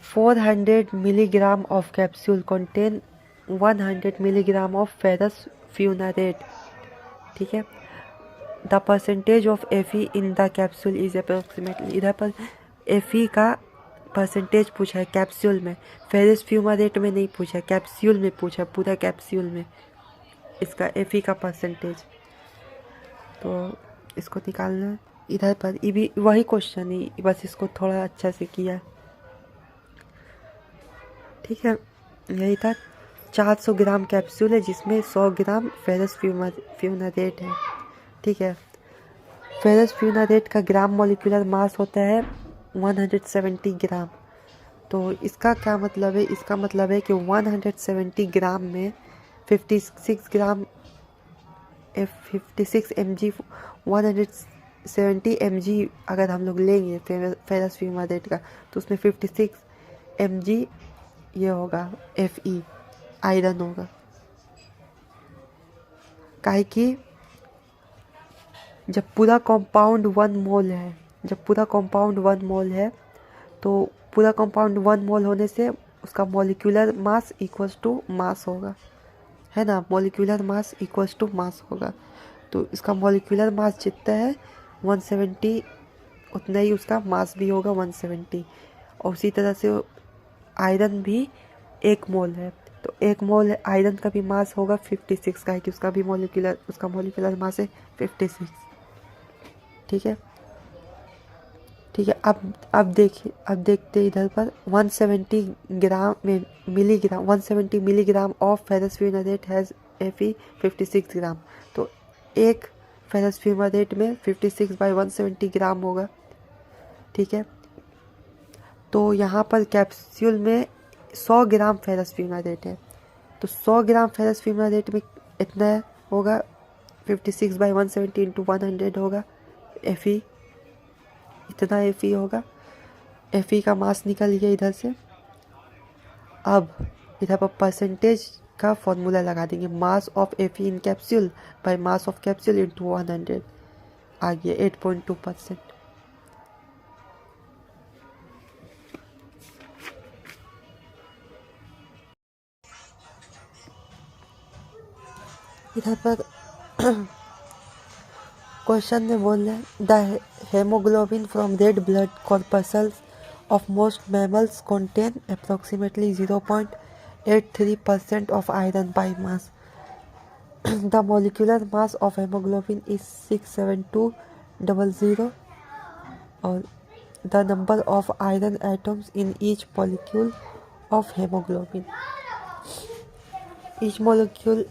400 milligram of capsule contain 100 milligram of ferrous fumarate. ठीक है, the percentage of Fe in the capsule is approximately. इधर पर एफी का परसेंटेज पूछा है कैप्सूल में, फेरस फ्यूमारेट में नहीं पूछा, कैप्सूल में पूछा, पूरा कैप्सूल में इसका एफी का परसेंटेज। तो इसको निकालना है। इधर पर ये भी वही क्वेश्चन ही, बस इसको थोड़ा अच्छा से किया। ठीक है, यही था। 400 ग्राम कैप्सूल है जिसमें 100 ग्राम फेरस फ्यूनारेट है। ठीक है, फेरस फ्यूनारेट का ग्राम मॉलिक्यूलर मास होता है 170 ग्राम। तो इसका क्या मतलब है? इसका मतलब है कि 170 ग्राम में 56 ग्राम 56 mg 170 mg अगर हम लोग लेंगे फेरस फ्यूमारेट का, तो उसमें 56 mg ये होगा Fe आयरन होगा। काहे कि जब पूरा कंपाउंड 1 मोल है, जब पूरा कंपाउंड 1 मोल है, तो पूरा कंपाउंड 1 मोल होने से उसका molecular mass equals to mass होगा, है ना। Molecular mass equals to mass होगा। तो इसका मॉलिक्यूलर मास जितना है 170, उतना ही उसका मास भी होगा 170। और उसी तरह से आयरन भी 1 मोल है, तो 1 मोल आयरन का भी मास होगा 56 का है कि उसका मॉलिक्यूलर मास है 56। ठीक है, ठीक है। अब देखिए, अब देखते हैं इधर पर 170 ग्राम में milligram 170 milligram of ferrous fumarate has Fe 56 gram. तो एक फेरस फ्यूमारेट में 56/170 ग्राम होगा। ठीक है, तो यहाँ पर कैप्सूल में 100 ग्राम फेरस फ्यूमारेट है, तो 100 ग्राम फेरस फ्यूमारेट में इतना होगा 56/170 इंटू 100 होगा Fe, इतना Fe होगा। Fe का मास निकल गया इधर से। अब इधर पर परसेंटेज का फॉर्मूला लगा देंगे, mass of Fe in capsule by mass of capsule into 100 आ गया 8.2%। इधर पर क्वेश्चन में बोल रहे हैं the haemoglobin from red blood corpuscles of most mammals contain approximately 0.83% of iron by mass. The molecular mass of hemoglobin is 67200 और the number of iron atoms in each molecule of hemoglobin. Each molecule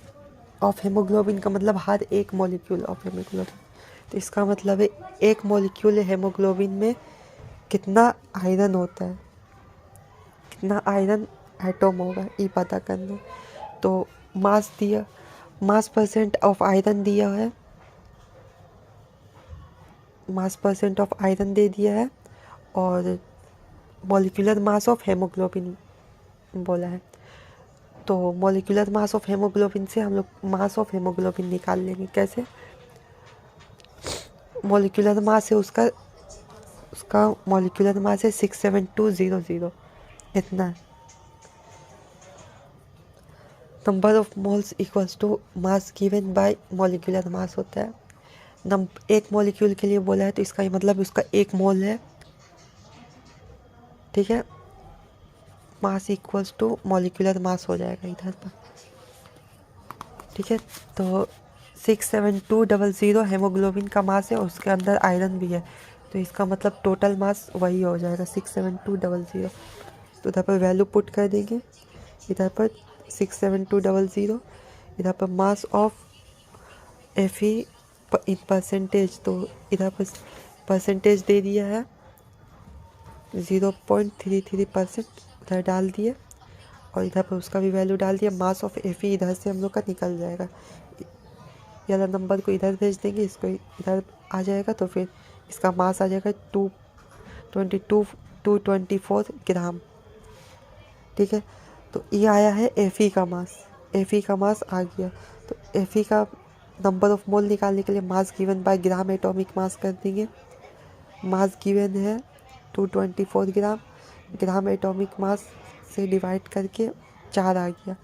of hemoglobin का मतलब हर एक molecule of haemoglobin. तो इसका मतलब है एक molecule haemoglobin में कितना आयरन होता है, कितना आयरन एटम होगा ये पता करना। तो मास दिया, मास परसेंट ऑफ आयरन दिया है, मास परसेंट ऑफ आयरन दे दिया है, और मॉलिक्यूलर मास ऑफ हेमोग्लोबिन बोला है। तो मॉलिक्यूलर मास ऑफ हेमोग्लोबिन से हम लोग मास ऑफ हेमोग्लोबिन निकाल लेंगे। कैसे? मॉलिक्यूलर मास है उसका मॉलिक्यूलर मास है 67200, इतना। Number of moles equals to mass given by molecular mass होता है। एक मॉलिक्यूल के लिए बोला है तो इसका मतलब उसका 1 मोल है। ठीक है, मास इक्वल्स टू मॉलिक्यूलर मास हो जाएगा इधर पर। ठीक है, तो 67200 हेमोग्लोबिन का मास है और उसके अंदर आयरन भी है, तो इसका मतलब टोटल मास वही हो जाएगा 67200। तो इधर पर वैल्यू पुट कर देंगे, इधर पर 67200, इधर पर mass of Fe in percentage, तो इधर पर परसेंटेज दे दिया है 0.33%, इधर डाल दिए और इधर पर उसका भी वैल्यू डाल दिया। मास ऑफ Fe इधर से हम लोग का निकल जाएगा, ये वाला नंबर को इधर भेज देंगे, इसको इधर आ जाएगा, तो फिर इसका मास आ जाएगा 224 ग्राम। ठीक है, तो ये आया है Fe का मास। Fe का मास आ गया, तो Fe का नंबर ऑफ मोल निकालने के लिए मास given bye gram atomic mass कर देंगे। मास गिवन है 224 ग्राम, ग्राम एटॉमिक मास से डिवाइड करके 4 आ गया।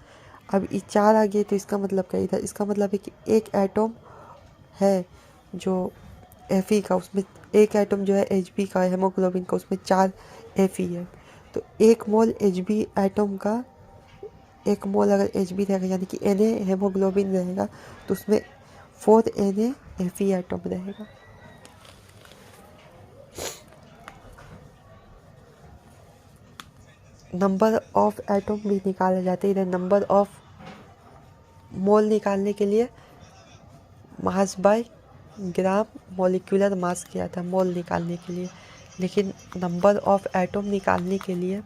अब ये 4 आ गया तो इसका मतलब क्या इधर, इसका मतलब है कि एक एटम है जो Fe का, उसमें एक एटम जो है Hb का, हेमोग्लोबिन का, उसमें 4 Fe है। तो एक मोल Hb एटम का, एक मोल अगर Hb रहेगा यानी कि Na हेमोग्लोबिन रहेगा, तो उसमें 4 Na Fe एटम रहेगा। नंबर ऑफ एटम भी निकाले जाते हैं। इधर नंबर ऑफ मोल निकालने के लिए मास बाय ग्राम मॉलिक्यूलर मास किया था मोल निकालने के लिए, लेकिन नंबर ऑफ एटम निकालने के लिए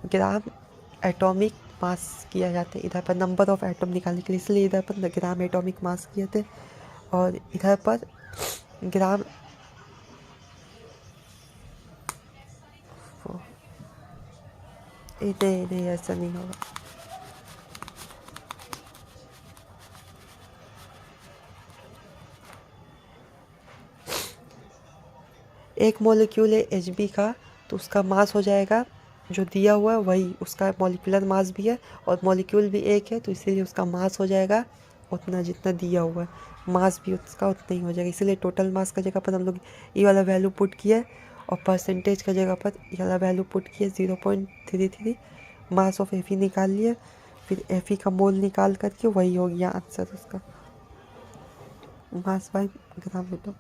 ग्राम एटॉमिक मास किया जाता है। इधर पर नंबर ऑफ एटम निकालने के लिए, इसलिए इधर पर ग्राम एटॉमिक मास किए थे, और इधर पर ग्राम नहीं नहीं ऐसा नहीं होगा। एक मॉलिक्यूल है Hb का, तो उसका मास हो जाएगा जो दिया हुआ है वही उसका मॉलिक्यूलर मास भी है, और मॉलिक्यूल भी एक है, तो इसीलिए उसका मास हो जाएगा उतना जितना दिया हुआ है, मास भी उसका उतना ही हो जाएगा। इसीलिए टोटल मास का जगह पर हम लोग ये वाला वैल्यू पुट किया, और परसेंटेज का जगह पर ये वाला वैल्यू पुट किया 0.33। मास ऑफ Fe निकाल लिया, फिर Fe का मोल निकाल करके वही हो गया आंसर उसका, मास बाय ग्राम एटम।